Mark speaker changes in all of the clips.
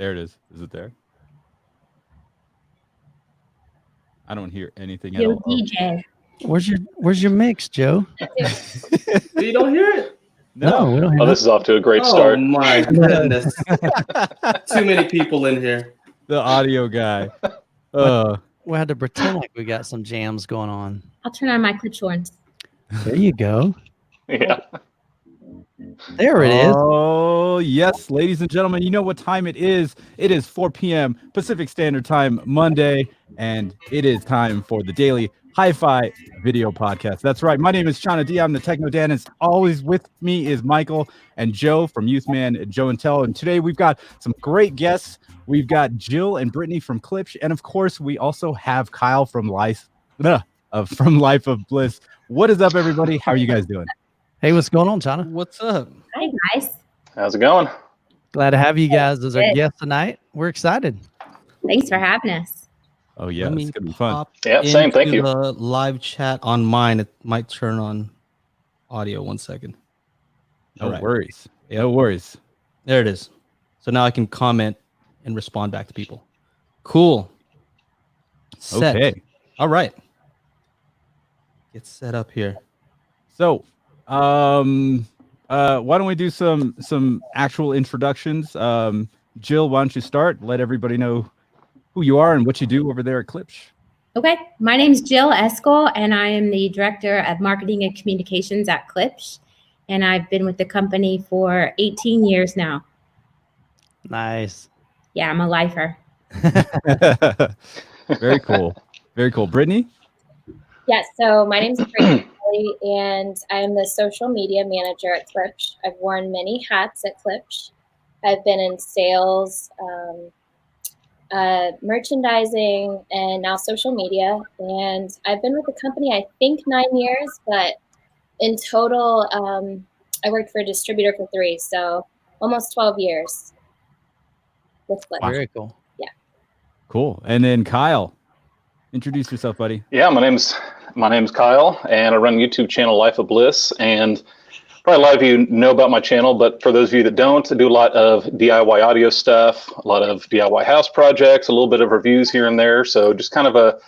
Speaker 1: There it is. Is it there? I don't hear anything at
Speaker 2: Yo,
Speaker 1: all.
Speaker 2: DJ.
Speaker 3: Where's your mix, Joe?
Speaker 4: You don't hear it?
Speaker 3: No, we don't hear
Speaker 5: This is off to a great
Speaker 4: Oh
Speaker 5: start.
Speaker 4: my goodness. Too many people in here.
Speaker 1: The audio guy.
Speaker 3: We had to pretend like we got some jams going on.
Speaker 2: I'll turn on my Klipsch horns.
Speaker 3: There you go.
Speaker 5: Yeah.
Speaker 3: There it is.
Speaker 1: Oh, yes, ladies and gentlemen, you know what time it is. It is 4 p.m. Pacific Standard Time, Monday, and it is time for the daily HiFi video podcast. That's right. My name is Chana D. I'm the Techno Dan, and always with me is Michael and Joe from Youthman and Joe and Tell. And today we've got some great guests. We've got Jill and Brittainy from Klipsch, and of course, we also have Kyle from Life of Bliss. What is up, everybody? How are you guys doing?
Speaker 3: Hey, what's going on, Chana?
Speaker 4: What's up?
Speaker 2: Hi, guys.
Speaker 5: How's it going?
Speaker 3: Glad to have you guys as our guests tonight. We're excited.
Speaker 2: Thanks for having us.
Speaker 1: Oh, yeah, it's going to be fun.
Speaker 5: Yeah, same. Thank you.
Speaker 4: The live chat on mine, it might turn on audio. 1 second.
Speaker 1: No worries. No worries.
Speaker 4: There it is. So now I can comment and respond back to people. Cool. Set.
Speaker 1: Okay.
Speaker 4: All right. Get set up here.
Speaker 1: So, why don't we do some actual introductions? Jill, why don't you start? Let everybody know who you are and what you do over there at Klipsch.
Speaker 2: Okay. My name is Jill Escol, and I am the Director of Marketing and Communications at Klipsch. And I've been with the company for 18 years now.
Speaker 3: Nice.
Speaker 2: Yeah, I'm a lifer.
Speaker 1: Very cool. Very cool. Brittainy?
Speaker 6: Yes, so my name is Brittainy Kelley, and I'm the social media manager at Klipsch. I've worn many hats at Klipsch. I've been in sales, merchandising, and now social media. And I've been with the company, I think, 9 years, but in total, I worked for a distributor for 3, so almost 12 years with Klipsch.
Speaker 3: Very cool.
Speaker 6: Yeah.
Speaker 1: Cool. And then Kyle, introduce yourself, buddy.
Speaker 5: Yeah, my name's Kyle, and I run YouTube channel Life of Bliss. And probably a lot of you know about my channel, but for those of you that don't, I do a lot of DIY audio stuff, a lot of DIY house projects, a little bit of reviews here and there. So just kind of a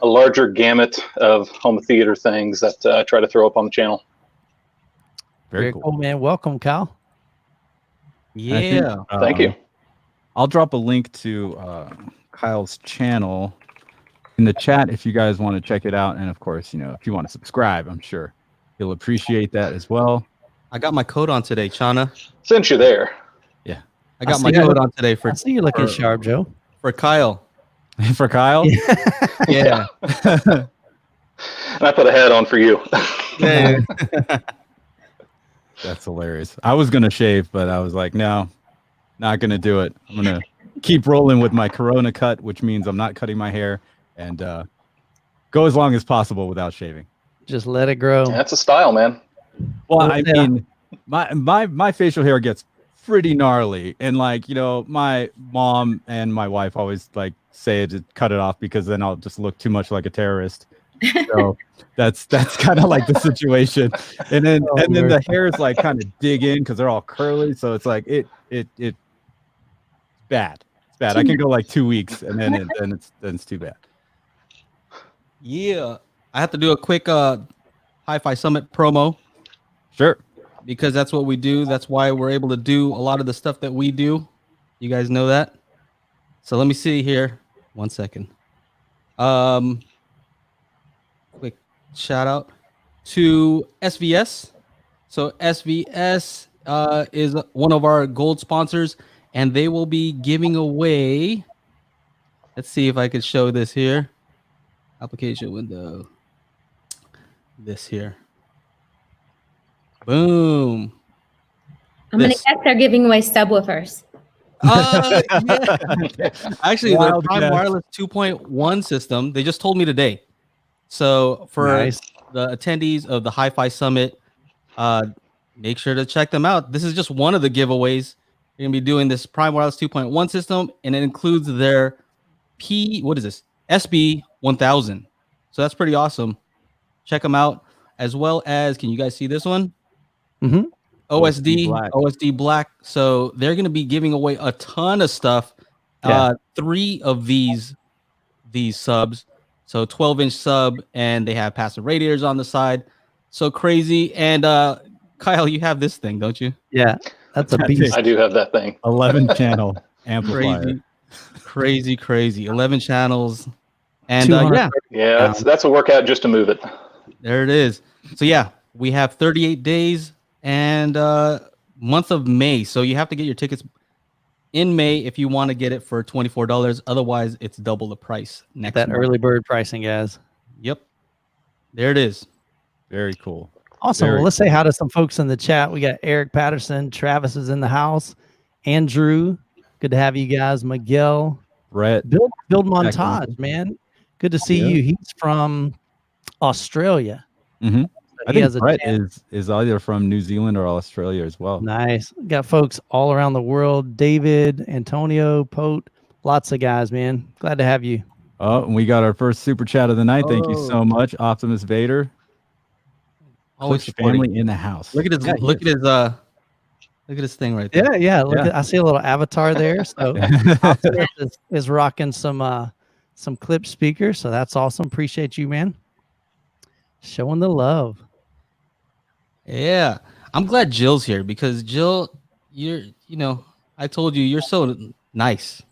Speaker 5: larger gamut of home theater things that I try to throw up on the channel.
Speaker 1: Very cool,
Speaker 3: man. Welcome, Kyle.
Speaker 4: Yeah.
Speaker 5: Thank you.
Speaker 1: I'll drop a link to Kyle's channel in the chat if you guys want to check it out. And of course, if you want to subscribe, I'm sure he'll appreciate that as well.
Speaker 4: I got my coat on today, Chana.
Speaker 5: Since you're there.
Speaker 1: Yeah.
Speaker 4: I got my coat on today
Speaker 3: I see you looking sharp, Joe.
Speaker 4: for Kyle.
Speaker 1: For Kyle?
Speaker 4: Yeah.
Speaker 5: And I put a hat on for you.
Speaker 4: Yeah.
Speaker 1: That's hilarious. I was going to shave, but I was like, no, not going to do it. I'm going to keep rolling with my Corona cut, which means I'm not cutting my hair, and go as long as possible without shaving.
Speaker 3: Just let it grow.
Speaker 5: That's a style, man.
Speaker 1: Well, I mean, my facial hair gets pretty gnarly, and my mom and my wife always say to cut it off because then I'll just look too much like a terrorist. So that's kind of like the situation, and then the hairs kind of dig in because they're all curly, so it's it's bad. It's bad. I can go 2 weeks, and then it's too bad.
Speaker 4: Yeah. I have to do a quick HiFi Summit promo.
Speaker 1: Sure.
Speaker 4: Because that's what we do. That's why we're able to do a lot of the stuff that we do. You guys know that? So let me see here. 1 second. Quick shout out to SVS. So SVS is one of our gold sponsors, and they will be giving away. Let's see if I could show this here. Application window. This here. Boom.
Speaker 2: I'm going to guess they're giving away subwoofers.
Speaker 4: Yeah. Actually,
Speaker 1: Wild
Speaker 4: the Prime
Speaker 1: guess.
Speaker 4: Wireless 2.1 system, they just told me today. So for the attendees of the HiFi Summit, make sure to check them out. This is just one of the giveaways. You're going to be doing this Prime Wireless 2.1 system, and it includes their SB 1000. So that's pretty awesome. Check them out, as well as, can you guys see this one?
Speaker 3: Mm-hmm.
Speaker 4: OSD Black. So they're going to be giving away a ton of stuff.
Speaker 1: Yeah.
Speaker 4: 3 of these subs. So 12-inch sub, and they have passive radiators on the side. So crazy. And Kyle, you have this thing, don't you?
Speaker 3: Yeah, that's a beast.
Speaker 5: I do have that thing.
Speaker 1: 11 channel amplifier.
Speaker 4: Crazy. 11 channels. And
Speaker 5: Yeah, that's a workout just to move it.
Speaker 4: there it is. So yeah, we have 38 days and month of May. So you have to get your tickets in May if you want to get it for $24. Otherwise, it's double the price next
Speaker 3: That
Speaker 4: month.
Speaker 3: early bird pricing, guys.
Speaker 4: Yep. There it is.
Speaker 1: Very cool.
Speaker 3: Awesome.
Speaker 1: Very
Speaker 3: Well, let's say hi to some folks in the chat. We got Eric Patterson. Travis is in the house. Andrew, good to have you guys. Miguel.
Speaker 1: Brett.
Speaker 3: Build Montage, man. Good to see you. He's from Australia.
Speaker 1: Mm-hmm. I
Speaker 3: He
Speaker 1: think
Speaker 3: has a
Speaker 1: Brett
Speaker 3: channel.
Speaker 1: is either from New Zealand or Australia as well.
Speaker 3: Nice. Got folks all around the world. David, Antonio, Pote, lots of guys, man. Glad to have you.
Speaker 1: Oh, and we got our first super chat of the night. Thank you so much, Optimus Vader.
Speaker 4: Always
Speaker 1: Klipsch
Speaker 4: supporting.
Speaker 1: family in the house.
Speaker 4: Look at his
Speaker 1: Yeah,
Speaker 4: look at his thing right there.
Speaker 3: Yeah. Look, I see a little avatar there. So Optimus is rocking some Klipsch speakers. So that's awesome. Appreciate you, man. Showing the love.
Speaker 4: Yeah. I'm glad Jill's here because Jill, I told you you're so nice.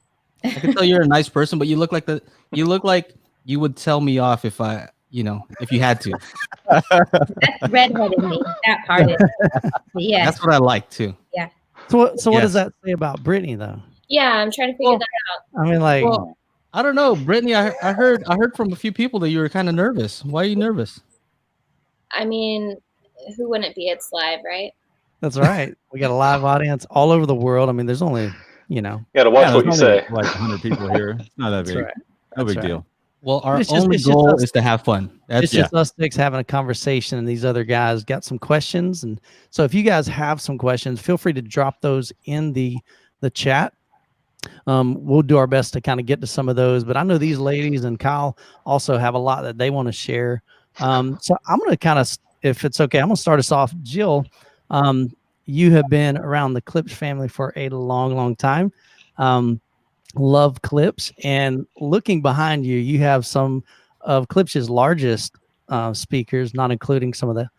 Speaker 4: I can tell you're a nice person, but you look like you would tell me off if you had to.
Speaker 2: That's redhead in me. That part is. Yeah.
Speaker 4: That's what I like too.
Speaker 2: Yeah.
Speaker 3: So what
Speaker 4: Yes.
Speaker 3: does that say about Brittainy though?
Speaker 6: Yeah, I'm trying to figure that out.
Speaker 3: I mean, like,
Speaker 4: Well, I don't know, Brittainy. I heard from a few people that you were kind of nervous. Why are you nervous?
Speaker 6: I mean, who wouldn't be? It's live, right?
Speaker 3: that's right. We got a live audience all over the world. I mean, there's only,
Speaker 5: You got to watch what you
Speaker 1: there's
Speaker 5: say.
Speaker 1: only like 100 people here. It's not that
Speaker 3: That's
Speaker 1: big.
Speaker 3: right.
Speaker 1: No
Speaker 3: That's
Speaker 1: big
Speaker 3: right.
Speaker 1: deal.
Speaker 4: Well, our
Speaker 3: It's just-
Speaker 4: only
Speaker 3: it's just
Speaker 4: goal
Speaker 3: us-
Speaker 4: is to have fun.
Speaker 3: It's just us six having a conversation, and these other guys got some questions. And so if you guys have some questions, feel free to drop those in the chat. We'll do our best to kind of get to some of those, but I know these ladies and Kyle also have a lot that they want to share. So I'm going to kind of, if it's okay, I'm going to start us off. Jill, you have been around the Klipsch family for a long time. Love Klipsch, and looking behind you, you have some of Klipsch's largest speakers, not including some of the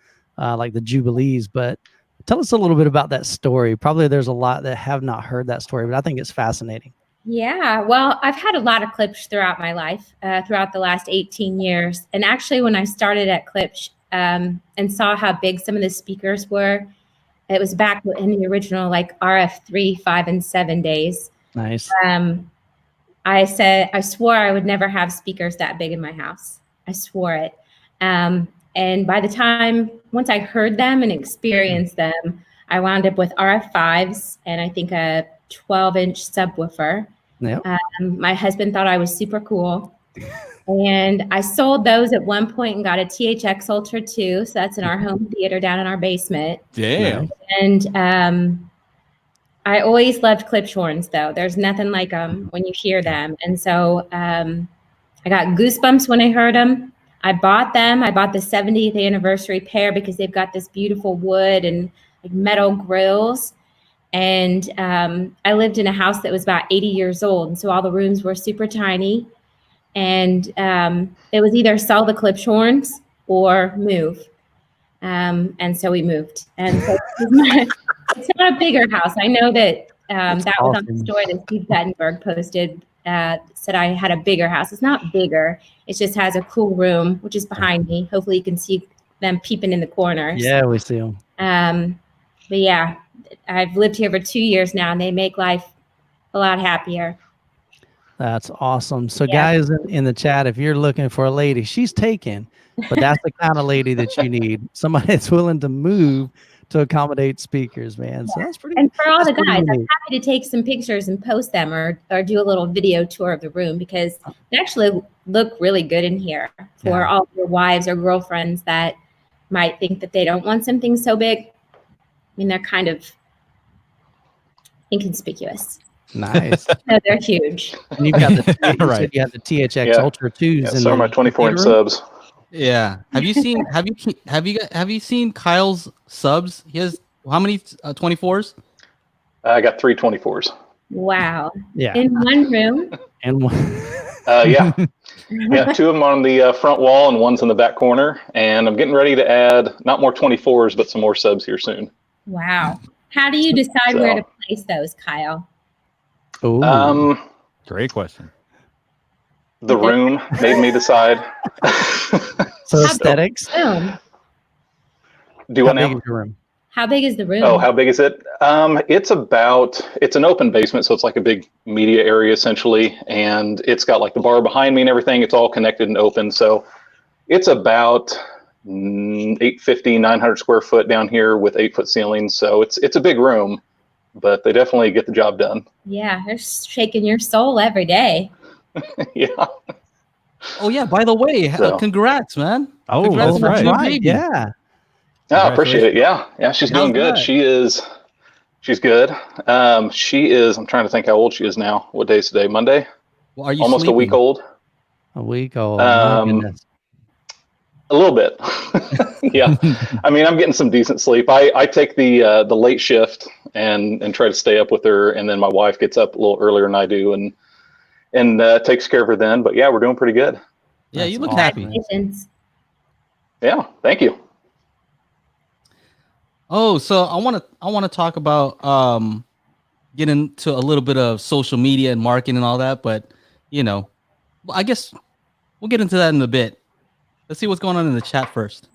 Speaker 3: like the Jubilees. But tell us a little bit about that story. Probably there's a lot that have not heard that story, but I think it's fascinating.
Speaker 2: Yeah, well, I've had a lot of Klipsch throughout my life, throughout the last 18 years. And actually, when I started at Klipsch and saw how big some of the speakers were, it was back in the original like RF3, 5, and 7 days.
Speaker 3: Nice.
Speaker 2: I swore I would never have speakers that big in my house. I swore it. And by the time, once I heard them and experienced them, I wound up with RF5s and I think a 12-inch subwoofer.
Speaker 3: Yeah.
Speaker 2: My husband thought I was super cool. And I sold those at one point and got a THX Ultra 2. So that's in our home theater down in our basement.
Speaker 1: Damn.
Speaker 2: And I always loved Klipsch horns, though. There's nothing like them when you hear them. And so I got goosebumps when I heard them. I bought them. I bought the 70th anniversary pair because they've got this beautiful wood and like metal grills. And I lived in a house that was about 80 years old. And so all the rooms were super tiny. And it was either sell the Klipsch horns or move. And so we moved. And so it's not a bigger house. I know that that was on the story that Steve Guttenberg posted, said I had a bigger house. It's not bigger. It just has a cool room, which is behind me. Hopefully you can see them peeping in the corners.
Speaker 3: Yeah, we see them.
Speaker 2: But yeah, I've lived here for 2 years now, and they make life a lot happier.
Speaker 3: That's awesome. So guys in the chat, if you're looking for a lady, she's taken, but that's the kind of lady that you need. Somebody that's willing to move to accommodate speakers, man. So that's pretty.
Speaker 2: And for all the
Speaker 3: pretty
Speaker 2: guys, I'm
Speaker 3: neat.
Speaker 2: happy to take some pictures and post them or do a little video tour of the room because they actually look really good in here for all your wives or girlfriends that might think that they don't want something so big. I mean, they're kind of inconspicuous.
Speaker 3: Nice.
Speaker 2: No, they're huge.
Speaker 3: And you've got the
Speaker 1: Right.
Speaker 3: you have the THX
Speaker 5: Yeah.
Speaker 3: Ultra 2s.
Speaker 5: Yeah,
Speaker 3: in
Speaker 5: so are my
Speaker 3: the
Speaker 5: 24-inch
Speaker 3: theater room.
Speaker 5: subs.
Speaker 4: Yeah. Have you seen Kyle's subs? How many 24s?
Speaker 5: I got 3 24s.
Speaker 2: Wow.
Speaker 3: Yeah.
Speaker 2: In one room.
Speaker 3: And
Speaker 5: Yeah. Yeah, 2 of them on the front wall and one's in the back corner. And I'm getting ready to add not more 24s, but some more subs here soon.
Speaker 2: Wow. How do you decide
Speaker 5: So-
Speaker 2: where to place those, Kyle?
Speaker 3: Ooh.
Speaker 1: Great question.
Speaker 5: The room made me decide.
Speaker 3: So aesthetics.
Speaker 2: Room.
Speaker 5: Do
Speaker 3: How
Speaker 5: what
Speaker 3: big
Speaker 5: now?
Speaker 3: is your room?
Speaker 2: How big is the room?
Speaker 5: Oh, how big is it? It's an open basement, so it's like a big media area essentially, and it's got like the bar behind me and everything. It's all connected and open, so it's about 850, 900 square foot down here with 8-foot ceilings. So it's a big room, but they definitely get the job done.
Speaker 2: Yeah, they're shaking your soul every day.
Speaker 5: Yeah.
Speaker 4: Oh yeah. By the way,
Speaker 5: So-
Speaker 4: congrats, man.
Speaker 1: Oh,
Speaker 4: Congrats
Speaker 1: that's
Speaker 4: on the
Speaker 1: right.
Speaker 4: new baby.
Speaker 3: Yeah.
Speaker 5: I appreciate it. Yeah. She's doing good.
Speaker 4: that?
Speaker 5: She's good. She is. I'm trying to think how old she is now. What day is today? Monday.
Speaker 4: Well, are you
Speaker 5: Almost a week
Speaker 4: sleeping?
Speaker 5: old.
Speaker 3: A week old. My goodness.
Speaker 5: A little bit. Yeah. I mean, I'm getting some decent sleep. I take the late shift and try to stay up with her, and then my wife gets up a little earlier than I do and takes care of her then. But yeah, we're doing pretty good.
Speaker 4: Yeah, you look
Speaker 3: That's
Speaker 4: happy.
Speaker 2: Congratulations.
Speaker 5: Yeah. Thank you.
Speaker 4: Oh, so I want to talk about get into a little bit of social media and marketing and all that, but I guess we'll get into that in a bit. Let's see what's going on in the chat first.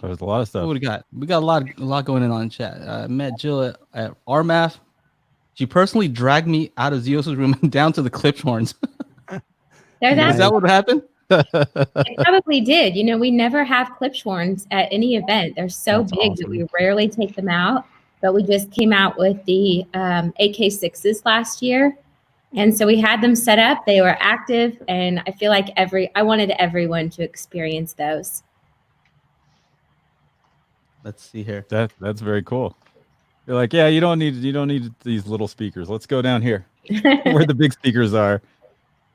Speaker 1: There's a lot of stuff.
Speaker 4: What we got? We got a lot going on in chat. I met Jill at RMAF. She personally dragged me out of Zeos' room and down to the Klipsch horns.
Speaker 2: There's
Speaker 4: Is that what happened?
Speaker 2: It probably did. We never have Klipsch horns at any event. They're so
Speaker 1: That's
Speaker 2: big that we rarely take them out. But we just came out with the AK6s last year. And so we had them set up. They were active. And I feel like I wanted everyone to experience those.
Speaker 4: Let's see here.
Speaker 1: That's very cool. You're like, yeah, you don't need these little speakers. Let's go down here where the big speakers are.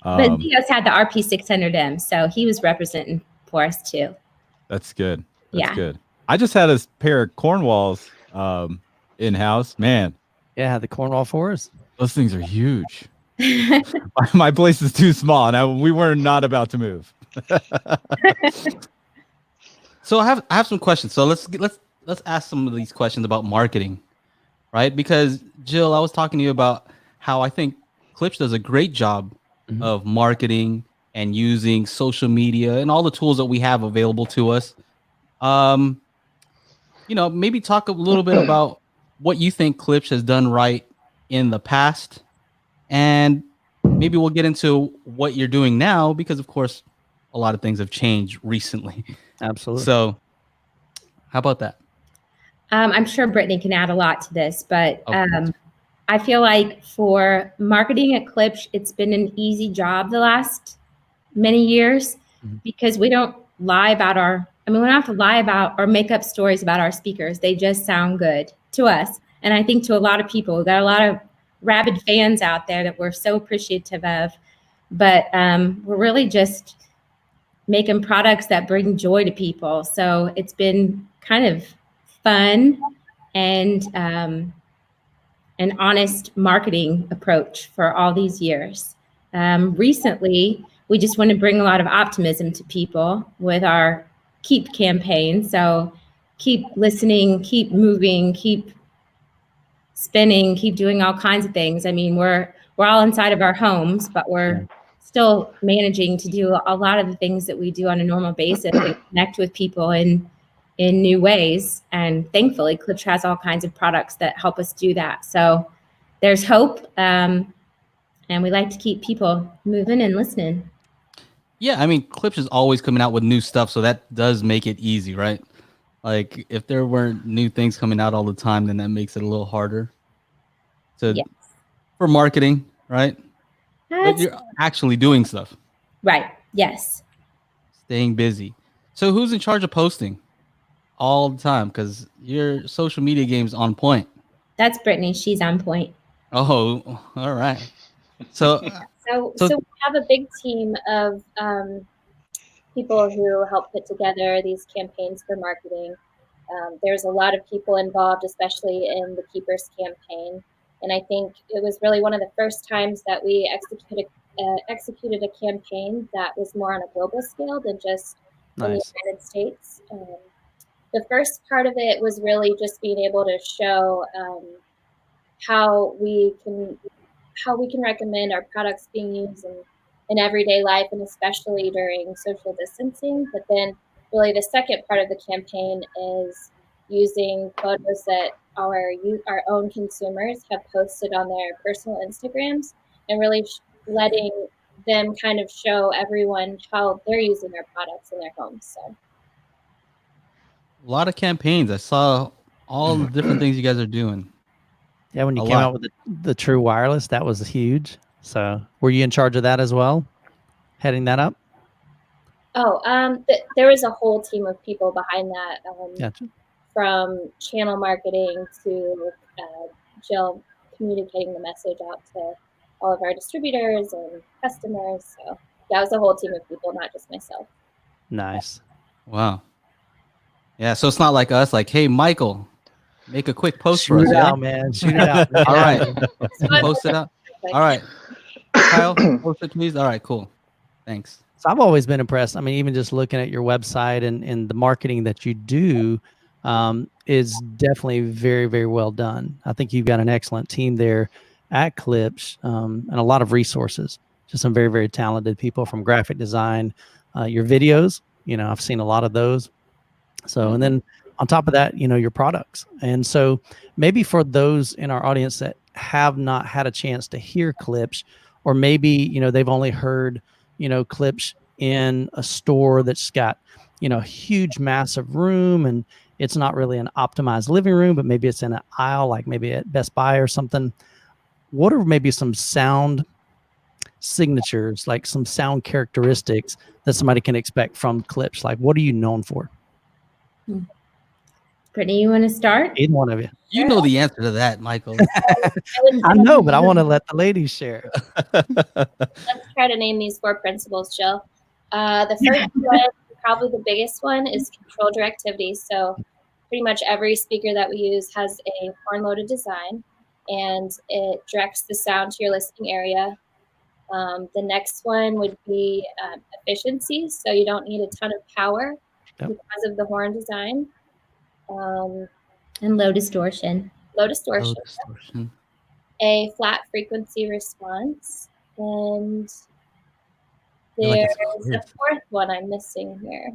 Speaker 2: But Zeos had the RP600M, so he was representing for us too.
Speaker 1: That's good. That's
Speaker 2: Yeah.
Speaker 1: good. I just had a pair of Cornwalls in house. Man,
Speaker 3: Yeah, the Cornwall Forest.
Speaker 1: those things are huge. My place is too small, and we were not about to move.
Speaker 4: So I have some questions. So let's ask some of these questions about marketing, right? Because Jill, I was talking to you about how I think Klipsch does a great job of marketing and using social media and all the tools that we have available to us. Maybe talk a little bit about what you think Klipsch has done right in the past, and maybe we'll get into what you're doing now, because of course a lot of things have changed recently.
Speaker 3: Absolutely.
Speaker 4: So how about that?
Speaker 2: I'm sure Brittainy can add a lot to this, but
Speaker 4: Of course.
Speaker 2: I feel like for marketing at Klipsch, it's been an easy job the last many years because we don't lie about we don't have to lie about or make up stories about our speakers. They just sound good to us. And I think to a lot of people, we've got a lot of rabid fans out there that we're so appreciative of, but we're really just making products that bring joy to people. So it's been kind of fun and an honest marketing approach for all these years. Recently, we just want to bring a lot of optimism to people with our Keep campaign. So keep listening, keep moving, keep spinning, keep doing all kinds of things. I mean, we're all inside of our homes, but we're still managing to do a lot of the things that we do on a normal basis and connect with people in new ways. And thankfully, Klipsch has all kinds of products that help us do that. So there's hope. And we like to keep people moving and listening.
Speaker 4: Yeah, I mean, Klipsch is always coming out with new stuff, so that does make it easy, right? Like, if there weren't new things coming out all the time, then that makes it a little harder for marketing, right? But you're actually doing stuff.
Speaker 2: Right. Yes.
Speaker 4: Staying busy. So who's in charge of posting all the time? Because your social media game's on point.
Speaker 2: That's Brittainy. She's on point.
Speaker 4: Oh, all right. So
Speaker 6: So we have a big team of people who help put together these campaigns for marketing. There's a lot of people involved, especially in the Keepers campaign. And I think it was really one of the first times that we executed a campaign that was more on a global scale than just in the United States. The first part of it was really just being able to show how we can recommend our products being used in everyday life, and especially during social distancing. But then really the second part of the campaign is using photos that our own consumers have posted on their personal Instagrams, and really letting them kind of show everyone how they're using their products in their homes. So
Speaker 4: A lot of campaigns. I saw all the different things you guys are doing.
Speaker 3: Yeah, when you came out with the True Wireless, that was huge. So were you in charge of that as well, heading that up?
Speaker 6: Oh, there was a whole team of people behind that,
Speaker 3: Gotcha.
Speaker 6: from channel marketing to Jill communicating the message out to all of our distributors and customers. So that was a whole team of people, not just myself.
Speaker 3: Nice.
Speaker 4: Wow. Yeah, so it's not like us, like, hey, Michael, make a quick post
Speaker 3: Shoot
Speaker 4: for us.
Speaker 3: it
Speaker 4: Yeah?
Speaker 3: out, man. Shoot it out.
Speaker 4: All right. Post it out. All right. Kyle, post it, please. All right, cool. Thanks.
Speaker 3: So I've always been impressed. I mean, even just looking at your website and the marketing that you do is definitely very, very well done. I think you've got an excellent team there at Klipsch, and a lot of resources. Just some very, very talented people from graphic design. Your videos, I've seen a lot of those. So, and then on top of that, your products. And so maybe for those in our audience that have not had a chance to hear Klipsch, or maybe, they've only heard, Klipsch in a store that's got, a huge, massive room, and it's not really an optimized living room, but maybe it's in an aisle, like maybe at Best Buy or something. What are maybe some sound signatures, like some sound characteristics that somebody can expect from Klipsch? Like, what are you known for?
Speaker 2: Brittany, you want to start?
Speaker 3: Either one of you.
Speaker 4: You know the answer to that, Michael.
Speaker 3: I know, but I want to let the ladies share.
Speaker 6: Let's try to name these 4 principles, Jill. The first one, probably the biggest one, is control directivity. So pretty much every speaker that we use has a horn-loaded design, and it directs the sound to your listening area. The next one would be efficiency. So you don't need a ton of power because of the horn design.
Speaker 2: And low distortion.
Speaker 6: Low distortion. A flat frequency response. And there's a fourth one I'm missing here.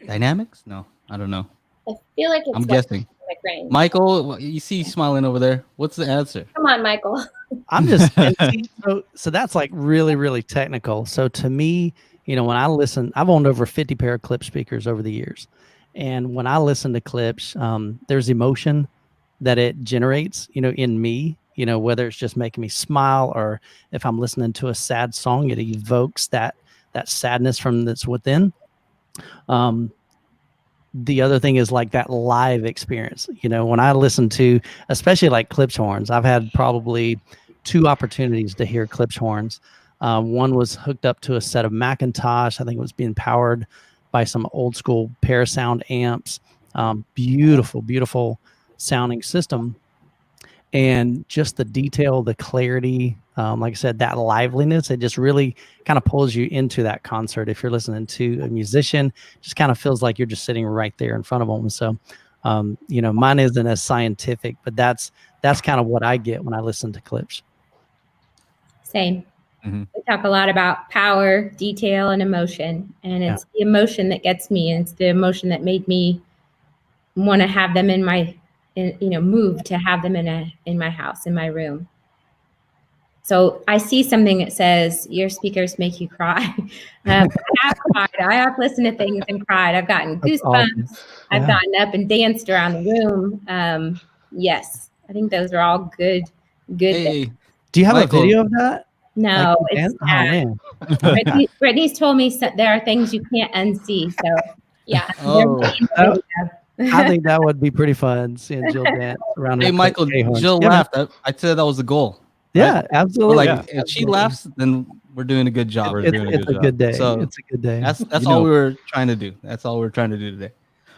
Speaker 4: Dynamics? No, I don't know.
Speaker 6: I feel like it's
Speaker 4: I'm guessing.
Speaker 6: range.
Speaker 4: Michael, you see smiling over there. What's the answer?
Speaker 6: Come on, Michael.
Speaker 3: I'm just so that's like really, really technical. So to me, when I listen, I've owned over 50 pair of Klipsch speakers over the years. And when I listen to Klipsch, there's emotion that it generates, in me, whether it's just making me smile, or if I'm listening to a sad song, it evokes that sadness from that's within. The other thing is like that live experience. When I listen to, especially like Klipsch horns, I've had probably 2 opportunities to hear Klipsch horns. One was hooked up to a set of Macintosh. I think it was being powered by some old school Parasound amps. Beautiful, beautiful sounding system. And just the detail, the clarity, like I said, that liveliness, it just really kind of pulls you into that concert. If you're listening to a musician, just kind of feels like you're just sitting right there in front of them. So, mine isn't as scientific, but that's kind of what I get when I listen to Klipsch.
Speaker 2: Same. Mm-hmm. We talk a lot about power, detail, and emotion, and it's the emotion that gets me, and it's the emotion that made me want to have them in my, move to have them in my house, in my room. So I see something that says your speakers make you cry. I have cried. I have listened to things and cried. I've gotten goosebumps. Awesome. I've gotten up and danced around the room. Yes, I think those are all good.
Speaker 4: Hey,
Speaker 3: do you have a video of that?
Speaker 2: No, it's Brittany's told me there are things you can't unsee. So yeah.
Speaker 3: I think that would be pretty fun seeing Jill dance around.
Speaker 4: Hey, Michael, Jill laughed. I said that was the goal.
Speaker 3: Yeah, right? Absolutely.
Speaker 4: If she laughs, then we're doing a good job.
Speaker 3: It's a good day.
Speaker 4: So
Speaker 3: it's a good day.
Speaker 4: That's all we were trying to do. That's all we're trying to do today.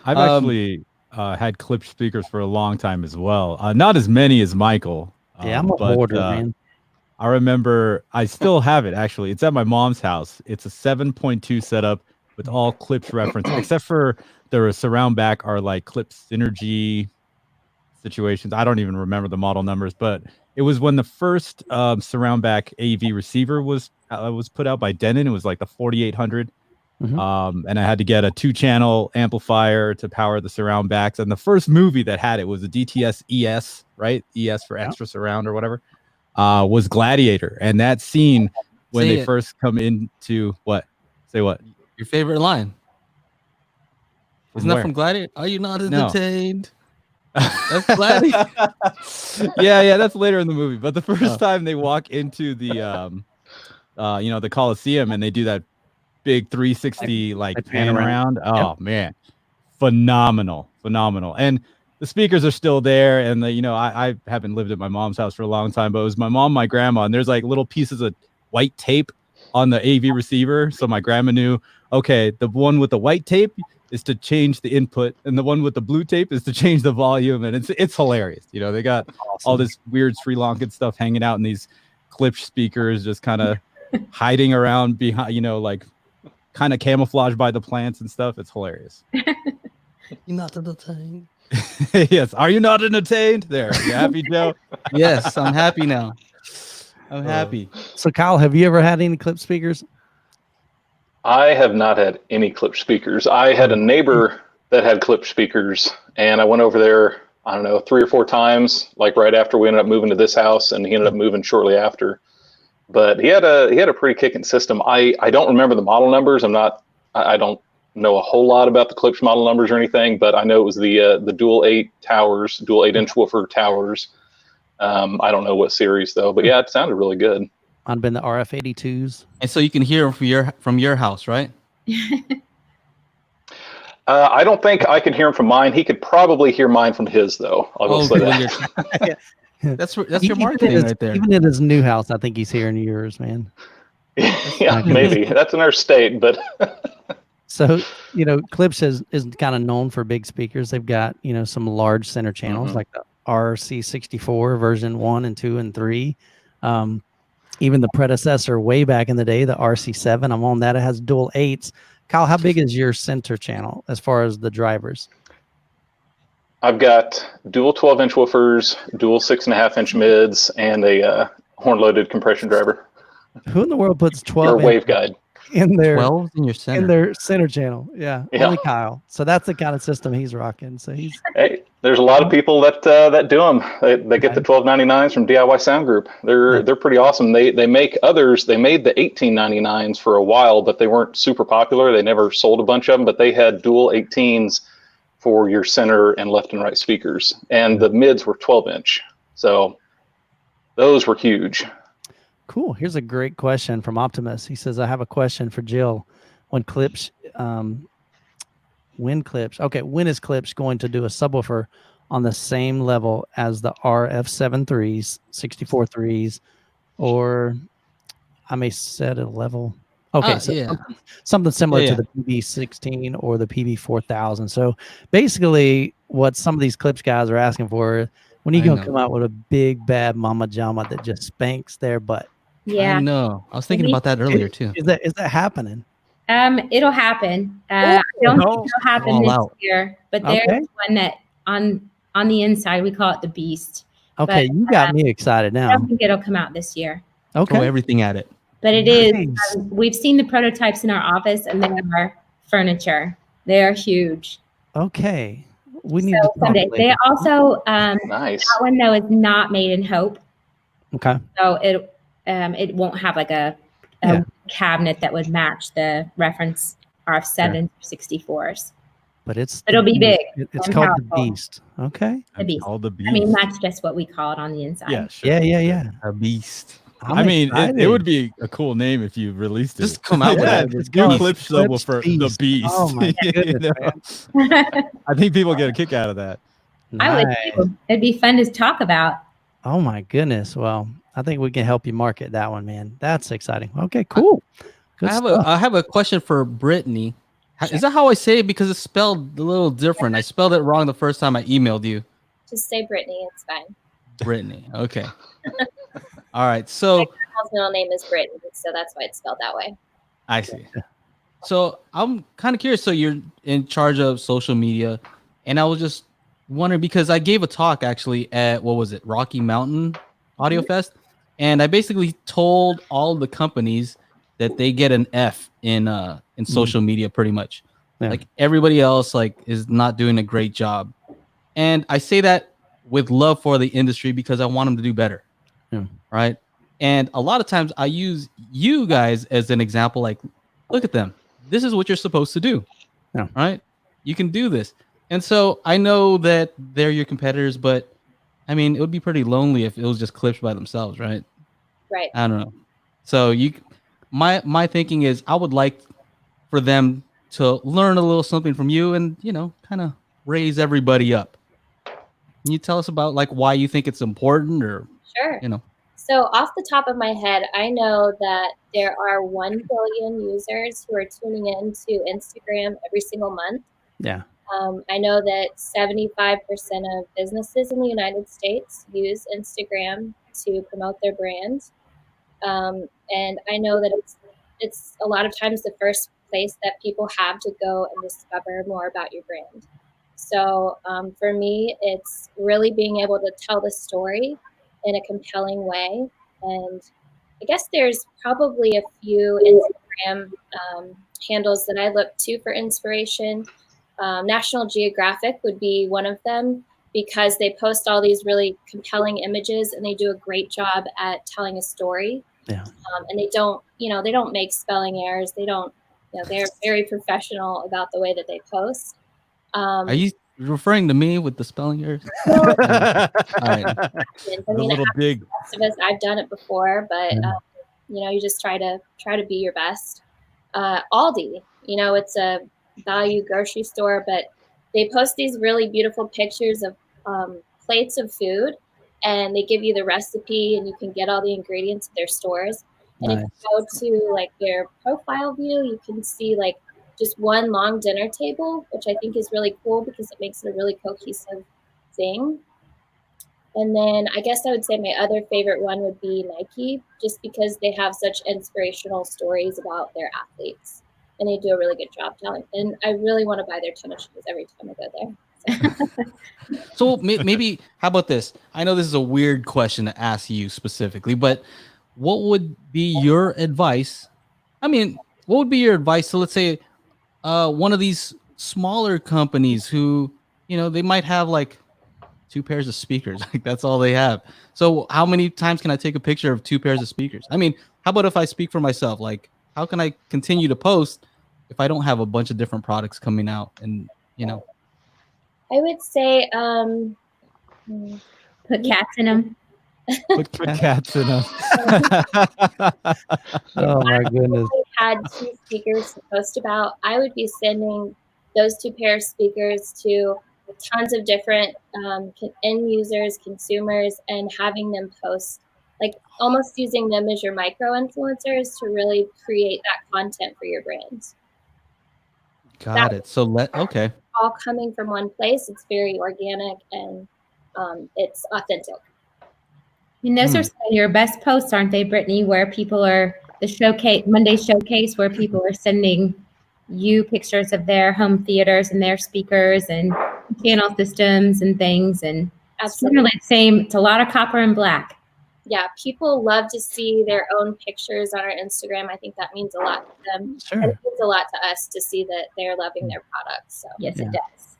Speaker 1: I've actually had Klipsch speakers for a long time as well. Not as many as Michael.
Speaker 3: Yeah, I'm a hoarder, man.
Speaker 1: I remember I still have it, actually. It's at my mom's house. It's a 7.2 setup with all Klipsch reference, except for the surround back are like Klipsch Synergy situations. I don't even remember the model numbers, but it was when the first surround back AV receiver was put out by Denon. It was like the 4800. And I had to get a 2-channel amplifier to power the surround backs. And the first movie that had it was the DTS ES, right? ES for extra surround or whatever. Was Gladiator, and that scene when they first come into what? Say what?
Speaker 4: Your favorite line? Isn't that from Gladiator? Are you not entertained? That's Gladiator.
Speaker 1: yeah, that's later in the movie. But the first time they walk into the, the Coliseum, and they do that big 360 like pan around. Oh man, phenomenal. And the speakers are still there, and I haven't lived at my mom's house for a long time, but it was my mom, my grandma, and there's like little pieces of white tape on the AV receiver, so my grandma knew, okay, the one with the white tape is to change the input, and the one with the blue tape is to change the volume, and it's hilarious. They got all this weird Sri Lankan stuff hanging out in these Klipsch speakers, just kind of hiding around behind, like kind of camouflaged by the plants and stuff. It's hilarious.
Speaker 4: You're not entertained.
Speaker 1: Yes. Are you not entertained? There. You happy, Joe?
Speaker 4: Yes, I'm happy now. I'm happy.
Speaker 3: So, Kyle, have you ever had any Klipsch speakers?
Speaker 5: I have not had any Klipsch speakers. I had a neighbor that had Klipsch speakers, and I went over there, I don't know, 3 or 4 times, like right after we ended up moving to this house, and he ended up moving shortly after. But he had a pretty kicking system. I don't remember the model numbers. I don't know a whole lot about the Klipsch model numbers or anything, but I know it was the dual 8 towers, dual 8-inch woofer towers. I don't know what series though, but yeah, it sounded really good.
Speaker 3: I've been the RF82s,
Speaker 4: and so you can hear from your house, right?
Speaker 5: I don't think I can hear him from mine. He could probably hear mine from his though. I'll go say that.
Speaker 4: That's your marketing right there.
Speaker 3: Even in his new house, I think he's hearing yours, man.
Speaker 5: Yeah, maybe that's in our state, but.
Speaker 3: So, Klipsch is kind of known for big speakers. They've got, some large center channels like the RC64 version 1 and 2 and 3. Even the predecessor way back in the day, the RC7, I'm on that. It has dual 8s. Kyle, how big is your center channel as far as the drivers?
Speaker 5: I've got dual 12-inch woofers, dual 6.5-inch mids, and a horn-loaded compression driver.
Speaker 3: Who in the world puts 12
Speaker 5: or waveguide
Speaker 3: in their
Speaker 4: 12 in your center?
Speaker 3: In their center channel? Yeah, only Kyle. So that's the kind of system he's rocking. So he's
Speaker 5: there's a lot of people that do them. They get the 1299s from DIY Sound Group. They're pretty awesome. They make others. They made the 1899s for a while, but they weren't super popular. They never sold a bunch of them. But they had dual 18s for your center and left and right speakers, and the mids were 12-inch. So those were huge.
Speaker 3: Cool. Here's a great question from Optimus. He says, I have a question for Jill. When is Klipsch going to do a subwoofer on the same level as the RF73s, 64 3s, or I may set a level? Okay, something similar to the PB16 or the PB4000. So basically what some of these Klipsch guys are asking for, when are you going to come out with a big bad mama jama that just spanks their butt?
Speaker 2: Yeah.
Speaker 4: I know. I was thinking about that earlier too.
Speaker 3: Is that happening?
Speaker 2: It'll happen. I don't think it'll happen this year, but there's one that on the inside, we call it the Beast.
Speaker 3: Okay,
Speaker 2: but,
Speaker 3: you got me excited now.
Speaker 2: I don't think it'll come out this year.
Speaker 3: Okay.
Speaker 4: Throw everything at it.
Speaker 2: But it is. We've seen the prototypes in our office, and they are furniture. They are huge.
Speaker 3: Okay. We need
Speaker 2: to someday. They also
Speaker 5: nice.
Speaker 2: That one though is not made in Hope.
Speaker 3: Okay.
Speaker 2: So it won't have like a cabinet that would match the reference RF7 64s.
Speaker 3: But
Speaker 2: it'll be big.
Speaker 3: It's called the Beast. Okay.
Speaker 2: The Beast.
Speaker 1: Called the Beast.
Speaker 2: I mean, that's just what we call it on the inside.
Speaker 1: Yeah, sure.
Speaker 3: Yeah.
Speaker 4: A Beast.
Speaker 1: It would be a cool name if you released it.
Speaker 4: Just come out with it.
Speaker 1: Just go Klipsch subwoofer the Beast.
Speaker 3: Oh my goodness,
Speaker 1: I think people get a kick out of that.
Speaker 2: I would too. It'd be fun to talk about.
Speaker 3: Oh my goodness. Well, I think we can help you market that one, man. That's exciting. Okay, cool.
Speaker 4: I have a question for Brittainy.
Speaker 6: Sure.
Speaker 4: Is that how I say it? Because it's spelled a little different. I spelled it wrong the first time I emailed you.
Speaker 6: Just say Brittany. It's fine.
Speaker 4: Brittany. Okay. All right. So
Speaker 6: My grandma's middle name is Brittany, so that's why it's spelled that way.
Speaker 4: I see. So I'm kind of curious. So you're in charge of social media, and I was just wondering because I gave a talk actually at what was it, Rocky Mountain Audio Fest, and I basically told all the companies that they get an F in social media pretty much.
Speaker 3: Yeah.
Speaker 4: Like everybody else like is not doing a great job, and I say that with love for the industry because I want them to do better.
Speaker 3: Yeah.
Speaker 4: Right. And a lot of times I use you guys as an example, like, look at them. This is what you're supposed to do.
Speaker 3: Yeah.
Speaker 4: Right. You can do this. And so I know that they're your competitors, but I mean, it would be pretty lonely if it was just Klipsch by themselves. Right.
Speaker 6: Right.
Speaker 4: I don't know. So my thinking is I would like for them to learn a little something from you and, you know, kind of raise everybody up. Can you tell us about like why you think it's important or,
Speaker 6: Sure.
Speaker 4: you know?
Speaker 6: So off the top of my head, I know that there are 1 billion users who are tuning in to Instagram every single month.
Speaker 3: Yeah.
Speaker 6: I know that 75% of businesses in the United States use Instagram to promote their brand. And I know that it's a lot of times the first place that people have to go and discover more about your brand. So for me, it's really being able to tell the story in a compelling way. And I guess there's probably a few Instagram handles that I look to for inspiration. National Geographic would be one of them because they post all these really compelling images and they do a great job at telling a story.
Speaker 3: Yeah.
Speaker 6: And they don't make spelling errors. They don't, they're very professional about the way that they post.
Speaker 4: Are you referring to me with the spelling errors?
Speaker 6: Well,
Speaker 4: All right.
Speaker 1: The little dig.
Speaker 6: the rest of us, I've done it before, but you just try to be your best. Aldi, it's a value grocery store, but they post these really beautiful pictures of plates of food, and they give you the recipe, and you can get all the ingredients at their stores. And
Speaker 3: Nice.
Speaker 6: if you go to like their profile view, you can see like just one long dinner table, which I think is really cool because it makes it a really cohesive thing. And then I guess I would say my other favorite one would be Nike, just because they have such inspirational stories about their athletes. And they do a really good job telling. And I really want to buy their tennis shoes every time I go there.
Speaker 4: So maybe, how about this? I know this is a weird question to ask you specifically, but what would be your advice? I mean, what would be your advice to, let's say, one of these smaller companies who, they might have like 2 pairs of speakers. Like that's all they have. So how many times can I take a picture of 2 pairs of speakers? I mean, how about if I speak for myself? Like, how can I continue to post if I don't have a bunch of different products coming out? And,
Speaker 6: I would say
Speaker 2: Put cats in them.
Speaker 1: Put cats in them.
Speaker 3: Oh my goodness.
Speaker 6: had 2 speakers to post about, I would be sending those 2 pair of speakers to tons of different end users, consumers, and having them post, like almost using them as your micro influencers to really create that content for your brand.
Speaker 4: got it. So okay.
Speaker 6: All coming from one place. It's very organic and it's authentic.
Speaker 2: And those are some of your best posts, aren't they, Brittany? Where people are Monday showcase, where people are sending you pictures of their home theaters and their speakers and channel systems and things. And
Speaker 6: Absolutely.
Speaker 2: it's same. It's a lot of copper and black.
Speaker 6: Yeah, people love to see their own pictures on our Instagram. I think that means a lot to them.
Speaker 3: Sure.
Speaker 6: And it means a lot to us to see that they're loving their products. So
Speaker 2: Yes,
Speaker 3: Yeah.
Speaker 2: it does.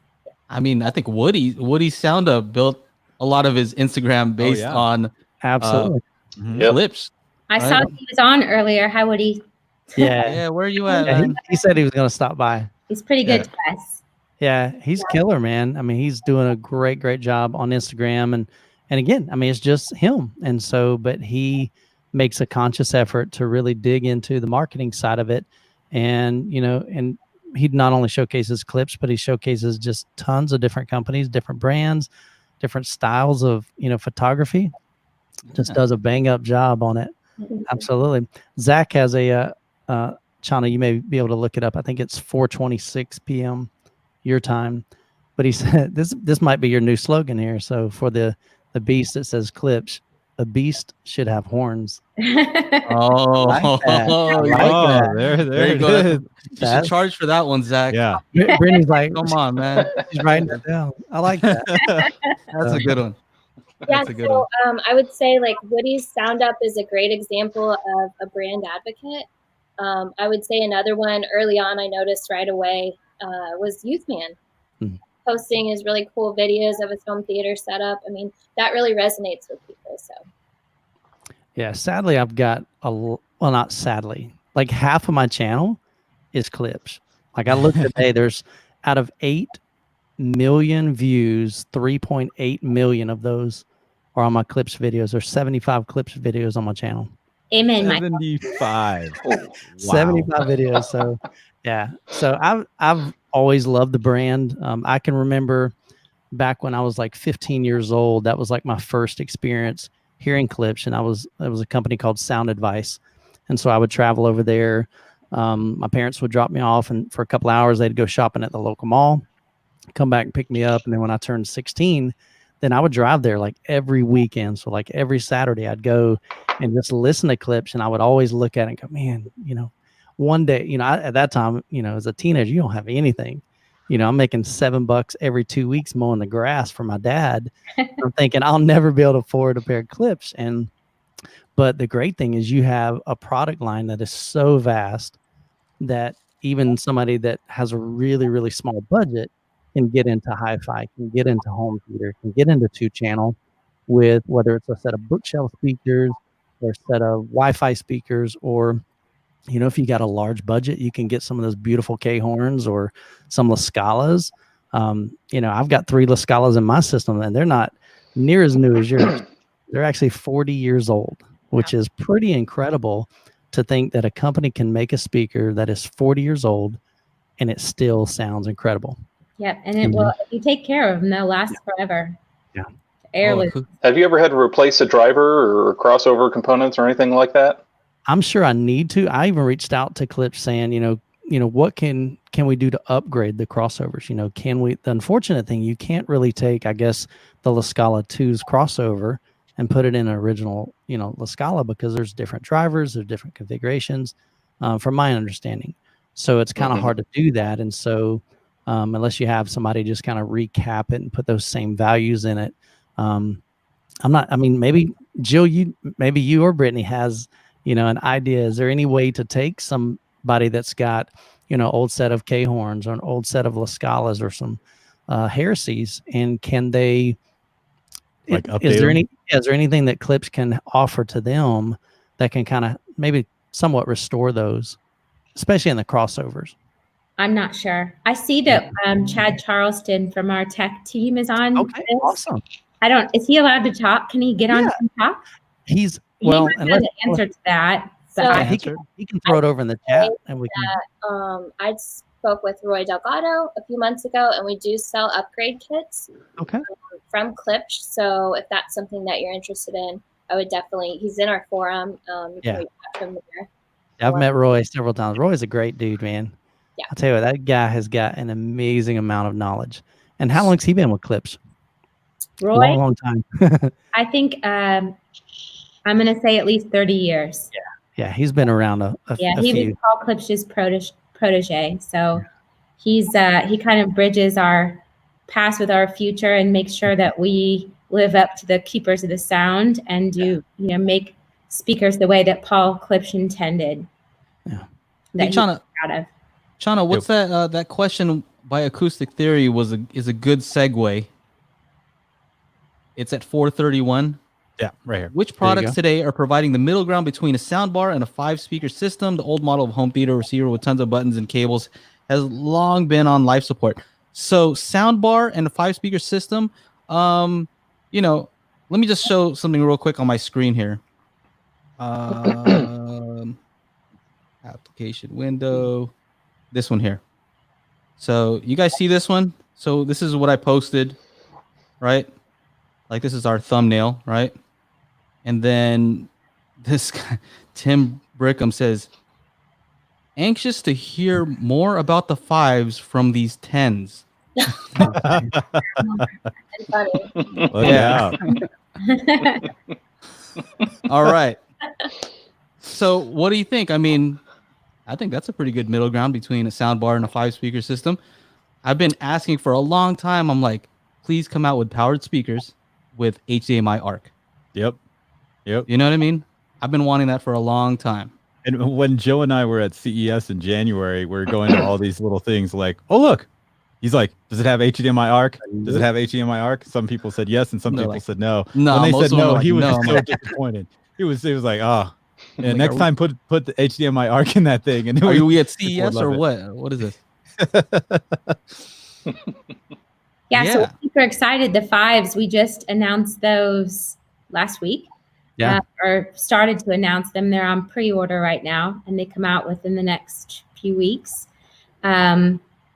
Speaker 4: I mean, I think Woody Sounda built a lot of his Instagram based
Speaker 1: yeah.
Speaker 4: on
Speaker 3: Absolutely.
Speaker 5: Yep.
Speaker 4: Klipsch.
Speaker 2: I
Speaker 4: Right.
Speaker 2: saw he was on earlier. How would he?
Speaker 3: Yeah.
Speaker 4: Yeah, where are you at?
Speaker 3: Yeah,
Speaker 4: man?
Speaker 3: he said he was going to stop by.
Speaker 2: He's pretty good to us.
Speaker 3: Yeah, he's killer, man. I mean, he's doing a great job on Instagram, and again, I mean, it's just him. And so, but he makes a conscious effort to really dig into the marketing side of it, and and he not only showcases Klipsch, but he showcases just tons of different companies, different brands, different styles of photography. Just does a bang up job on it. Absolutely. Zach has a Chana, you may be able to look it up. I think it's 4:26 p.m. your time. But he said this might be your new slogan here. So for the beast, it says Klipsch, a beast should have horns.
Speaker 4: Oh,
Speaker 3: Like that.
Speaker 4: oh,
Speaker 3: Like
Speaker 1: Oh,
Speaker 3: that.
Speaker 1: there
Speaker 4: you
Speaker 1: it
Speaker 4: go.
Speaker 1: is.
Speaker 4: You should charge for that one, Zach.
Speaker 1: Yeah.
Speaker 3: Brittany's like,
Speaker 4: Come on, man.
Speaker 3: she's writing it down. I like that.
Speaker 4: That's a good one.
Speaker 6: Yeah,
Speaker 4: That's a good
Speaker 6: so
Speaker 4: one.
Speaker 6: I would say like Woody's Sound Up is a great example of a brand advocate. I would say another one early on I noticed right away was Youth Man. Posting his really cool videos of his home theater setup. I mean, that really resonates with people. So
Speaker 3: Yeah, sadly, I've got not sadly, like half of my channel is Klipsch. Like I looked today, there's out of 8 million views, 3.8 million of those are on my Klipsch videos. There's 75 Klipsch videos on my channel.
Speaker 2: Amen, Michael.
Speaker 1: 75. Wow.
Speaker 3: 75 videos. So yeah. So I've always loved the brand. I can remember back when I was like 15 years old, that was like my first experience hearing Klipsch, and it was a company called Sound Advice. And so I would travel over there. My parents would drop me off, and for a couple hours they'd go shopping at the local mall, come back and pick me up. And then when I turned 16, then I would drive there like every weekend. So like every Saturday I'd go and just listen to Klipsch, and I would always look at it and go, man, one day, at that time, as a teenager, you don't have anything. I'm making $7 every 2 weeks mowing the grass for my dad. I'm thinking I'll never be able to afford a pair of Klipsch. But the great thing is you have a product line that is so vast that even somebody that has a really, really small budget can get into HiFi, can get into home theater, can get into 2-channel with whether it's a set of bookshelf speakers or a set of Wi-Fi speakers, or if you got a large budget, you can get some of those beautiful K horns or some La Scalas. I've got 3 La Scalas in my system, and they're not near as new as yours. They're actually 40 years old, which is pretty incredible to think that a company can make a speaker that is 40 years old and it still sounds incredible.
Speaker 2: Yep, and it will. If you take care of them, they'll last forever.
Speaker 3: Yeah.
Speaker 2: Airless.
Speaker 5: Have you ever had to replace a driver or crossover components or anything like that?
Speaker 3: I'm sure I need to. I even reached out to Klipsch saying, what can we do to upgrade the crossovers? Can we? The unfortunate thing, you can't really take, I guess, the La Scala 2's crossover and put it in an original, La Scala, because there's different drivers, there's different configurations, from my understanding. So it's kind of hard to do that. And so unless you have somebody just kind of recap it and put those same values in it, maybe Jill, maybe you or Brittany has, an idea. Is there any way to take somebody that's got, old set of K horns or an old set of La Scalas or some heresies, and can they, is there anything that Klipsch can offer to them that can kind of maybe somewhat restore those, especially in the crossovers?
Speaker 2: I'm not sure. I see that Chad Charleston from our tech team is on.
Speaker 3: Okay, awesome.
Speaker 2: Is he allowed to talk? Can he get on and talk?
Speaker 3: He's
Speaker 2: He might have the answer to that.
Speaker 6: So
Speaker 3: he can throw it over in the chat, and we can.
Speaker 6: I spoke with Roy Delgado a few months ago, and we do sell upgrade kits from Klipsch. So if that's something that you're interested in, I would definitely. He's in our forum. You can reach out from there.
Speaker 3: I've met Roy several times. Roy's a great dude, man.
Speaker 6: Yeah.
Speaker 3: I'll tell you what, that guy has got an amazing amount of knowledge. And how long's he been with Klipsch?
Speaker 2: Roy?
Speaker 3: Long time.
Speaker 2: I think I'm going to say at least 30 years.
Speaker 3: Yeah, he's been around a
Speaker 2: he
Speaker 3: few.
Speaker 2: was Paul Klipsch's protege. So he kind of bridges our past with our future and makes sure that we live up to the keepers of the sound and do, make speakers the way that Paul Klipsch intended.
Speaker 4: Yeah.
Speaker 2: That he's proud of.
Speaker 4: Chana, what's that question by Acoustic Theory is a good segue. It's at 431.
Speaker 1: Yeah, right here.
Speaker 4: Which products today are providing the middle ground between a soundbar and a 5-speaker system? The old model of home theater receiver with tons of buttons and cables has long been on life support. So soundbar and a 5-speaker system, let me just show something real quick on my screen here. Application window, this one here. So you guys see this one? So this is what I posted, right? Like this is our thumbnail, right? And then this guy, Tim Brickham says, anxious to hear more about the 5s from these 10s.
Speaker 6: And funny.
Speaker 1: Look out.
Speaker 4: All right. So what do you think? I mean, I think that's a pretty good middle ground between a soundbar and a 5-speaker system. I've been asking for a long time. I'm like, please come out with powered speakers with HDMI ARC.
Speaker 1: Yep.
Speaker 4: You know what I mean? I've been wanting that for a long time.
Speaker 1: And when Joe and I were at CES in January, we are going to all these little things like, oh, look. He's like, does it have HDMI ARC? Does it have HDMI ARC? Some people said yes, and some people said no.
Speaker 4: No,
Speaker 1: when they
Speaker 4: most
Speaker 1: said
Speaker 4: of them
Speaker 1: no,
Speaker 4: were like,
Speaker 1: he was
Speaker 4: no.
Speaker 1: so disappointed. He was like, oh, yeah,
Speaker 4: Like,
Speaker 1: next time put the HDMI ARC in that thing. And
Speaker 4: Are we at
Speaker 1: people
Speaker 4: CES
Speaker 1: love
Speaker 4: or
Speaker 1: it.
Speaker 4: what? What is this?
Speaker 2: Yeah, so
Speaker 4: Yeah.
Speaker 2: we're super excited. The 5s, we just announced those last week.
Speaker 3: Yeah.
Speaker 2: Or started to announce them. They're on pre-order right now, and they come out within the next few weeks.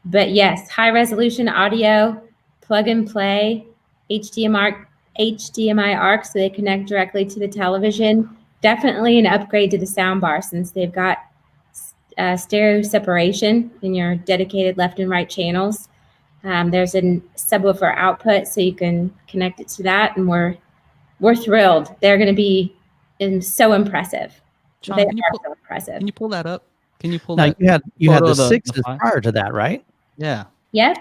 Speaker 2: But yes, high resolution audio, plug and play, HDMI ARC, so they connect directly to the television. Definitely an upgrade to the soundbar since they've got stereo separation in your dedicated left and right channels. There's a subwoofer output, so you can connect it to that, and we're thrilled. They're going to be so impressive.
Speaker 4: John,
Speaker 2: They
Speaker 4: can you
Speaker 2: are
Speaker 4: pull-
Speaker 2: so impressive.
Speaker 4: Can you pull that up? Can you pull
Speaker 3: Now
Speaker 4: that?
Speaker 3: you had
Speaker 4: photo
Speaker 3: the
Speaker 4: of the
Speaker 3: 6s
Speaker 4: 5?
Speaker 3: prior to that, right?
Speaker 4: Yeah.
Speaker 2: Yep.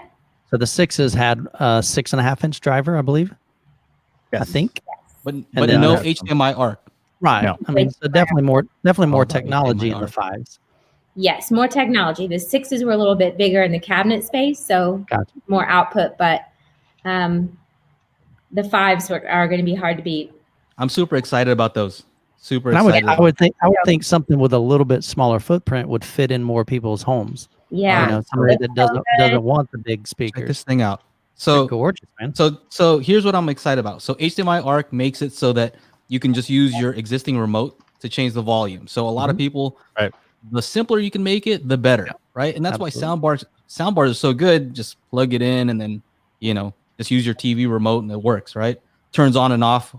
Speaker 3: So the 6s had a 6.5-inch driver, I believe. I think.
Speaker 4: But
Speaker 3: then
Speaker 4: no
Speaker 1: I have some.
Speaker 4: HDMI ARC.
Speaker 3: Right.
Speaker 1: No.
Speaker 3: I mean, so definitely more
Speaker 4: about
Speaker 3: technology in the
Speaker 4: HDMI
Speaker 3: 5s.
Speaker 2: Yes, more technology. The 6s were a little bit bigger in the cabinet space, so
Speaker 3: Gotcha.
Speaker 2: more output, but the 5s are going to be hard to beat.
Speaker 4: I'm super excited about those. Super
Speaker 3: And
Speaker 4: excited.
Speaker 3: I would think something with a little bit smaller footprint would fit in more people's homes.
Speaker 2: Yeah.
Speaker 3: You know, somebody
Speaker 2: It's
Speaker 3: that
Speaker 2: so
Speaker 3: doesn't
Speaker 2: good.
Speaker 3: want the big
Speaker 4: Check
Speaker 3: speakers.
Speaker 4: this thing out.
Speaker 3: They're
Speaker 4: So
Speaker 3: gorgeous, man.
Speaker 4: So here's what I'm excited about. So HDMI ARC makes it so that you can just use your existing remote to change the volume. So a lot of people,
Speaker 1: Right.
Speaker 4: the simpler you can make it, the better, right? And that's
Speaker 3: Absolutely.
Speaker 4: why soundbars are so good. Just plug it in and then, just use your TV remote and it works, right? Turns on and off,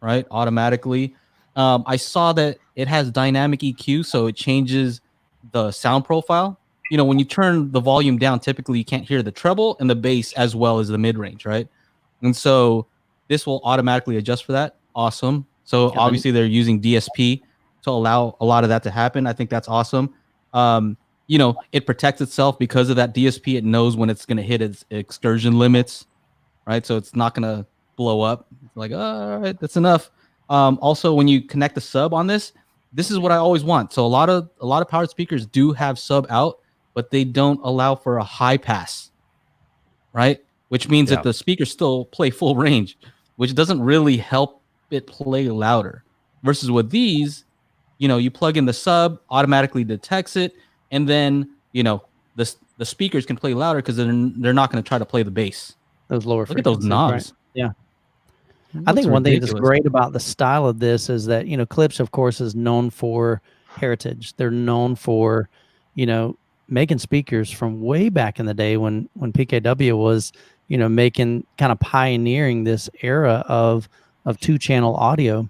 Speaker 4: right? Automatically. I saw that it has dynamic EQ, so it changes the sound profile. When you turn the volume down, typically you can't hear the treble and the bass as well as the mid-range, right? And so this will automatically adjust for that. Awesome. So
Speaker 3: then-
Speaker 4: obviously they're using DSP to allow a lot of that to happen. I think that's awesome. It protects itself because of that DSP. It knows when it's going to hit its excursion limits, right? So it's not going to blow up. It's like, all right, that's enough. Also, when you connect the sub on this is what I always want. So a lot of powered speakers do have sub out, but they don't allow for a high pass, right? Which means that the speakers still play full range, which doesn't really help it play louder. Versus with these, you plug in the sub, automatically detects it, and then the speakers can play louder because they're not going to try to play the bass.
Speaker 3: Those lower
Speaker 4: Look at those
Speaker 3: frequencies,
Speaker 4: knobs.
Speaker 3: right? Yeah.
Speaker 4: It
Speaker 3: I think
Speaker 4: looks
Speaker 3: one thing that's
Speaker 4: ridiculous.
Speaker 3: great about the style of this is that, Klipsch, of course, is known for heritage. They're known for, making speakers from way back in the day when PKW was, making kind of pioneering this era of 2-channel audio.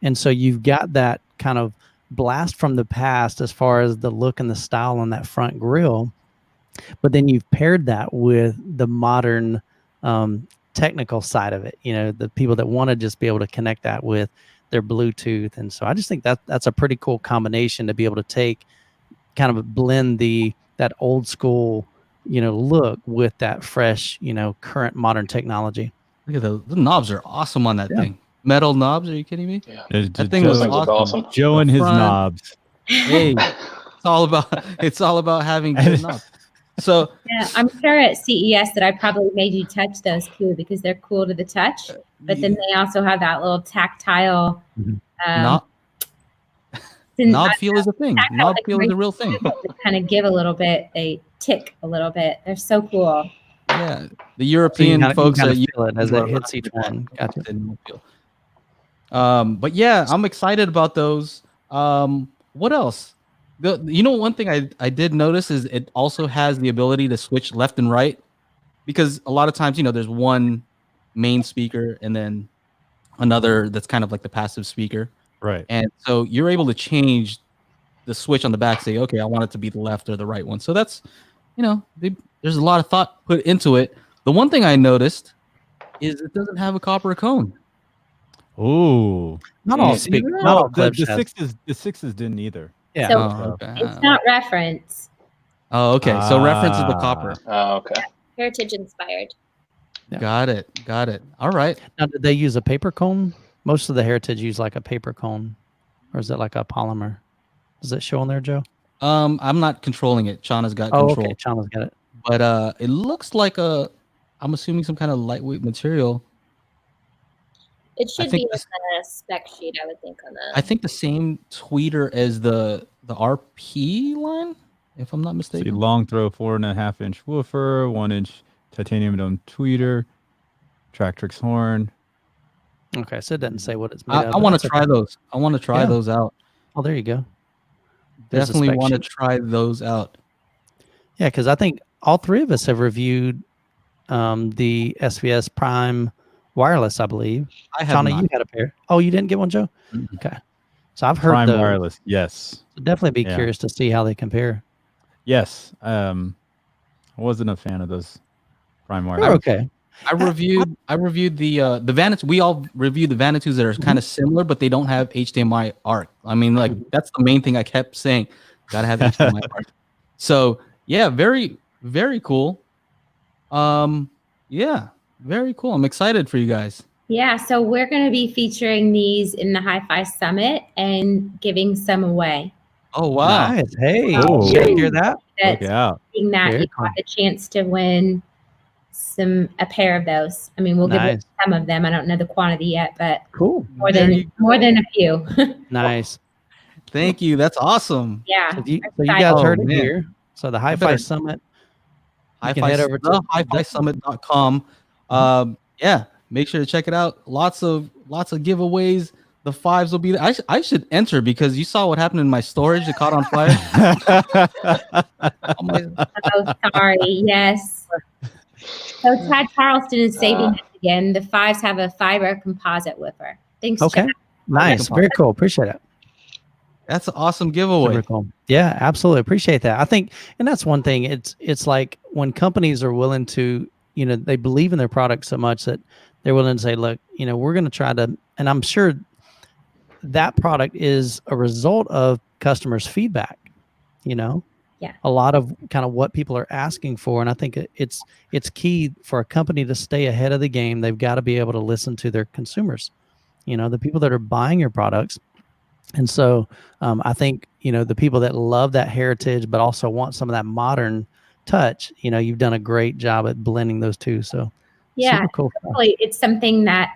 Speaker 3: And so you've got that kind of blast from the past as far as the look and the style on that front grille. But then you've paired that with the modern technical side of it, the people that want to just be able to connect that with their Bluetooth. And so I just think that's a pretty cool combination to be able to take, kind of blend that old school, look with that fresh, current modern technology.
Speaker 4: Look at the knobs are awesome on that thing. Metal knobs? Are you kidding me?
Speaker 5: Yeah.
Speaker 4: That thing was
Speaker 5: Those things look
Speaker 4: awesome.
Speaker 5: awesome.
Speaker 1: Joe and his
Speaker 4: Front.
Speaker 1: knobs.
Speaker 4: Hey, it's all about having good knobs. So
Speaker 2: Yeah, I'm sure at CES that I probably made you touch those too because they're cool to the touch. But then they also have that little tactile.
Speaker 4: knob feel is a thing. Knob feel is a real thing.
Speaker 2: Kind of give a little bit, they tick a little bit. They're so cool.
Speaker 4: Yeah, the European folks
Speaker 3: that
Speaker 4: that
Speaker 3: feel it as it hits each one. Gotcha.
Speaker 4: But yeah, I'm excited about those. What else? One thing I did notice is it also has the ability to switch left and right, because a lot of times there's one main speaker and then another that's kind of like the passive speaker,
Speaker 1: Right.
Speaker 4: and so you're able to change the switch on the back say, okay, I want it to be the left or the right one. So that's, there's a lot of thought put into it. The one thing I noticed is it doesn't have a copper cone.
Speaker 1: Ooh.
Speaker 3: Not all not all
Speaker 1: the
Speaker 3: Klipsch has.
Speaker 1: sixes didn't either.
Speaker 3: Yeah.
Speaker 2: So
Speaker 4: Okay.
Speaker 2: it's not reference.
Speaker 4: Oh, okay. So reference is the copper.
Speaker 5: Oh, okay.
Speaker 6: Heritage inspired.
Speaker 3: Yeah.
Speaker 4: Got it. All right.
Speaker 3: Now, did they use a paper cone? Most of the Heritage use like a paper cone, or is it like a polymer? Does it show on there, Joe?
Speaker 4: I'm not controlling it. Shauna's got control.
Speaker 3: Okay. Chana's got it.
Speaker 4: But it looks like I'm assuming some kind of lightweight material.
Speaker 6: It should
Speaker 4: think
Speaker 6: be in the spec sheet, I would think, on that.
Speaker 4: I think the same tweeter as the RP line, if I'm not
Speaker 1: See,
Speaker 4: mistaken.
Speaker 1: long throw 4.5 inch woofer, 1 inch titanium dome tweeter, Tractrix horn.
Speaker 3: Okay, so it doesn't say what it's made of.
Speaker 4: I want to try those. I want to try those out.
Speaker 3: Oh, there you go. There's a
Speaker 4: Definitely
Speaker 3: spec
Speaker 4: want to
Speaker 3: sheet.
Speaker 4: try those out.
Speaker 3: Yeah, because I think all three of us have reviewed the SVS Prime wireless, I believe.
Speaker 4: I have
Speaker 3: Shauna,
Speaker 4: not.
Speaker 3: you had a pair. Oh, you didn't get one, Joe?
Speaker 4: Mhm.
Speaker 3: Okay. So I've heard
Speaker 1: Prime
Speaker 3: those.
Speaker 1: wireless. Yes.
Speaker 3: So definitely be
Speaker 1: Yeah.
Speaker 3: curious to see how they compare.
Speaker 1: Yes. I wasn't a fan of those Prime
Speaker 3: They're
Speaker 1: wireless.
Speaker 3: okay.
Speaker 4: I reviewed the Vanity. We all reviewed the Vanities that are kind of similar, but they don't have HDMI ARC. I mean, like that's the main thing I kept saying. Gotta have HDMI ARC. So yeah, very, very cool. Yeah, very cool. I'm excited for you guys.
Speaker 2: Yeah, so we're going to be featuring these in the HiFi Summit and giving some away.
Speaker 4: Oh wow.
Speaker 3: Nice. Hey,
Speaker 1: Oh.
Speaker 3: you guys hear that?
Speaker 1: Look
Speaker 2: That's
Speaker 1: out.
Speaker 2: being that
Speaker 3: Very
Speaker 2: you got the chance to win a pair of those. I mean, we'll give
Speaker 3: Nice.
Speaker 2: some of them. I don't know the quantity yet, but
Speaker 3: Cool.
Speaker 2: more
Speaker 4: Very
Speaker 2: than a few.
Speaker 3: Nice.
Speaker 4: Thank you. That's awesome.
Speaker 2: Yeah.
Speaker 3: So you
Speaker 2: excited.
Speaker 3: guys heard it
Speaker 4: man.
Speaker 3: here. So the Hi-Fi
Speaker 4: better-
Speaker 3: Summit. You
Speaker 4: Hi-Fi,
Speaker 3: can head over to
Speaker 4: HiFiSummit.com. Yeah, make sure to check it out. Lots of giveaways. The fives will be there. I should enter because you saw what happened in my storage. It caught on fire. Oh my-
Speaker 2: Oh, sorry. Yes. So Tad Charleston is saving us again. The fives have a fiber composite woofer. Thanks,
Speaker 3: Okay.
Speaker 2: Chad.
Speaker 3: Nice. Very cool. Appreciate it.
Speaker 4: That's an awesome giveaway.
Speaker 3: Super cool. Yeah, absolutely. Appreciate that. I think, and that's one thing. It's like when companies are willing to, they believe in their product so much that they're willing to say, look, we're going to try to, and I'm sure that product is a result of customers' feedback,
Speaker 2: Yeah.
Speaker 3: a lot of kind of what people are asking for. And I think it's key for a company to stay ahead of the game. They've got to be able to listen to their consumers, the people that are buying your products. And so I think, the people that love that heritage, but also want some of that modern touch, you've done a great job at blending those two. So
Speaker 2: Yeah.
Speaker 3: super cool.
Speaker 2: Hopefully it's something that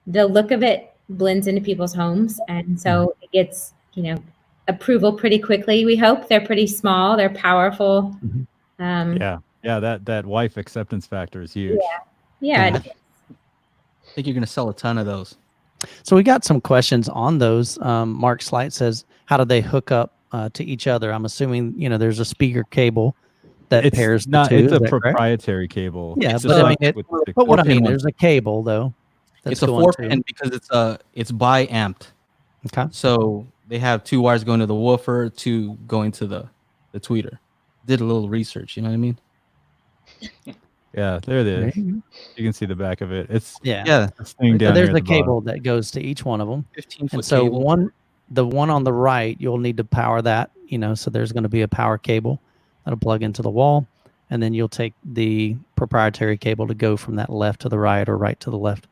Speaker 2: the look of it blends into people's homes. And so it gets, approval pretty quickly. We hope they're pretty small. They're powerful.
Speaker 1: Yeah. That wife acceptance factor is huge.
Speaker 2: Yeah.
Speaker 4: I think you're going to sell a ton of those.
Speaker 3: So we got some questions on those. Mark Slight says, how do they hook up to each other? I'm assuming, there's a speaker cable that
Speaker 1: It's
Speaker 3: pairs
Speaker 1: not.
Speaker 3: the two.
Speaker 1: It's
Speaker 3: Is
Speaker 1: a
Speaker 3: that correct?
Speaker 1: proprietary cable.
Speaker 3: Yeah,
Speaker 1: Just
Speaker 3: but I
Speaker 1: like
Speaker 3: mean,
Speaker 1: with the
Speaker 3: but what I mean,
Speaker 4: 4-pin one.
Speaker 3: there's a cable though.
Speaker 4: It's a
Speaker 3: going
Speaker 4: 4-pin because it's bi-amped.
Speaker 3: Okay.
Speaker 4: So they have 2 wires going to the woofer, 2 going to the tweeter. Did a little research, you know what I mean?
Speaker 1: Yeah, there it
Speaker 3: There
Speaker 1: is.
Speaker 3: you go.
Speaker 1: You can see the back of it. It's
Speaker 3: Yeah.
Speaker 1: this thing
Speaker 3: So
Speaker 1: down
Speaker 3: there's
Speaker 1: here
Speaker 3: a
Speaker 1: at the bottom.
Speaker 3: cable that goes to each one of them.
Speaker 4: 15-foot
Speaker 3: And so
Speaker 4: cable.
Speaker 3: the one on the right, you'll need to power that, so there's going to be a power cable that'll plug into the wall. And then you'll take the proprietary cable to go from that left to the right or right to the left.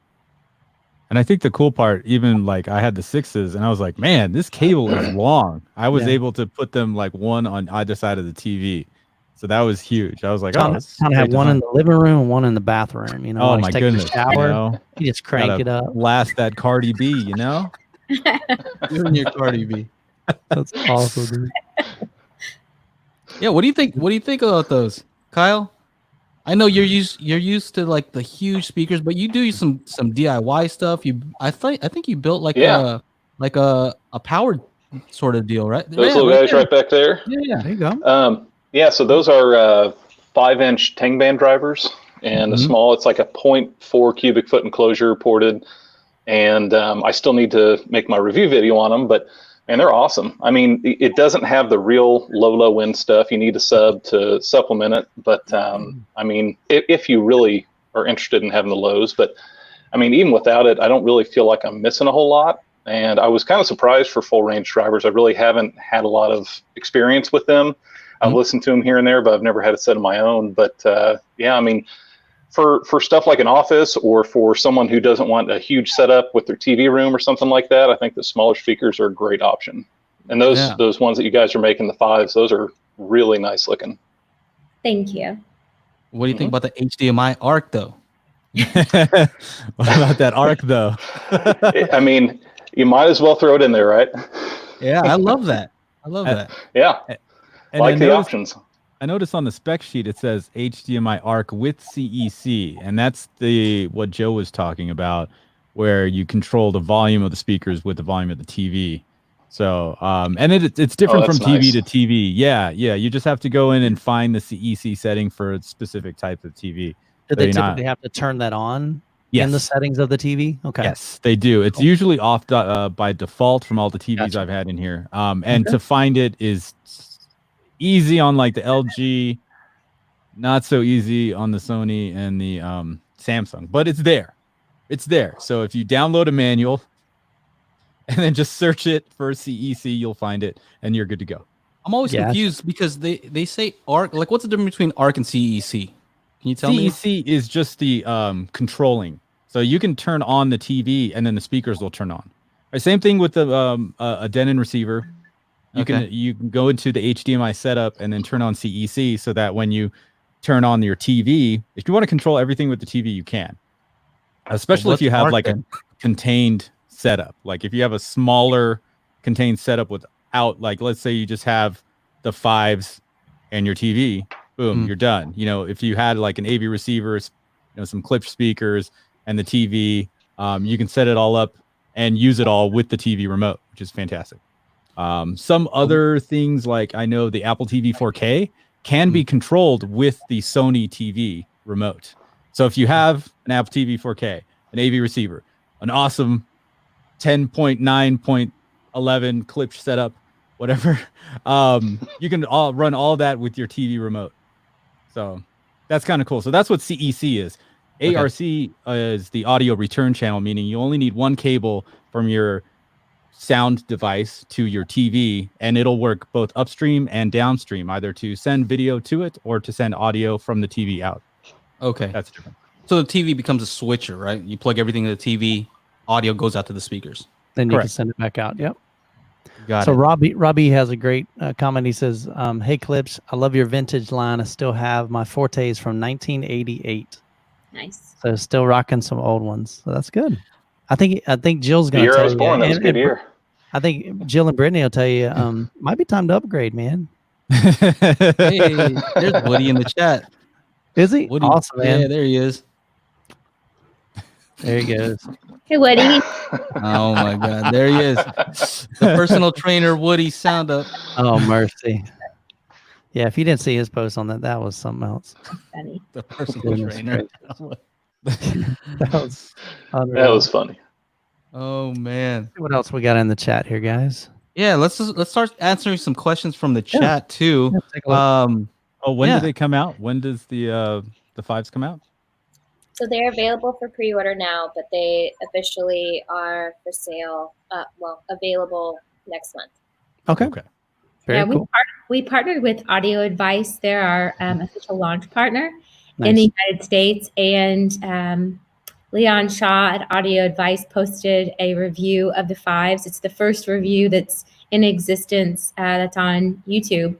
Speaker 1: And I think the cool part, even like I had the 6s and I was like, man, this cable is long. I was
Speaker 3: Yeah.
Speaker 1: able to put them like one on either side of the TV. So that was huge. I was like,
Speaker 3: Kind
Speaker 1: oh,
Speaker 3: of have one in the living room and one in the bathroom.
Speaker 1: oh
Speaker 3: while
Speaker 1: my
Speaker 3: he's taking a
Speaker 1: goodness.
Speaker 3: shower, you just crank
Speaker 1: gotta
Speaker 3: it up.
Speaker 1: blast that Cardi B,
Speaker 4: You and your Cardi B.
Speaker 3: That's awesome, dude.
Speaker 4: Yeah, what do you think? What do you think about those, Kyle? I know you're used to like the huge speakers, but you do some DIY stuff. I think you built like a powered sort of deal, right?
Speaker 5: Those little guys right back there.
Speaker 4: Yeah.
Speaker 3: There you go.
Speaker 5: Yeah, so those are 5-inch Tang band drivers, and the small, it's like a 0.4 cubic foot enclosure ported. And I still need to make my review video on them, but And they're awesome. I mean, it doesn't have the real low end stuff. You need a sub to supplement it. But I mean, if you really are interested in having the lows, but I mean, even without it, I don't really feel like I'm missing a whole lot. And I was kind of surprised for full range drivers. I really haven't had a lot of experience with them. I've listened to them here and there, but I've never had a set of my own. But yeah, I mean, for stuff like an office or for someone who doesn't want a huge setup with their TV room or something like that, I think the smaller speakers are a great option. And those ones that you guys are making, the 5s, those are really nice looking.
Speaker 2: Thank you.
Speaker 4: What do you think about the HDMI ARC though?
Speaker 1: What about that arc though?
Speaker 5: I mean, you might as well throw it in there, right?
Speaker 4: Yeah, I love that. I love that.
Speaker 5: Yeah,
Speaker 1: And
Speaker 5: like the options.
Speaker 1: I noticed on the spec sheet it says HDMI ARC with CEC, and that's what Joe was talking about, where you control the volume of the speakers with the volume of the TV. So, and it's different from TV to TV. Yeah, you just have to go in and find the CEC setting for a specific type of TV.
Speaker 3: Do they typically have to turn that on in the settings of the TV? Okay.
Speaker 1: Yes, they do. It's usually off by default from all the TVs I've had in here. And to find it is easy on like the LG, not so easy on the Sony and the Samsung, but it's there. It's there. So if you download a manual and then just search it for CEC, you'll find it and you're good to go.
Speaker 4: I'm always confused because they say ARC. Like, what's the difference between ARC and CEC? Can you tell me?
Speaker 1: CEC is just the controlling. So you can turn on the TV and then the speakers will turn on. Right, same thing with the a Denon receiver. You can go into the HDMI setup and then turn on CEC so that when you turn on your TV, if you want to control everything with the TV, you can. Especially if you have like a contained setup. Like if you have a smaller contained setup without, like, let's say you just have the 5s and your TV, boom, you're done. You know, if you had like an AV receiver, some Klipsch speakers and the TV, you can set it all up and use it all with the TV remote, which is fantastic. Some other things, like I know the Apple TV 4K can be controlled with the Sony TV remote. So if you have an Apple TV 4K, an AV receiver, an awesome 10.9.11 Klipsch setup, whatever, you can run all that with your TV remote. So that's kind of cool. So that's what CEC is. ARC is the audio return channel, meaning you only need one cable from your sound device to your TV, and it'll work both upstream and downstream, either to send video to it or to send audio from the TV out.
Speaker 4: Okay.
Speaker 1: That's different.
Speaker 4: So the TV becomes a switcher, right? You plug everything in the TV, audio goes out to the speakers.
Speaker 3: Then you can send it back out. Yep.
Speaker 4: Got
Speaker 3: so
Speaker 4: it.
Speaker 3: Robbie has a great comment. He says, hey, Klipsch, I love your vintage line. I still have my Fortes from 1988.
Speaker 2: Nice.
Speaker 3: So still rocking some old ones. So that's good. I think Jill's going to
Speaker 5: tell you. The year I was
Speaker 3: you.
Speaker 5: born, that was a good year.
Speaker 3: I think Jill and Brittany will tell you, might be time to upgrade, man.
Speaker 4: Hey, there's Woody in the chat.
Speaker 3: Is he?
Speaker 4: Woody.
Speaker 3: Awesome, man.
Speaker 4: Yeah, there he is.
Speaker 3: There he goes.
Speaker 2: Hey, Woody.
Speaker 4: Oh my God, there he is. The personal trainer, Woody, sound up.
Speaker 3: Oh, mercy. Yeah, if you didn't see his post on that, that was something else.
Speaker 2: Funny.
Speaker 4: The personal trainer.
Speaker 3: That
Speaker 5: was funny.
Speaker 4: Oh man.
Speaker 3: What else we got in the chat here, guys?
Speaker 4: Yeah, let's start answering some questions from the chat too.
Speaker 3: Take a look.
Speaker 1: When do they come out? When does the 5s come out?
Speaker 6: So they're available for pre-order now, but they officially are for sale. Available next month.
Speaker 3: Okay. Very cool.
Speaker 2: We partnered with Audio Advice. They're our official launch partner in the United States, and Leon Shaw at Audio Advice posted a review of the 5s. It's the first review that's in existence that's on YouTube.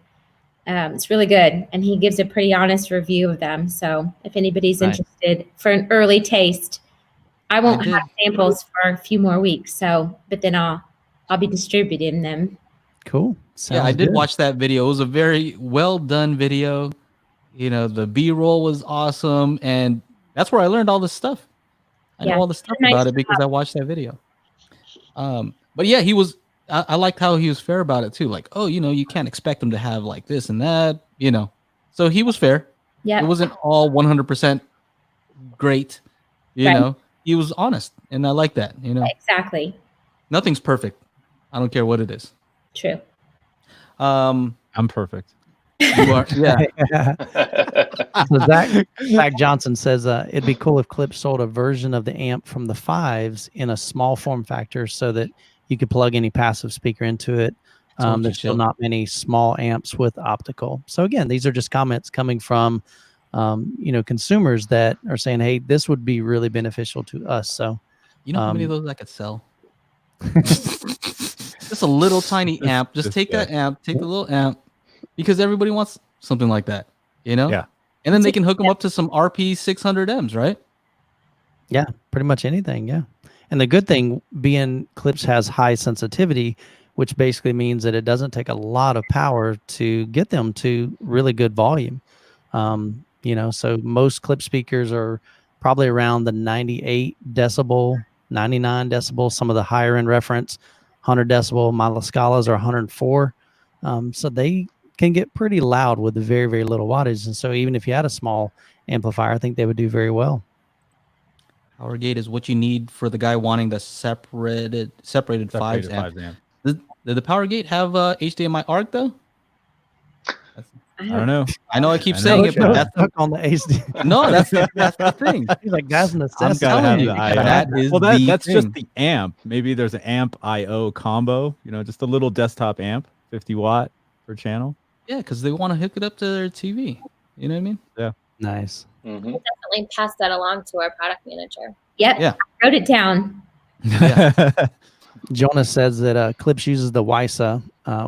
Speaker 2: It's really good, and he gives a pretty honest review of them. So if anybody's interested for an early taste, I won't have samples for a few more weeks. But then I'll be distributing them.
Speaker 3: Cool.
Speaker 4: Yeah, I did watch that video. It was a very well done video. You know, the B-roll was awesome, and that's where I learned all this stuff. I know all the stuff about it because I watched that video. But yeah, he was. I liked how he was fair about it too. Like, oh, you can't expect him to have like this and that. So he was fair.
Speaker 2: Yeah,
Speaker 4: it wasn't all 100% great. You know, he was honest, and I like that.
Speaker 2: Exactly.
Speaker 4: Nothing's perfect. I don't care what it is.
Speaker 2: True.
Speaker 1: I'm perfect.
Speaker 4: You are, yeah.
Speaker 3: So Zach Johnson says it'd be cool if Klipsch sold a version of the amp from the 5s in a small form factor so that you could plug any passive speaker into it. There's still not many small amps with optical. So again, these are just comments coming from consumers that are saying, hey, this would be really beneficial to us. So
Speaker 4: you know how many of those I could sell? Just a little tiny amp. Just take that amp, take the little amp, because everybody wants something like that,
Speaker 1: Yeah.
Speaker 4: And then they can hook them up to some RP 600Ms, right?
Speaker 3: Yeah, pretty much anything. Yeah. And the good thing being Klipsch has high sensitivity, which basically means that it doesn't take a lot of power to get them to really good volume. So most Klipsch speakers are probably around the 98 decibel, 99 decibel, some of the higher end reference, 100 decibel. My La Scalas are 104. So they can get pretty loud with very, very little wattage. And so even if you had a small amplifier, I think they would do very well.
Speaker 4: Power gate is what you need for the guy wanting the separated 5s amp. Did the power gate have HDMI ARC though?
Speaker 1: I don't know.
Speaker 4: I know I keep saying it, but that's
Speaker 3: on the HD.
Speaker 4: No, that's the thing.
Speaker 3: He's like, guys in the
Speaker 1: I'm
Speaker 3: session.
Speaker 1: gonna have
Speaker 4: you,
Speaker 1: the
Speaker 4: that
Speaker 1: IO.
Speaker 4: is
Speaker 1: Well,
Speaker 4: the
Speaker 1: that's
Speaker 4: thing.
Speaker 1: just the amp. Maybe there's an amp IO combo. Just a little desktop amp, 50 watt per channel.
Speaker 4: Yeah, because they want to hook it up to their TV. You know what I mean?
Speaker 1: Yeah.
Speaker 3: Nice.
Speaker 6: We'll definitely pass that along to our product manager.
Speaker 2: Yep.
Speaker 4: Yeah.
Speaker 2: I wrote it down.
Speaker 3: Jonas says that Klipsch uses the WISA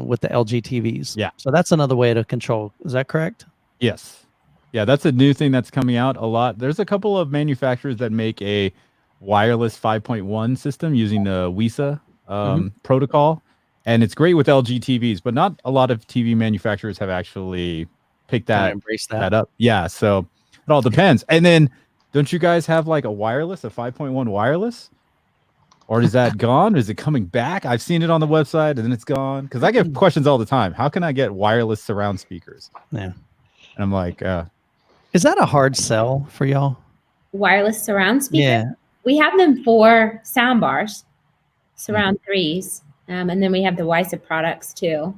Speaker 3: with the LG TVs.
Speaker 1: Yeah.
Speaker 3: So that's another way to control. Is that correct?
Speaker 1: Yes. Yeah, that's a new thing that's coming out a lot. There's a couple of manufacturers that make a wireless 5.1 system using the WISA protocol. And it's great with LG TVs, but not a lot of TV manufacturers have actually picked
Speaker 3: Embrace
Speaker 1: that up. Yeah, so it all depends. And then don't you guys have like a 5.1 wireless? Or is that gone? Is it coming back? I've seen it on the website and then it's gone. Because I get questions all the time. How can I get wireless surround speakers?
Speaker 3: Yeah.
Speaker 1: And I'm like,
Speaker 3: is that a hard sell for y'all?
Speaker 2: Wireless surround speaker.
Speaker 3: Yeah.
Speaker 2: We have them for sound bars, surround 3s. And then we have the WISA products too.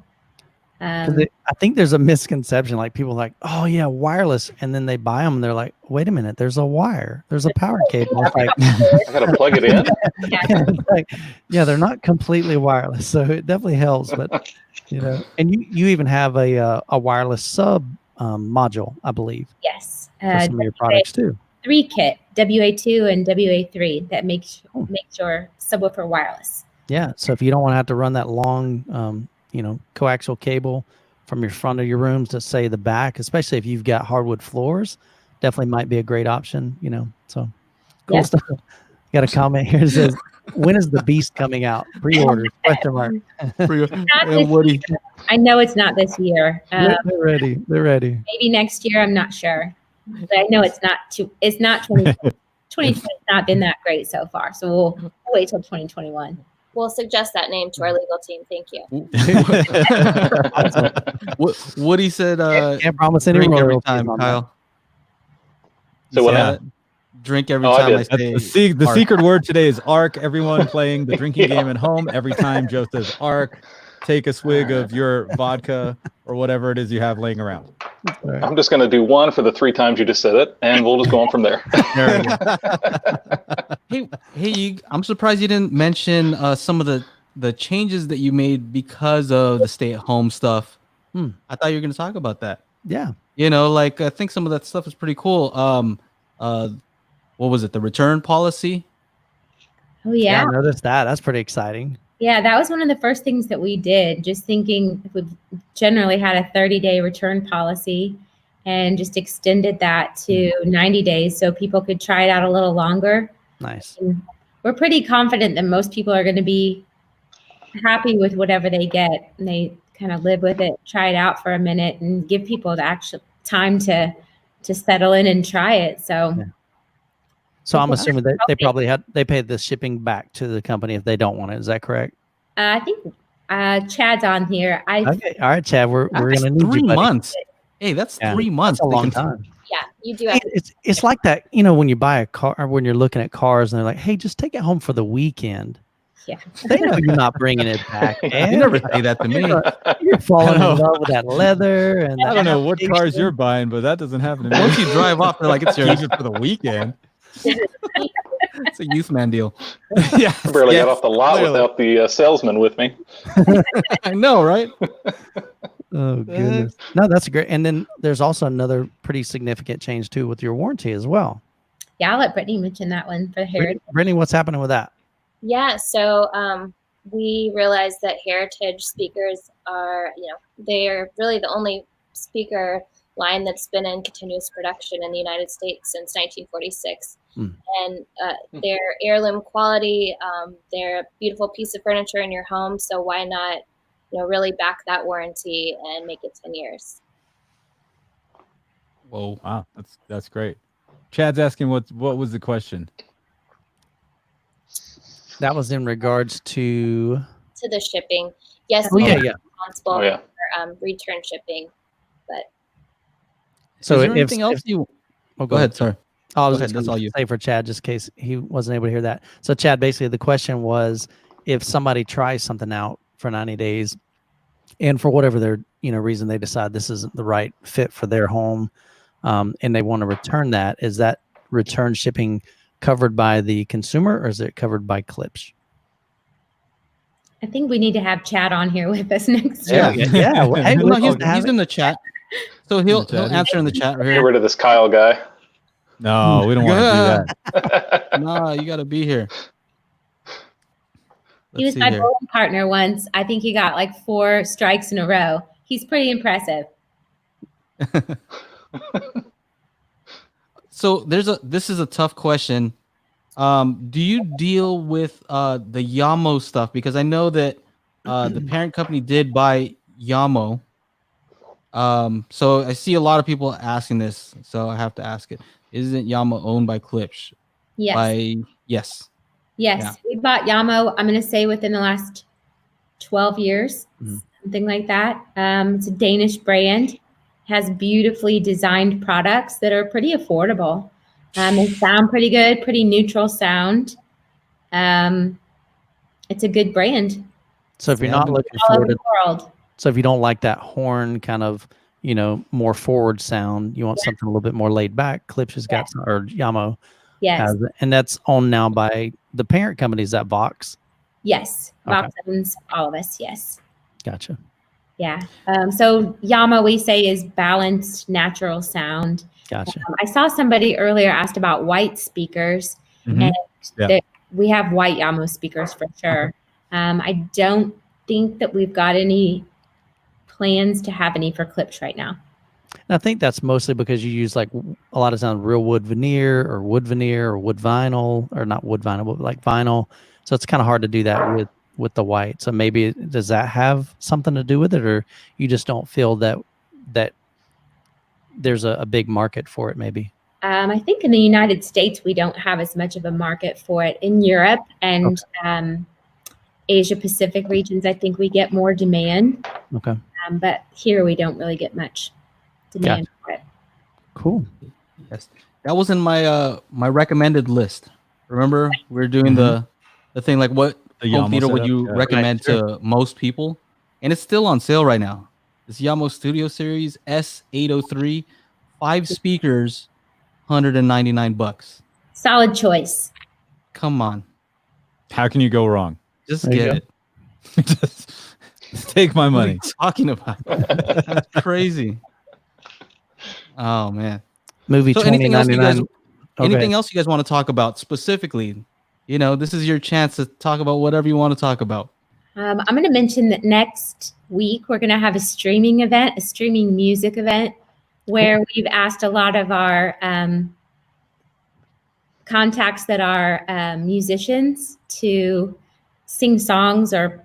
Speaker 3: I think there's a misconception. Like people are like, oh yeah, wireless. And then they buy them and they're like, wait a minute, there's a wire. There's a power cable. It's like,
Speaker 5: I gotta plug it in.
Speaker 3: it's like, yeah, they're not completely wireless. So it definitely helps. But, and you even have a wireless sub module, I believe.
Speaker 2: Yes.
Speaker 3: For some of your products too.
Speaker 2: 3 kit, WA2 and WA3 that makes your subwoofer wireless.
Speaker 3: Yeah. So if you don't want to have to run that long, coaxial cable from your front of your rooms to say the back, especially if you've got hardwood floors, definitely might be a great option, so cool stuff. Got a comment here that says, when is the Beast coming out? Pre-order, question mark.
Speaker 4: Woody.
Speaker 2: I know it's not this year.
Speaker 3: They're ready.
Speaker 2: Maybe next year, I'm not sure. But I know it's not 2020. 2020's not been that great so far. So we'll wait till 2021.
Speaker 6: We'll suggest that name to our legal team. Thank you.
Speaker 4: Woody said,
Speaker 3: can't promise any
Speaker 4: drink every
Speaker 3: royalties
Speaker 4: time,
Speaker 3: on
Speaker 4: Kyle.
Speaker 5: So what?
Speaker 1: Yeah.
Speaker 4: Drink every
Speaker 5: Oh, I
Speaker 4: time I,
Speaker 5: did.
Speaker 4: say
Speaker 1: the
Speaker 4: ARC.
Speaker 1: secret word today is ARC. Everyone playing the drinking game at home. Every time Joe says ARC, take a swig of your vodka or whatever it is you have laying around.
Speaker 5: I'm just gonna do one for the 3 times you just said it, and we'll just go on from there.
Speaker 4: Hey, I'm surprised you didn't mention some of the changes that you made because of the stay-at-home stuff. I thought you were going to talk about that.
Speaker 3: Yeah.
Speaker 4: I think some of that stuff is pretty cool. What was it? The return policy?
Speaker 2: Oh, yeah.
Speaker 3: I noticed that. That's pretty exciting.
Speaker 2: Yeah, that was one of the first things that we did, just thinking we've generally had a 30-day return policy and just extended that to 90 days so people could try it out a little longer.
Speaker 3: Nice.
Speaker 2: And we're pretty confident that most people are going to be happy with whatever they get. And they kind of live with it, try it out for a minute, and give people the actual time to settle in and try it. So.
Speaker 3: Yeah. So I'm assuming that they paid the shipping back to the company if they don't want it. Is that correct?
Speaker 2: I think Chad's on here.
Speaker 3: Okay. All right, Chad. We're going to need
Speaker 4: 3
Speaker 3: you, buddy.
Speaker 4: months. Hey, that's 3 months.
Speaker 3: That's a long time.
Speaker 6: Yeah, you do have
Speaker 3: It's like that, when you buy a car or when you're looking at cars and they're like, hey, just take it home for the weekend.
Speaker 2: Yeah.
Speaker 3: They know you're not bringing it back. Man.
Speaker 4: You never say that to me.
Speaker 3: You're falling
Speaker 1: I
Speaker 3: in
Speaker 1: know.
Speaker 3: love with that leather. And
Speaker 1: I don't know what cars
Speaker 3: application.
Speaker 1: you're buying, but that doesn't happen to me.
Speaker 4: Once you drive off, they're like, it's yours.
Speaker 1: Keep it for the weekend.
Speaker 4: It's a youth man deal.
Speaker 1: Yeah,
Speaker 5: Barely
Speaker 1: yes,
Speaker 5: got off the lot
Speaker 1: clearly.
Speaker 5: without the salesman with me.
Speaker 4: I know, right?
Speaker 3: Oh goodness. No, that's great. And then there's also another pretty significant change too with your warranty as well.
Speaker 2: Yeah, I'll let Brittany mention that one for Heritage.
Speaker 3: Brittany, what's happening with that?
Speaker 6: Yeah, so we realized that Heritage speakers are, they are really the only speaker line that's been in continuous production in the United States since 1946. And they're heirloom quality. They're a beautiful piece of furniture in your home. So why not, really back that warranty and make it 10 years?
Speaker 4: Whoa.
Speaker 1: Wow, that's great. Chad's asking what was the question?
Speaker 3: That was in regards to
Speaker 6: To the shipping. Yes,
Speaker 3: Oh, yeah,
Speaker 6: we're
Speaker 3: yeah.
Speaker 6: responsible
Speaker 5: Oh, yeah.
Speaker 6: for return shipping. But
Speaker 3: So
Speaker 4: Is there
Speaker 3: if-
Speaker 4: anything else
Speaker 3: if-
Speaker 4: you?
Speaker 3: Oh,
Speaker 4: Go ahead. Sorry.
Speaker 3: I was
Speaker 4: Go ahead,
Speaker 3: just
Speaker 4: that's
Speaker 3: gonna
Speaker 4: all you.
Speaker 3: say for Chad, just in case he wasn't able to hear that. So Chad, basically the question was if somebody tries something out for 90 days and for whatever their reason they decide this isn't the right fit for their home, and they want to return that, is that return shipping covered by the consumer or is it covered by Klipsch?
Speaker 2: I think we need to have Chad on here with us next
Speaker 3: Yeah.
Speaker 2: year.
Speaker 3: Yeah. Well, hey,
Speaker 4: No,
Speaker 3: we'll have
Speaker 4: he's
Speaker 3: it.
Speaker 4: in the chat. So he'll answer in the chat right
Speaker 5: Get
Speaker 4: here.
Speaker 5: rid of this Kyle guy.
Speaker 1: No, we don't want to do that.
Speaker 4: No, you got to be here.
Speaker 2: He was
Speaker 4: Let's see
Speaker 2: my
Speaker 4: here.
Speaker 2: bowling partner once. I think he got like 4 strikes in a row. He's pretty impressive.
Speaker 4: So this is a tough question. Do you deal with the Yamo stuff? Because I know that the parent company did buy Yamo. So I see a lot of people asking this, so I have to ask it. Isn't Yamo owned by Klipsch?
Speaker 2: Yes.
Speaker 4: Yes.
Speaker 2: Yes.
Speaker 4: Yeah.
Speaker 2: We bought Yamo, I'm going to say within the last 12 years, something like that. It's a Danish brand, has beautifully designed products that are pretty affordable. They sound pretty good, pretty neutral sound. It's a good brand
Speaker 3: So if you're not looking
Speaker 2: all over
Speaker 3: forward to,
Speaker 2: the world.
Speaker 3: so if you don't like that horn kind of, more forward sound, you want something a little bit more laid back, Klipsch has got some, or Yamo
Speaker 2: Yes.
Speaker 3: has it, and that's owned now by the parent company. Is that Vox?
Speaker 2: Yes.
Speaker 3: Okay.
Speaker 2: Vox owns all of us. Yes.
Speaker 3: Gotcha.
Speaker 2: Yeah. So Yama, we say, is balanced, natural sound.
Speaker 3: Gotcha.
Speaker 2: I saw somebody earlier asked about white speakers,
Speaker 1: Mhm.
Speaker 2: and
Speaker 1: Yeah.
Speaker 2: we have white Yamo speakers for sure. I don't think that we've got any plans to have any for Klipsch right now.
Speaker 3: And I think that's mostly because you use like a lot of times real wood veneer or wood vinyl, or not wood vinyl, but like vinyl. So it's kind of hard to do that with the white. So maybe does that have something to do with it, or you just don't feel that there's a big market for it? Maybe.
Speaker 2: I think in the United States, we don't have as much of a market for it. In Europe and Asia Pacific regions, I think we get more demand.
Speaker 3: Okay.
Speaker 2: But here we don't really get much demand for it.
Speaker 3: Cool.
Speaker 4: Yes. That was in my my recommended list. Remember, we were doing the thing like what
Speaker 1: The
Speaker 4: home
Speaker 1: Yamo
Speaker 4: theater would
Speaker 1: setup,
Speaker 4: you
Speaker 1: yeah.
Speaker 4: recommend
Speaker 3: Right, sure.
Speaker 4: to most people? And it's still on sale right now. This Yamo Studio Series S803, 5 speakers, $199.
Speaker 2: Solid choice.
Speaker 4: Come on,
Speaker 1: How can you go wrong?
Speaker 4: just
Speaker 3: There you
Speaker 4: get
Speaker 3: go.
Speaker 4: it.
Speaker 1: Just take my
Speaker 4: What are
Speaker 1: money.
Speaker 4: you talking about? That's crazy. Oh man.
Speaker 3: Movie
Speaker 4: So anything else you guys
Speaker 3: 2099.
Speaker 4: anything else you guys want to talk about specifically? This is your chance to talk about whatever you want to talk about.
Speaker 2: I'm going to mention that next week we're going to have a streaming event, a streaming music event, where we've asked a lot of our contacts that are musicians to sing songs or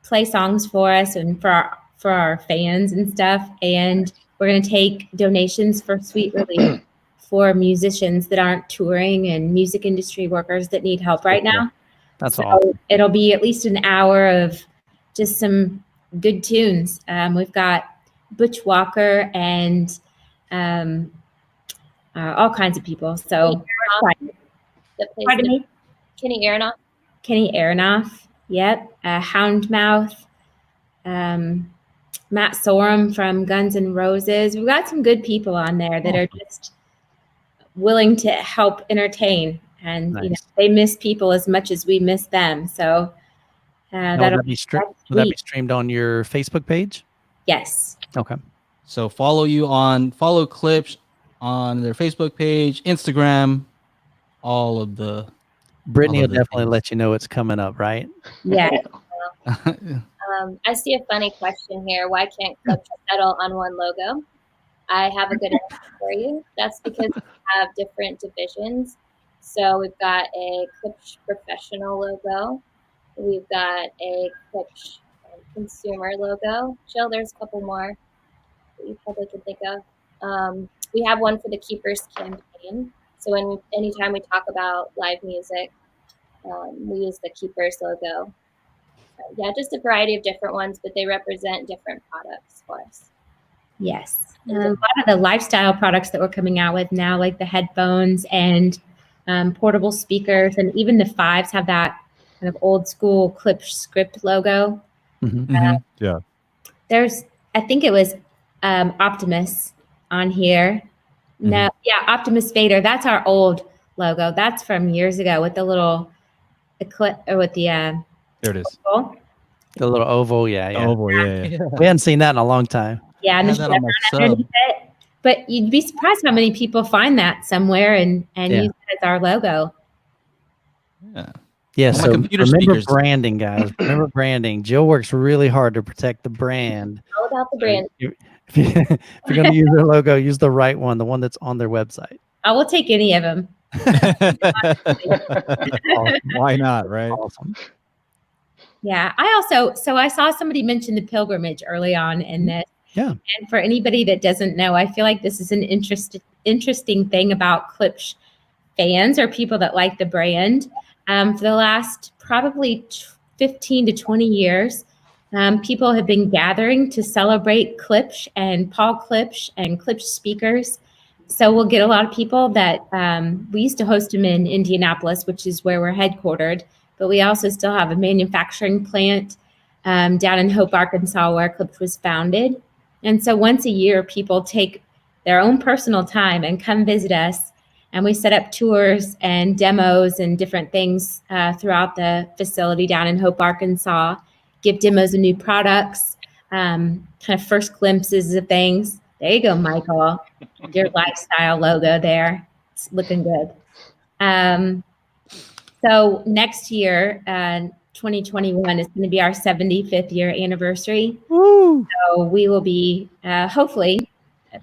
Speaker 2: play songs for us and for our fans and stuff. And we're going to take donations for Sweet Relief for musicians that aren't touring and music industry workers that need help right now.
Speaker 3: That's
Speaker 2: So
Speaker 3: awesome.
Speaker 2: it'll be at least an hour of just some good tunes. We've got Butch Walker and all kinds of people. So
Speaker 6: That plays
Speaker 2: pardon me?
Speaker 6: Kenny Aronoff.
Speaker 2: Kenny Aronoff. Yep. Houndmouth. Matt Sorum from Guns N' Roses. We've got some good people on there that are just willing to help entertain. And
Speaker 3: Nice.
Speaker 2: you know, they miss people as much as we miss them. So
Speaker 3: Now,
Speaker 2: that'll
Speaker 3: will that be streamed on your Facebook page?
Speaker 2: Yes.
Speaker 3: Okay.
Speaker 4: So follow Klipsch on their Facebook page, Instagram, all of the.
Speaker 3: Brittany
Speaker 4: all
Speaker 3: will
Speaker 4: of the
Speaker 3: definitely
Speaker 4: things.
Speaker 3: let you know it's coming up, right?
Speaker 2: Yeah.
Speaker 6: I see a funny question here. Why can't Klipsch settle on one logo? I have a good answer for you. That's because we have different divisions. So we've got a Klipsch professional logo. We've got a Klipsch consumer logo. Jill, there's a couple more that you probably can think of. We have one for the Keepers campaign. So anytime we talk about live music, we use the Keepers logo. Yeah, just a variety of different ones, but they represent different products for us.
Speaker 2: Yes. A lot of the lifestyle products that we're coming out with now, like the headphones and portable speakers, and even the Fives have that kind of old school Klipsch script logo.
Speaker 1: Yeah.
Speaker 2: There's, I think it was Optimus on here. No, yeah, Optimus Vader. That's our old logo. That's from years ago with the little eclipse or with the
Speaker 1: There it is.
Speaker 2: oval.
Speaker 3: The little oval, yeah.
Speaker 1: Oval, yeah.
Speaker 3: We hadn't seen that in a long time.
Speaker 2: Yeah, and
Speaker 4: I
Speaker 2: the
Speaker 4: had that on my
Speaker 2: chevron underneath
Speaker 4: sub.
Speaker 2: it. But you'd be surprised how many people find that somewhere and
Speaker 3: Yeah.
Speaker 2: use it as our logo.
Speaker 4: Yeah.
Speaker 3: Yeah,
Speaker 4: On my
Speaker 3: so
Speaker 4: computer
Speaker 3: remember
Speaker 4: speakers.
Speaker 3: branding, guys. Remember branding. Jill works really hard to protect the brand.
Speaker 6: All about the brand.
Speaker 3: If you're going to use their logo, use the right one, the one that's on their website.
Speaker 2: I will take any of them.
Speaker 1: Why not, right?
Speaker 3: Awesome.
Speaker 2: Yeah, I saw somebody mention the pilgrimage early on in this.
Speaker 3: Yeah.
Speaker 2: And for anybody that doesn't know, I feel like this is an interesting thing about Klipsch fans or people that like the brand. For the last probably 15 to 20 years, people have been gathering to celebrate Klipsch and Paul Klipsch and Klipsch speakers. So we'll get a lot of people that we used to host them in Indianapolis, which is where we're headquartered. But we also still have a manufacturing plant down in Hope, Arkansas, where Klipsch was founded. And so once a year, people take their own personal time and come visit us. And we set up tours and demos and different things throughout the facility down in Hope, Arkansas, give demos of new products, kind of first glimpses of things. There you go, Michael. Your lifestyle logo there. It's looking good. So next year, 2021 is going to be our 75th year anniversary.
Speaker 3: Woo!
Speaker 2: So we will be, hopefully,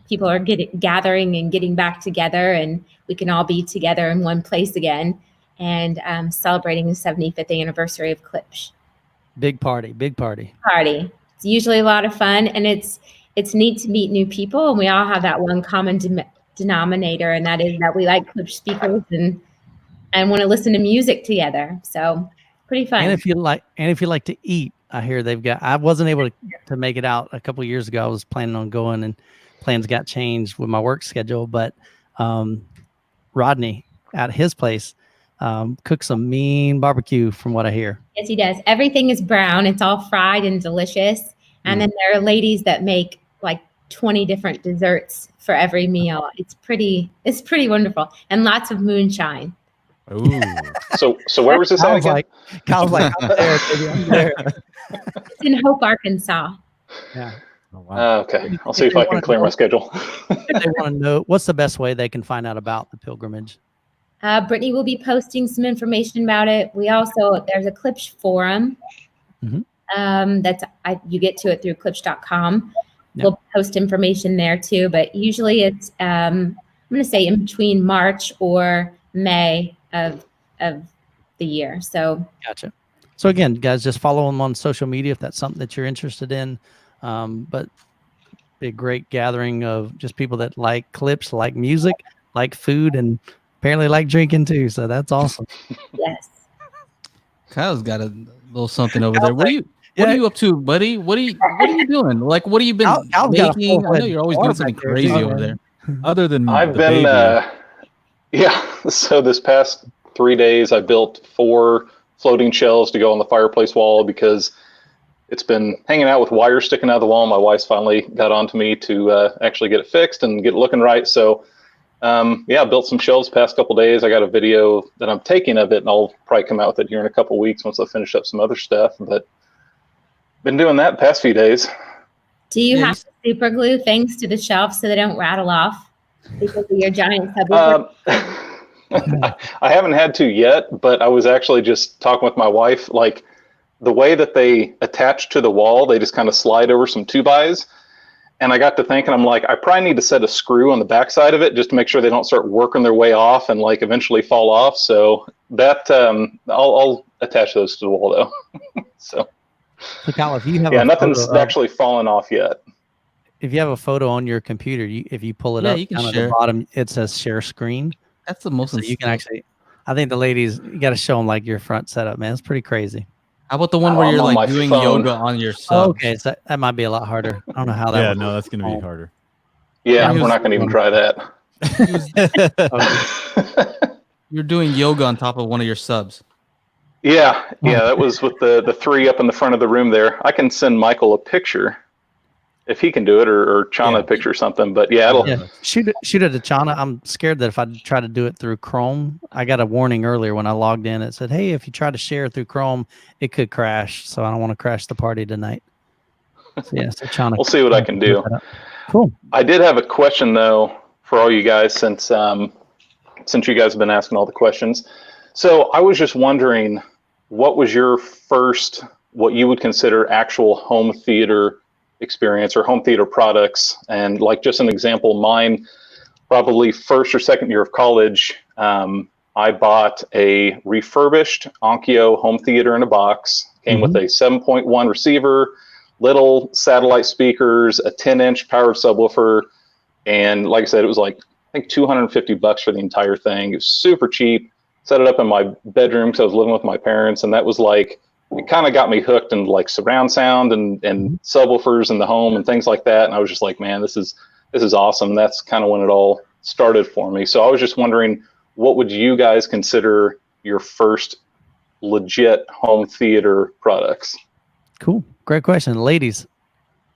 Speaker 2: people are gathering and getting back together, and we can all be together in one place again and celebrating the 75th anniversary of Klipsch.
Speaker 3: Big party, big party.
Speaker 2: Party. It's usually a lot of fun, and it's neat to meet new people, and we all have that one common denominator, and that is that we like Klipsch speakers and want to listen to music together. So pretty fun.
Speaker 3: And if you like to eat, I hear they've got. I wasn't able to make it out a couple of years ago. I was planning on going, and plans got changed with my work schedule. But Rodney at his place cooks some mean barbecue, from what I hear.
Speaker 2: Yes, he does. Everything is brown. It's all fried and delicious. And then there are ladies that make like 20 different desserts for every meal. It's pretty wonderful, and lots of moonshine.
Speaker 1: Ooh.
Speaker 5: So where was this at again?
Speaker 3: Kyle's like, I'm there, baby, I'm there.
Speaker 2: It's in Hope, Arkansas.
Speaker 3: Yeah.
Speaker 1: Oh, wow.
Speaker 5: Okay, I'll see if I can clear my schedule.
Speaker 3: If they want to know, what's the best way they can find out about the pilgrimage?
Speaker 2: Brittany will be posting some information about it. There's a Klipsch forum. You get to it through klipsch.com.
Speaker 3: Yep.
Speaker 2: We'll post information there too, but usually it's I'm going to say in between March or May of the year. So
Speaker 3: Gotcha. So again, guys, just follow them on social media if that's something that you're interested in. But be a great gathering of just people that like Klipsch, like music, like food, and apparently like drinking too. So that's awesome.
Speaker 2: yes.
Speaker 4: Kyle's got a little something over there. What are you up to, buddy? What are you doing? Like, what have you been
Speaker 3: Kyle's got a
Speaker 4: making? I know
Speaker 3: full-fledged
Speaker 4: you're always
Speaker 3: bar
Speaker 4: doing something
Speaker 3: back there,
Speaker 4: crazy
Speaker 3: too,
Speaker 4: over
Speaker 3: man.
Speaker 4: there.
Speaker 1: Other than
Speaker 5: I've
Speaker 1: the
Speaker 5: been,
Speaker 1: baby.
Speaker 5: so this past 3 days, I built 4 floating shelves to go on the fireplace wall because it's been hanging out with wires sticking out of the wall. My wife's finally got onto me to actually get it fixed and get it looking right. So I built some shelves past couple days. I got a video that I'm taking of it, and I'll probably come out with it here in a couple weeks once I finish up some other stuff. But been doing that the past few days.
Speaker 2: Do you have to super glue things to the shelves so they don't rattle off because of your giant subwoofer?
Speaker 5: I haven't had to yet, but I was actually just talking with my wife, like the way that they attach to the wall, they just kind of slide over some 2x. And I got to thinking, I'm like, I probably need to set a screw on the backside of it just to make sure they don't start working their way off and like eventually fall off. So that I'll attach those to the wall though. So
Speaker 3: Kyle, if you have
Speaker 5: nothing's actually fallen off yet.
Speaker 3: If you have a photo on your computer, if you pull it up,
Speaker 4: you can
Speaker 3: down at
Speaker 4: share.
Speaker 3: the bottom, it says share screen.
Speaker 4: That's the most.
Speaker 3: So you can actually, I think the ladies, you got to show them like your front setup, man. It's pretty crazy.
Speaker 4: How about the one where you're
Speaker 5: I'm on
Speaker 4: like
Speaker 5: my
Speaker 4: doing
Speaker 5: phone.
Speaker 4: yoga on your sub?
Speaker 3: Okay, so that might be a lot harder. I don't know how that.
Speaker 1: Yeah,
Speaker 3: would
Speaker 1: no,
Speaker 3: work.
Speaker 1: that's going to be harder.
Speaker 5: Yeah, we're not going to even try that.
Speaker 4: You're doing yoga on top of one of your subs.
Speaker 5: Yeah, that was with the 3 up in the front of the room there. I can send Michael a picture if he can do it, or Chana a picture or something. But it'll.
Speaker 3: Yeah, shoot it to Chana. I'm scared that if I try to do it through Chrome, I got a warning earlier when I logged in. It said, "Hey, if you try to share through Chrome, it could crash." So I don't want to crash the party tonight. So Chana.
Speaker 5: We'll see what I can do.
Speaker 3: Cool.
Speaker 5: I did have a question though for all you guys, since you guys have been asking all the questions. So I was just wondering, what was your first, what you would consider actual home theater experience or home theater products? And like just an example, mine, probably first or second year of college, I bought a refurbished Onkyo home theater in a box. Came with a 7.1 receiver, little satellite speakers, a 10-inch powered subwoofer, and like I said, it was like I think $250 for the entire thing. It was super cheap. Set it up in my bedroom because I was living with my parents, and that was like, it kind of got me hooked into like surround sound and subwoofers in the home and things like that. And I was just like, man, this is awesome. That's kind of when it all started for me. So I was just wondering, what would you guys consider your first legit home theater products?
Speaker 3: Cool. Great question. Ladies,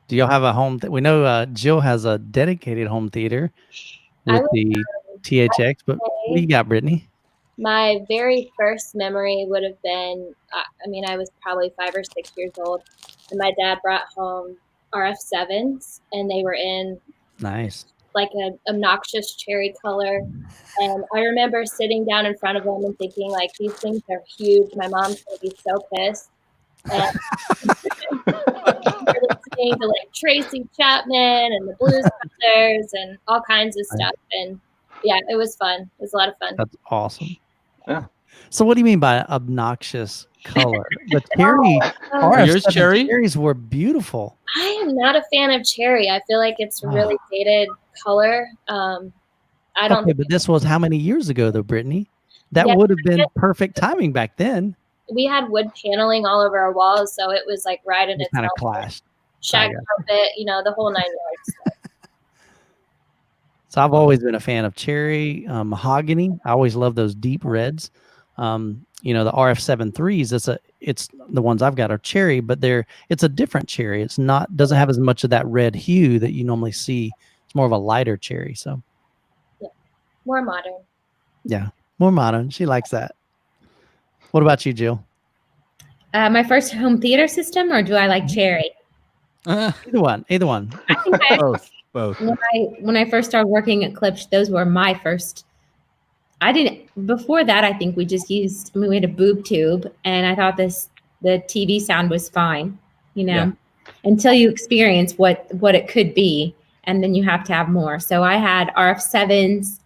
Speaker 3: do y'all have a home? We know Jill has a dedicated home theater with the THX, but what do you got, Brittany?
Speaker 6: My very first memory would have been, I was probably 5 or 6 years old, and my dad brought home RF7s, and they were in
Speaker 3: nice,
Speaker 6: like an obnoxious cherry color. And I remember sitting down in front of them and thinking, like, these things are huge. My mom's going to be so pissed. And we're listening to like Tracy Chapman and the Blues Brothers and all kinds of stuff. And yeah, it was fun. It was a lot of fun.
Speaker 3: That's awesome.
Speaker 5: Yeah.
Speaker 3: So what do you mean by obnoxious color? The cherry,
Speaker 4: yours cherry?
Speaker 3: Cherries were beautiful.
Speaker 6: I am not a fan of cherry. I feel like it's a really dated color. I don't.
Speaker 3: Okay, but this was how many years ago, though, Brittany? That would have been perfect timing back then.
Speaker 6: We had wood paneling all over our walls, so it was like right in its
Speaker 3: kind of clashed.
Speaker 6: Shag carpet, the whole 9 yards.
Speaker 3: So I've always been a fan of cherry, mahogany. I always love those deep reds. The RF7 3s, it's the ones I've got are cherry, but it's a different cherry. It's doesn't have as much of that red hue that you normally see. It's more of a lighter cherry. So
Speaker 6: yeah, more modern.
Speaker 3: Yeah, more modern. She likes that. What about you, Jill?
Speaker 2: My first home theater system, or do I like cherry?
Speaker 3: Either one.
Speaker 2: I think
Speaker 1: Both.
Speaker 2: When I first started working at Klipsch, those were my first. Before that, I think we just used, we had a boob tube, and I thought the TV sound was fine, until you experience what it could be, and then you have to have more. So I had RF5s,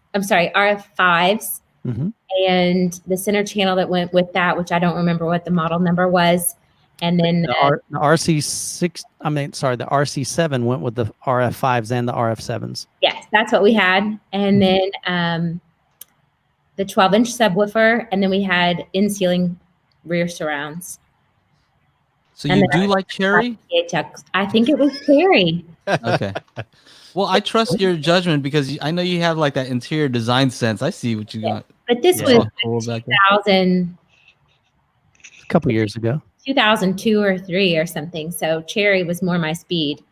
Speaker 2: and the center channel that went with that, which I don't remember what the model number was. And then
Speaker 3: the RC7 went with the RF5s and the RF7s.
Speaker 2: Yes, that's what we had. And then the 12-inch subwoofer, and then we had in-ceiling rear surrounds.
Speaker 4: So you do like cherry?
Speaker 2: I think it was cherry.
Speaker 4: Okay. Well, I trust your judgment because I know you have like that interior design sense. I see what you got.
Speaker 2: But this was 2000.
Speaker 3: a couple years ago.
Speaker 2: 2002 or 3 or something. So Cherry was more my speed.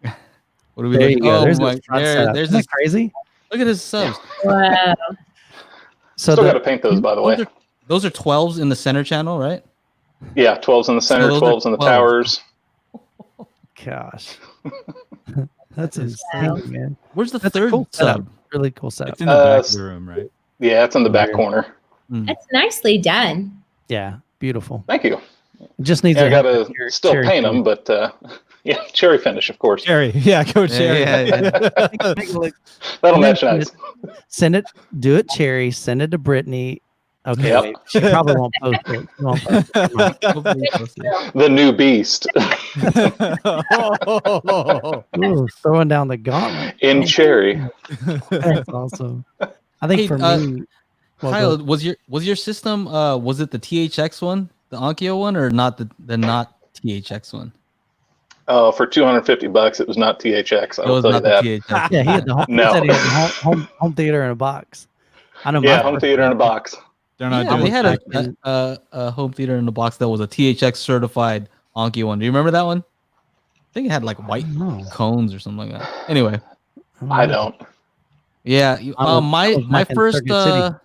Speaker 4: What are we
Speaker 3: There
Speaker 4: looking?
Speaker 3: you go.
Speaker 4: Oh
Speaker 3: There's
Speaker 4: my,
Speaker 3: this front
Speaker 4: there's
Speaker 3: setup. Isn't
Speaker 4: this.
Speaker 3: that crazy?
Speaker 4: Look at his subs.
Speaker 2: Wow.
Speaker 3: So
Speaker 5: Still got to paint those, by the way.
Speaker 4: Those are 12s in the center channel, right?
Speaker 5: Yeah, 12s in the center,
Speaker 4: those are
Speaker 5: 12s in the
Speaker 4: 12s.
Speaker 5: towers.
Speaker 3: gosh, that's insane, man.
Speaker 4: Where's the
Speaker 3: That's a
Speaker 4: third
Speaker 3: cool setup.
Speaker 4: sub?
Speaker 3: Really cool setup.
Speaker 1: It's in the back of the room, right?
Speaker 5: Yeah, it's in the back
Speaker 3: Weird.
Speaker 5: corner.
Speaker 2: That's nicely done.
Speaker 3: Yeah, beautiful.
Speaker 5: Thank you.
Speaker 3: It just needs
Speaker 5: Yeah, I
Speaker 3: to have
Speaker 5: got to
Speaker 3: cherry-
Speaker 5: still
Speaker 3: cherry
Speaker 5: paint
Speaker 3: finish.
Speaker 5: them, but yeah, cherry finish, of course.
Speaker 1: Cherry. Yeah, go Cherry.
Speaker 5: That'll
Speaker 3: And then
Speaker 5: match nice.
Speaker 3: Send it. Do it, Cherry. Send it to Brittany. Okay,
Speaker 5: Yep.
Speaker 3: wait, she probably won't post it. She won't post it.
Speaker 5: The new beast
Speaker 3: Ooh, throwing down the gauntlet.
Speaker 5: in cherry.
Speaker 3: That's awesome. I think
Speaker 4: Hey,
Speaker 3: for me, well,
Speaker 4: Kyle,
Speaker 3: go-
Speaker 4: was your system was it the THX one, the Onkyo one, or not the not THX one?
Speaker 5: Oh, for $250, it was not THX. I
Speaker 4: It
Speaker 5: will
Speaker 4: was
Speaker 5: tell you
Speaker 4: not the
Speaker 5: that.
Speaker 4: THX.
Speaker 3: yeah, he had the home,
Speaker 5: No.
Speaker 3: he said he had the home theater in a box. I know.
Speaker 5: Yeah,
Speaker 3: my
Speaker 5: home
Speaker 3: first
Speaker 5: theater in a
Speaker 3: one-
Speaker 5: box.
Speaker 1: They're not
Speaker 4: Yeah,
Speaker 1: doing
Speaker 4: they had
Speaker 1: back-
Speaker 4: a home theater in the box that was a THX certified Onkyo one. Do you remember that one? I think it had like white
Speaker 3: No,
Speaker 4: cones or something like that. Anyway,
Speaker 5: I don't.
Speaker 4: yeah,
Speaker 3: I was
Speaker 4: my
Speaker 3: back in
Speaker 4: first
Speaker 3: Circuit City.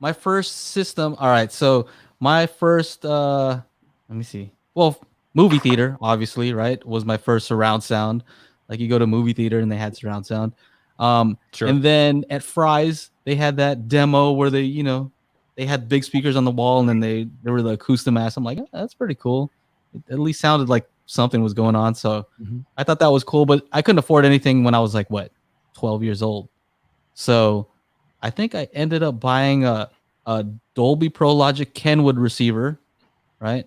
Speaker 4: my first system. All right, so my first let me see. Well, movie theater, obviously, right, was my first surround sound. Like you go to movie theater and they had surround sound.
Speaker 1: Sure.
Speaker 4: And then at Fry's, they had that demo where they had big speakers on the wall and then they were the Acoustimass. I'm like, oh, that's pretty cool. It at least sounded like something was going on. So
Speaker 3: Mhm.
Speaker 4: I thought that was cool, but I couldn't afford anything when I was like, 12 years old. So I think I ended up buying a Dolby Pro Logic Kenwood receiver, right?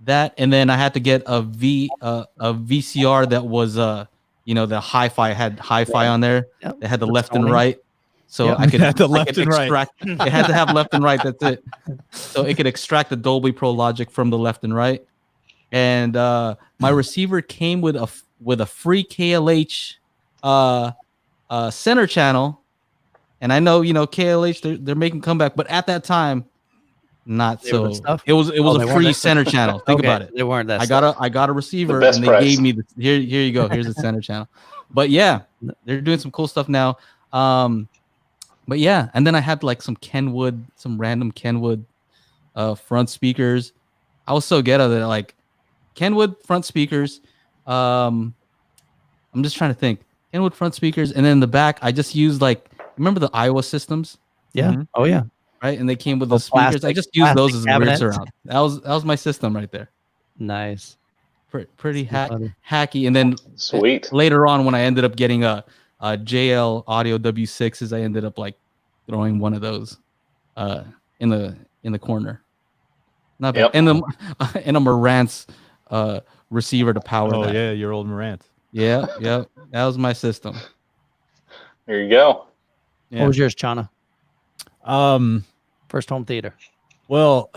Speaker 4: That, and then I had to get a VCR that was the HiFi had HiFi on there.
Speaker 3: Yep.
Speaker 4: It had the
Speaker 3: The
Speaker 4: left and
Speaker 3: Sony.
Speaker 4: right, so
Speaker 3: Yep.
Speaker 4: I could
Speaker 1: Had the
Speaker 4: I
Speaker 1: left
Speaker 4: could
Speaker 1: and right.
Speaker 4: extract. It had to have left and right. That's it. So it could extract the Dolby Pro Logic from the left and right. And my receiver came with a free KLH center channel. And I know KLH they're making comeback, but at that time, not
Speaker 3: They
Speaker 4: so.
Speaker 3: were the stuff?
Speaker 4: It was
Speaker 3: they
Speaker 4: a
Speaker 3: weren't
Speaker 4: free
Speaker 3: that
Speaker 4: center channel. Think
Speaker 3: Okay,
Speaker 4: about it.
Speaker 3: They weren't that.
Speaker 4: I got a receiver
Speaker 5: best
Speaker 4: and they
Speaker 5: price.
Speaker 4: gave me here you go. Here's the center channel. But yeah, they're doing some cool stuff now. But yeah, and then I had like some random Kenwood front speakers. I was so ghetto that like Kenwood front speakers. I'm just trying to think. Kenwood front speakers, and then in the back I just used remember the Iowa systems?
Speaker 3: Yeah.
Speaker 1: Mhm.
Speaker 3: Oh yeah.
Speaker 4: Right, and they came with
Speaker 3: The
Speaker 4: the speakers. I
Speaker 3: plastic-
Speaker 4: just used those
Speaker 3: plastic
Speaker 4: as weird
Speaker 3: cabinets.
Speaker 4: surround. That was my system right there.
Speaker 3: Nice.
Speaker 4: Pretty
Speaker 3: Funny.
Speaker 4: hacky. And then
Speaker 5: Sweet.
Speaker 4: later on, when I ended up getting a JL Audio W6s, I ended up throwing one of those in the corner. Not bad.
Speaker 5: Yep.
Speaker 4: And a Marantz receiver to power
Speaker 1: Oh
Speaker 4: that.
Speaker 1: yeah, your old Morant.
Speaker 4: Yeah. That was my system.
Speaker 5: There you go.
Speaker 1: Yeah.
Speaker 3: What was yours, Chana? First home theater.
Speaker 1: Well,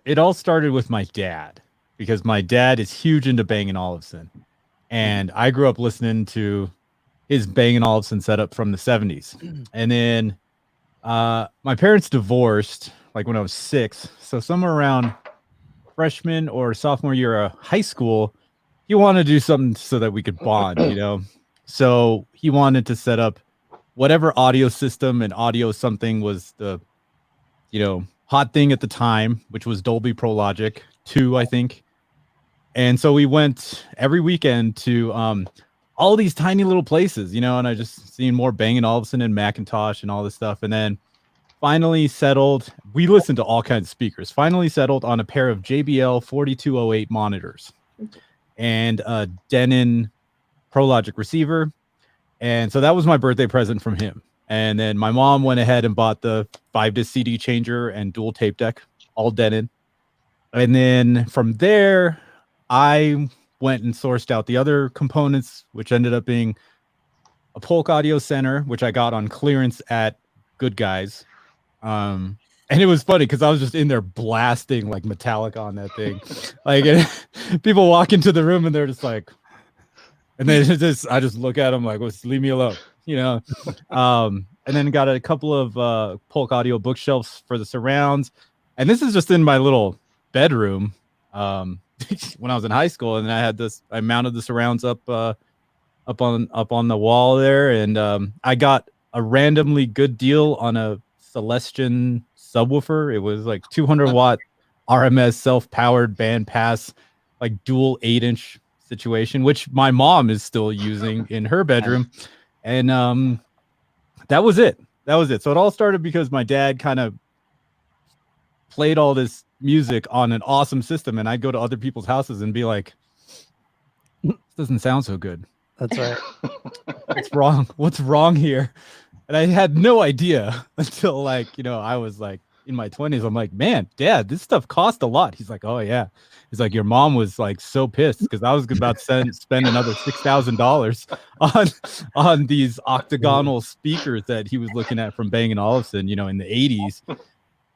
Speaker 1: it all started with my dad because my dad is huge into Bang & Olufsen. And I grew up listening to his Bang & Olufsen setup from the 70s. And then my parents divorced when I was 6. So somewhere around freshman or sophomore year of high school, he wanted to do something so that we could bond, So he wanted to set up whatever audio system and audio something was the hot thing at the time, which was Dolby Pro Logic 2, I think. And so we went every weekend to all these tiny little places, and I just seen more Bang & Olufsen and Macintosh and all this stuff. And then finally settled, we listened to all kinds of speakers, finally settled on a pair of JBL 4208 monitors and a Denon Pro Logic receiver. And so that was my birthday present from him. And then my mom went ahead and bought the 5-disc CD changer and dual tape deck, all Denon. And then from there, I went and sourced out the other components, which ended up being a Polk Audio Center, which I got on clearance at Good Guys. And it was funny because I was just in there blasting Metallica on that thing. People walk into the room and they're just like, and then I just look at them leave me alone, and then got a couple of Polk Audio bookshelves for the surrounds. And this is just in my little bedroom when I was in high school, and I mounted the surrounds up on the wall there, and I got a randomly good deal on a Celestion subwoofer. It was like 200 watt RMS self-powered bandpass, like dual 8-inch situation, which my mom is still using in her bedroom. And that was it. So it all started because my dad kind of played all this music on an awesome system, and I'd go to other people's houses and be like, this doesn't sound so good.
Speaker 3: That's right.
Speaker 1: What's wrong here? And I had no idea until, like, I was like in my 20s. I'm like, man, Dad, this stuff cost a lot. He's like, oh yeah. He's like, your mom was like so pissed because I was about to spend another $6,000 on these octagonal speakers that he was looking at from Bang & Olufsen, in the 80s.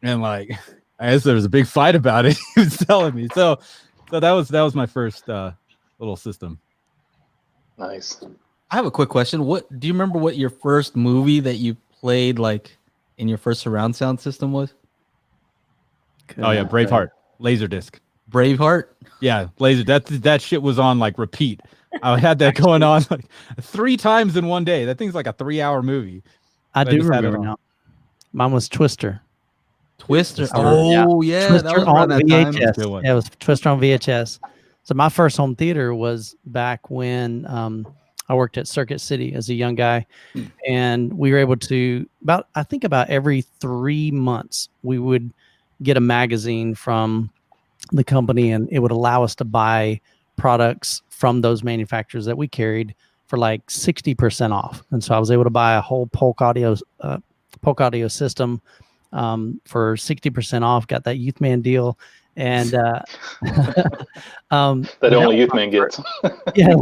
Speaker 1: And like, I guess there was a big fight about it. He was telling me. So that was my first little system.
Speaker 5: Nice.
Speaker 4: I have a quick question. Do you remember what your first movie that you played like in your first surround sound system was?
Speaker 1: Oh yeah, Braveheart, Laserdisc.
Speaker 4: Braveheart?
Speaker 1: Yeah, laser. That shit was on like repeat. I had that going on like 3 times in one day. That thing's like a 3-hour movie.
Speaker 3: I do remember now. Mine was Twister.
Speaker 4: Twister. Oh yeah,
Speaker 3: Twister
Speaker 4: that was
Speaker 3: on
Speaker 4: around that time.
Speaker 3: VHS. Yeah, it was Twister on VHS. So my first home theater was back when I worked at Circuit City as a young guy, and we were able to about every 3 months we would get a magazine from the company, and it would allow us to buy products from those manufacturers that we carried for like 60% off. And so I was able to buy a whole Polk Audio system for 60% off. Got that Youthman deal. And
Speaker 5: that only Youthman gets.
Speaker 3: Yeah,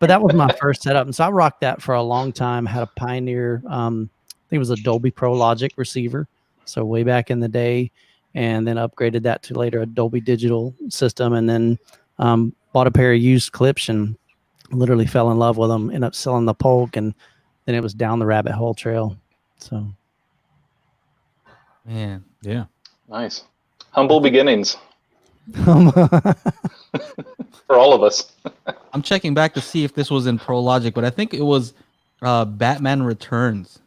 Speaker 3: but that was my first setup, and so I rocked that for a long time. Had a Pioneer, I think it was a Dolby Pro Logic receiver, so way back in the day, and then upgraded that to later a Dolby Digital system, and then bought a pair of used Klipsch and literally fell in love with them. Ended up selling the Polk, and then it was down the rabbit hole trail. So,
Speaker 4: man,
Speaker 1: yeah,
Speaker 5: nice. Humble beginnings for all of us.
Speaker 4: I'm checking back to see if this was in Pro Logic, but I think it was Batman Returns.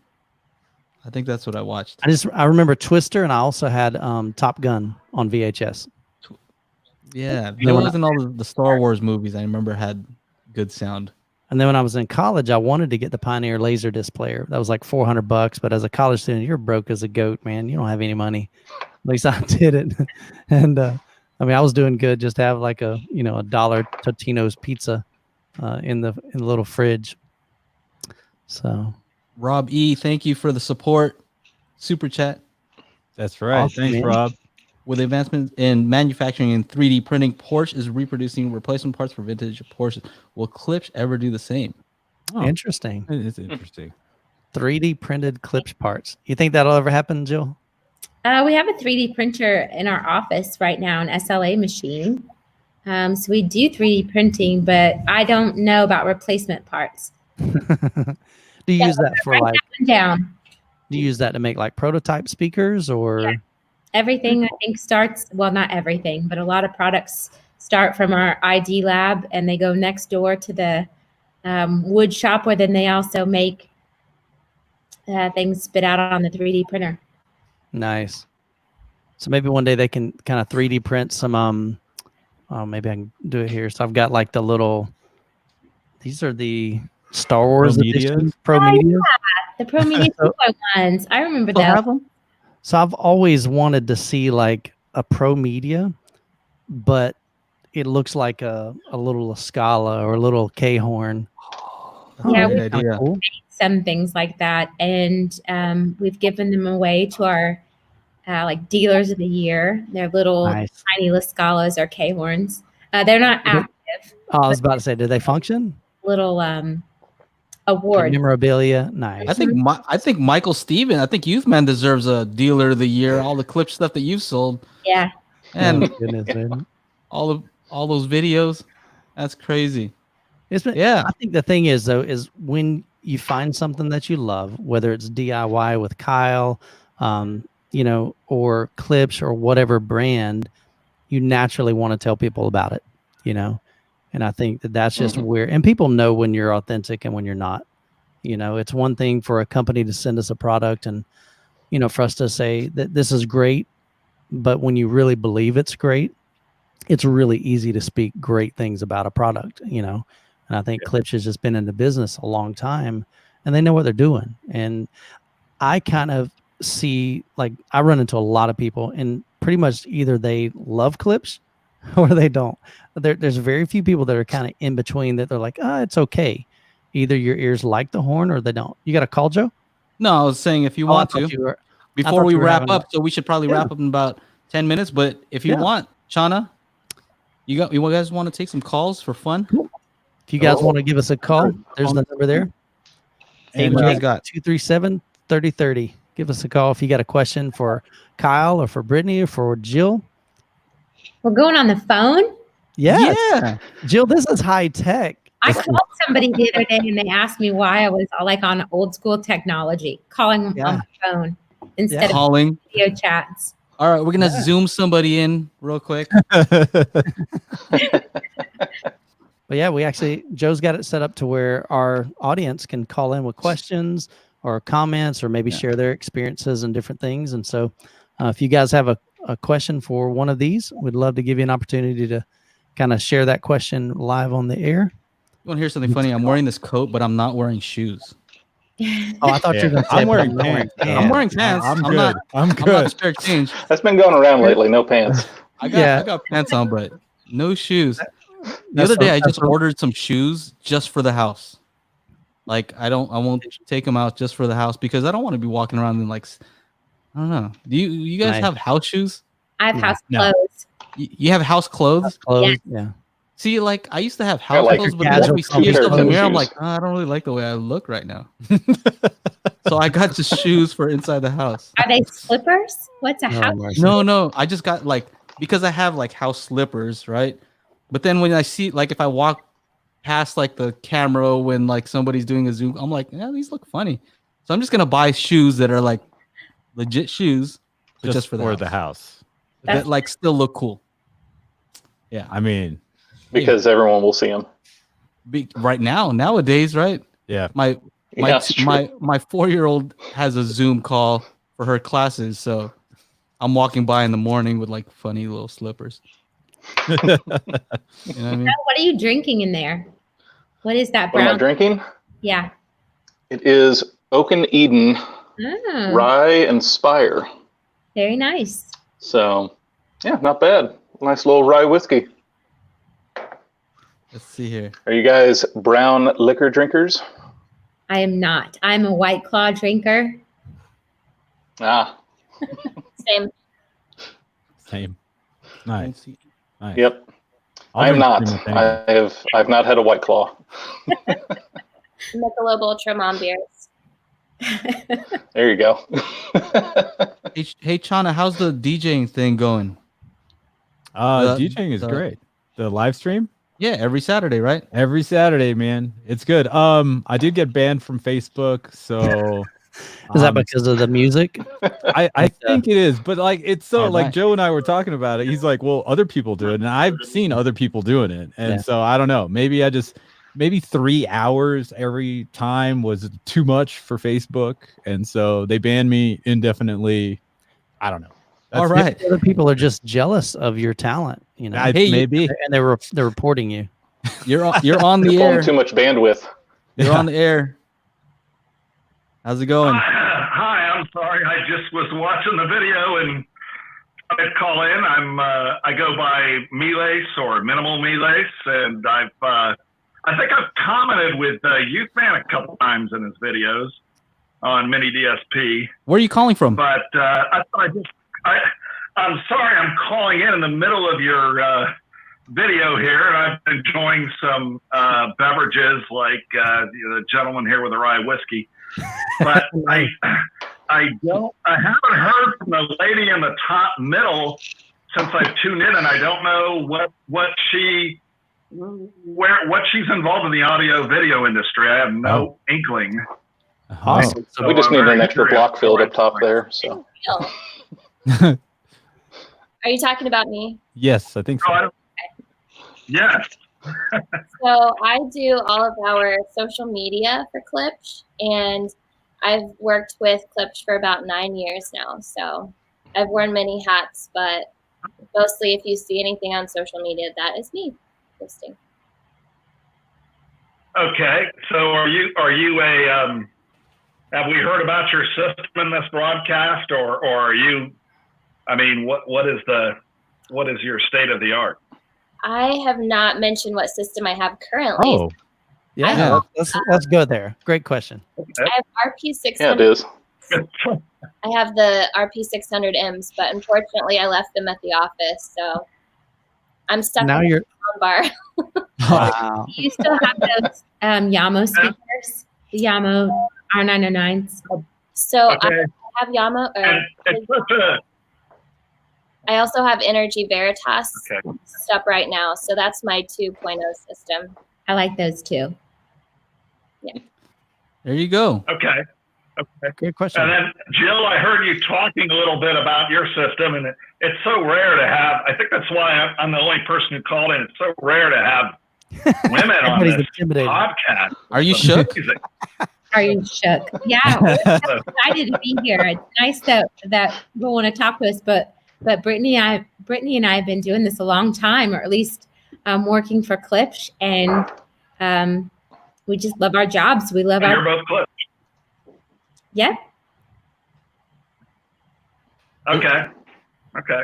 Speaker 4: I think that's what I watched.
Speaker 3: I remember Twister, and I also had Top Gun on VHS.
Speaker 4: Yeah, those and all the Star Wars movies I remember had good sound.
Speaker 3: And then when I was in college, I wanted to get the Pioneer Laserdisc player. That was like $400, but as a college student, you're broke as a goat, man. You don't have any money. At least I did it. And I mean, I was doing good just to have like a $1 Totino's pizza in the little fridge. So
Speaker 4: Rob E, thank you for the support. Super chat.
Speaker 1: That's right.
Speaker 3: Awesome,
Speaker 1: Thanks,
Speaker 3: man.
Speaker 1: Rob.
Speaker 4: With advancements in manufacturing and 3D printing, Porsche is reproducing replacement parts for vintage Porsches. Will Klipsch ever do the same?
Speaker 3: Oh, interesting.
Speaker 1: It's interesting.
Speaker 3: 3D printed Klipsch parts. You think that'll ever happen, Jill?
Speaker 2: We have a 3D printer in our office right now, an SLA machine. So we do 3D printing, but I don't know about replacement parts.
Speaker 3: Do you use that for like?
Speaker 2: Down.
Speaker 3: Do you use that to make like prototype speakers or?
Speaker 2: Yeah. Everything I think starts, well, not everything, but a lot of products start from our ID lab and they go next door to the wood shop where then they also make things spit out on the 3D printer.
Speaker 3: Nice. So maybe one day they can kind of 3D print some, maybe I can do it here. So I've got like these are the Star Wars edition Pro Media.
Speaker 2: Yeah, the Pro Media 2.1s. I remember that.
Speaker 3: So I've always wanted to see like a Pro Media, but it looks like a little Escala or a little K-horn.
Speaker 2: Yeah,
Speaker 4: Great
Speaker 2: we've
Speaker 4: idea.
Speaker 2: made some things like that, and we've given them away to our like dealers of the year. They're little
Speaker 3: Nice.
Speaker 2: tiny Escalas or K-horns. They're not active.
Speaker 3: Oh, I was about to say, do they function?
Speaker 2: Little award.
Speaker 3: Memorabilia. Nice.
Speaker 4: I think Michael Steven, I think Youthman deserves a dealer of the year. All the Klipsch stuff that you've sold,
Speaker 2: Yeah.
Speaker 4: and
Speaker 3: Oh, goodness, man.
Speaker 4: all those videos. That's crazy.
Speaker 3: I think the thing is though, is when you find something that you love, whether it's DIY with Kyle, or Klipsch or whatever brand, you naturally want to tell people about it, and I think that's just where, and people know when you're authentic and when you're not. It's one thing for a company to send us a product and, for us to say that this is great, but when you really believe it's great, it's really easy to speak great things about a product, and I think Klipsch has just been in the business a long time and they know what they're doing. And I kind of see, like, I run into a lot of people and pretty much either they love Klipsch or they don't. There's very few people that are kind of in between, that they're like, it's okay. Either your ears like the horn or they don't. You got a call, Joe?
Speaker 4: No, I was saying if you want to, before we wrap up, so we should probably wrap up in about 10 minutes. But if you want, Shauna, you guys want to take some calls for fun?
Speaker 3: Cool. If you guys want to give us a call, there's the number there.
Speaker 4: And what you guys got?
Speaker 3: 237-3030. Give us a call if you got a question for Kyle or for Brittainy or for Jill.
Speaker 2: We're going on the phone?
Speaker 3: Yes. Yeah. Jill, this is high tech.
Speaker 2: I called somebody the other day and they asked me why I was like on old school technology, calling on the phone instead of video chats.
Speaker 4: All right, we're going to Zoom somebody in real quick.
Speaker 3: But yeah, Joe's got it set up to where our audience can call in with questions or comments or maybe share their experiences and different things. And so if you guys have a question for one of these, we'd love to give you an opportunity to kind of share that question live on the air.
Speaker 4: You want to hear something funny? I'm wearing this coat, but I'm not wearing shoes.
Speaker 3: Oh, I thought you were going to say
Speaker 1: I'm wearing pants.
Speaker 4: I'm wearing pants.
Speaker 1: I'm good.
Speaker 4: Not
Speaker 1: I'm good.
Speaker 4: spare change.
Speaker 5: That's been going around lately. No pants.
Speaker 4: I got pants on, but no shoes. The other day, I just ordered some shoes just for the house. Like, I won't take them out just for the house because I don't want to be walking around in, like, I don't know. Do you guys have house shoes?
Speaker 2: I have house clothes.
Speaker 4: You have house clothes?
Speaker 3: Yeah.
Speaker 4: See, like, I used to have house clothes, but then we see yourself in the mirror, I'm like, I don't really like the way I look right now. So I got the shoes for inside the house.
Speaker 2: Are they slippers? What's a house?
Speaker 4: No. I just got, like, because I have, like, house slippers, right? But then when I see, like, if I walk past, like, the camera when, like, somebody's doing a Zoom, I'm like, these look funny. So I'm just going to buy shoes that are, like, legit shoes, but just for the house. That, like, still look cool. Yeah.
Speaker 1: I mean,
Speaker 5: because everyone will see them.
Speaker 4: Right now, nowadays, right?
Speaker 1: Yeah.
Speaker 4: My 4-year-old has a Zoom call for her classes, so I'm walking by in the morning with, like, funny little slippers. You know what I mean?
Speaker 2: What are you drinking in there? What is that
Speaker 5: What
Speaker 2: brown?
Speaker 5: am I drinking?
Speaker 2: Yeah.
Speaker 5: It is Oaken Eden Rye and Spire.
Speaker 2: Very nice.
Speaker 5: So, yeah, not bad. Nice little rye whiskey.
Speaker 4: Let's see here.
Speaker 5: Are you guys brown liquor drinkers?
Speaker 2: I am not. I'm a White Claw drinker.
Speaker 6: Same.
Speaker 1: Nice.
Speaker 5: Yep. I am not. I've not had a White Claw.
Speaker 6: Michelob Ultra Mom beers.
Speaker 5: There you go.
Speaker 4: Hey, Chana, how's the DJing thing going?
Speaker 1: DJing is great. The live stream?
Speaker 4: Yeah, every Saturday, right?
Speaker 1: Every Saturday, man. It's good. I did get banned from Facebook, so
Speaker 3: is that because of the music?
Speaker 1: I think it is, but like it's so like Joe and I were talking about it. He's like, well, other people do it, and I've seen other people doing it, and so I don't know. Maybe 3 hours every time was too much for Facebook, and so they banned me indefinitely. I don't know.
Speaker 4: All right.
Speaker 3: Other people are just jealous of your talent,
Speaker 1: Hey, maybe,
Speaker 3: and they're reporting you.
Speaker 4: You're on the air.
Speaker 5: Too much bandwidth.
Speaker 4: You're on the air. How's it going?
Speaker 7: Hi, I'm sorry. I just was watching the video and I call in. I go by Milace or Minimal Milace, and I think I've commented with Youth Man a couple times in his videos on Mini DSP.
Speaker 4: Where are you calling from?
Speaker 7: But I'm sorry, I'm calling in the middle of your video here, and I've been enjoying some beverages like the gentleman here with the rye whiskey. But I haven't heard from the lady in the top middle since I've tuned in, and I don't know what she's involved in the audio video industry. I have no inkling.
Speaker 3: Awesome.
Speaker 5: We just need an extra block filled up top there. So
Speaker 7: Huh?
Speaker 6: Are you talking about me?
Speaker 1: Yes, I think
Speaker 7: No, I
Speaker 1: so.
Speaker 7: don't. Yes.
Speaker 6: So I do all of our social media for Klipsch, and I've worked with Klipsch for about 9 years now. So I've worn many hats, but mostly if you see anything on social media, that is me posting.
Speaker 7: Okay. So are you a have we heard about your system in this broadcast, or are you, I mean, what is your state of the art?
Speaker 6: I have not mentioned what system I have currently.
Speaker 1: Oh,
Speaker 3: Yeah, let's go there. Great question.
Speaker 6: I have RP600.
Speaker 5: Yeah, it is.
Speaker 6: I have the RP600Ms, but unfortunately I left them at the office, so I'm stuck
Speaker 3: Now
Speaker 6: in
Speaker 3: you're
Speaker 6: the bar.
Speaker 3: wow.
Speaker 2: Do you still have those Yamo speakers? The Yamo R909s?
Speaker 6: So
Speaker 7: Okay.
Speaker 6: I have Yamo,
Speaker 7: And it's such a,
Speaker 6: I also have Energy Veritas
Speaker 7: okay.
Speaker 6: stuff right now, so that's my 2.0 system.
Speaker 2: I like those too.
Speaker 4: There you go.
Speaker 7: Okay. Okay.
Speaker 3: Great question.
Speaker 7: And then, Jill, I heard you talking a little bit about your system, and it's so rare to have. I think that's why I'm the only person who called in. It's so rare to have women on
Speaker 3: Everybody's
Speaker 7: this
Speaker 3: intimidated.
Speaker 7: podcast.
Speaker 4: Are you
Speaker 7: It's
Speaker 4: shook?
Speaker 7: amazing.
Speaker 2: Are you shook? Yeah, we're so excited to be here. It's nice that people want to talk to us, but Brittainy and I have been doing this a long time, or at least working for Klipsch, and we just love our jobs. We love
Speaker 7: And
Speaker 2: our
Speaker 7: you're both Klipsch.
Speaker 2: yeah.
Speaker 7: Okay. Okay.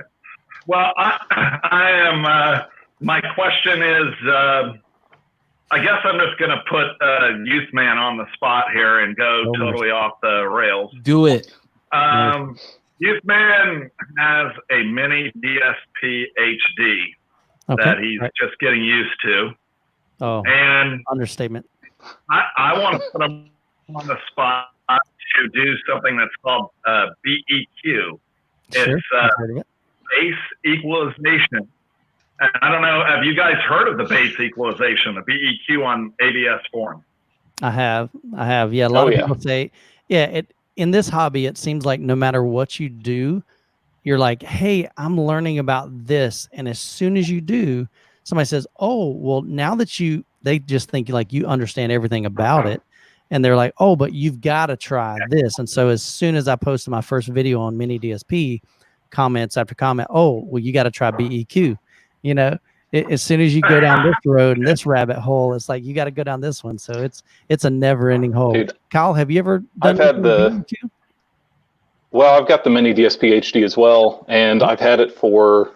Speaker 7: Well, I am. My question is, I guess I'm just going to put Youth Man on the spot here and go totally off the rails.
Speaker 4: Do it.
Speaker 7: Youth Man has a mini DSP HD that he's just getting used to.
Speaker 3: Oh,
Speaker 7: And
Speaker 3: understatement.
Speaker 7: I want to put him on the spot to do something that's called BEQ.
Speaker 3: Sure.
Speaker 7: It's
Speaker 3: I've heard of it.
Speaker 7: base equalization. And I don't know, have you guys heard of the base equalization, the BEQ on ABS form?
Speaker 3: I have. Yeah, a lot
Speaker 5: Oh,
Speaker 3: of
Speaker 5: yeah.
Speaker 3: people say, yeah, in this hobby, it seems like no matter what you do, you're like, hey, I'm learning about this. And as soon as you do, somebody says, oh, well, now that they just think like you understand everything about it. And they're like, oh, but you've got to try this. And so as soon as I posted my first video on mini DSP, comments after comment, oh, well, you got to try BEQ. You know, as soon as you go down this road and this rabbit hole, it's like you got to go down this one. So it's a never ending hole.
Speaker 5: Dude,
Speaker 3: Kyle, have you ever done
Speaker 5: I've had
Speaker 3: BEQ?
Speaker 5: Well, I've got the mini DSP HD as well, and I've had it for,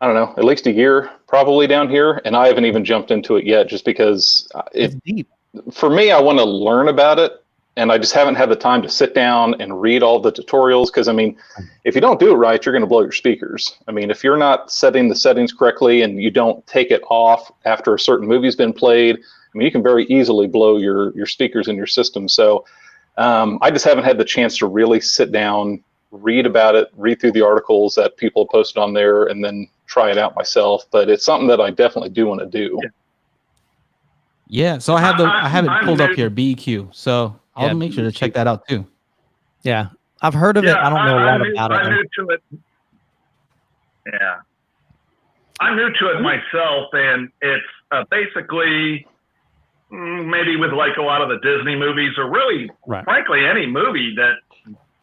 Speaker 5: I don't know, at least a year probably down here, and I haven't even jumped into it yet just because
Speaker 3: It's deep.
Speaker 5: for me, I want to learn about it, and I just haven't had the time to sit down and read all the tutorials because, I mean, if you don't do it right, you're going to blow your speakers. I mean, if you're not setting the settings correctly and you don't take it off after a certain movie's been played, I mean, you can very easily blow your speakers in your system. So I just haven't had the chance to really sit down, read about it, read through the articles that people have posted on there, and then try it out myself. But it's something that I definitely do want to do.
Speaker 4: Yeah. So I have it pulled up here, BEQ. So I'll make sure to check that out too.
Speaker 3: Yeah. I've heard of it. I don't know a lot about it.
Speaker 7: I'm new to it. Yeah. I'm new to it myself, and it's basically maybe with like a lot of the Disney movies, or really, frankly, any movie that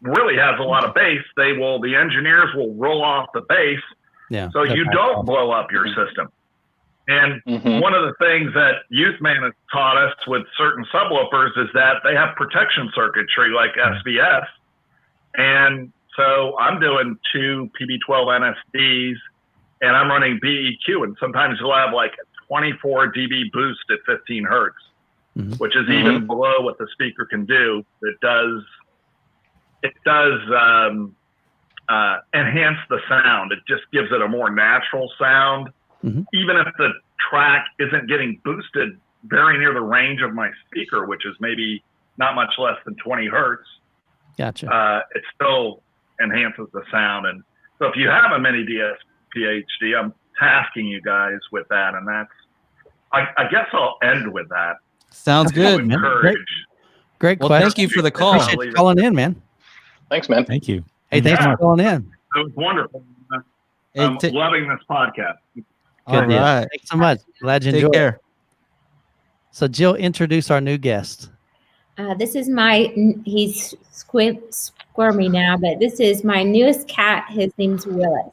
Speaker 7: really has a lot of bass, the engineers will roll off the bass, so you don't blow up your system. And one of the things that Youth Man has taught us with certain subwoofers is that they have protection circuitry like SVS. And so I'm doing 2 PB12 NSDs, and I'm running BEQ, and sometimes you'll have like 24 dB boost at 15 hertz, which is even below what the speaker can do. It does enhance the sound. It just gives it a more natural sound. Even if the track isn't getting boosted very near the range of my speaker, which is maybe not much less than 20 hertz, it still enhances the sound. And so if you have a mini DSP HD, I'm tasking you guys with that. And that's, I guess I'll end with that.
Speaker 4: Sounds good, man.
Speaker 3: Great
Speaker 4: Well,
Speaker 3: question.
Speaker 4: thank you for the call.
Speaker 3: Appreciate you calling in, man.
Speaker 5: Thanks, man.
Speaker 1: Thank you.
Speaker 3: Hey, thanks for calling in.
Speaker 7: It was wonderful.
Speaker 4: Hey,
Speaker 7: I'm loving this podcast.
Speaker 4: all
Speaker 3: Good deal.
Speaker 4: right.
Speaker 3: Thanks so much. Glad you
Speaker 4: Take
Speaker 3: enjoyed it.
Speaker 4: care.
Speaker 3: So, Jill, introduce our new guest.
Speaker 2: This is he's squirmy now, but this is my newest cat. His name's Willis.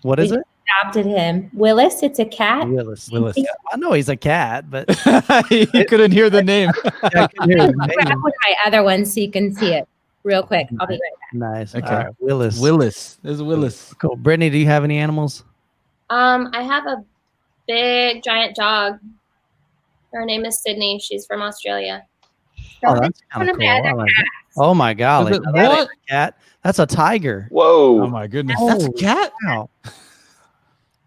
Speaker 3: What
Speaker 2: We
Speaker 3: is it?
Speaker 2: adopted him. Willis, it's a cat.
Speaker 3: Willis.
Speaker 1: Willis.
Speaker 3: Yeah, I know he's a cat, but
Speaker 1: You couldn't hear the name.
Speaker 3: I can hear his
Speaker 2: Grab
Speaker 3: name.
Speaker 2: one of my other ones so you can see it real quick. I'll be right back.
Speaker 3: Nice.
Speaker 4: Okay.
Speaker 3: All right, Willis.
Speaker 4: Willis. This is Willis.
Speaker 3: Cool. Brittany, do you have any animals?
Speaker 6: I have a big giant dog. Her name is Sydney. She's from Australia.
Speaker 3: Oh, that's kind of cool. I like that. Oh my golly.
Speaker 4: Is it-
Speaker 3: Now that ain't
Speaker 4: what?
Speaker 3: a cat. That's a tiger.
Speaker 1: Oh
Speaker 5: Whoa.
Speaker 1: my goodness.
Speaker 4: That's a
Speaker 3: Holy
Speaker 4: cat?
Speaker 3: cow.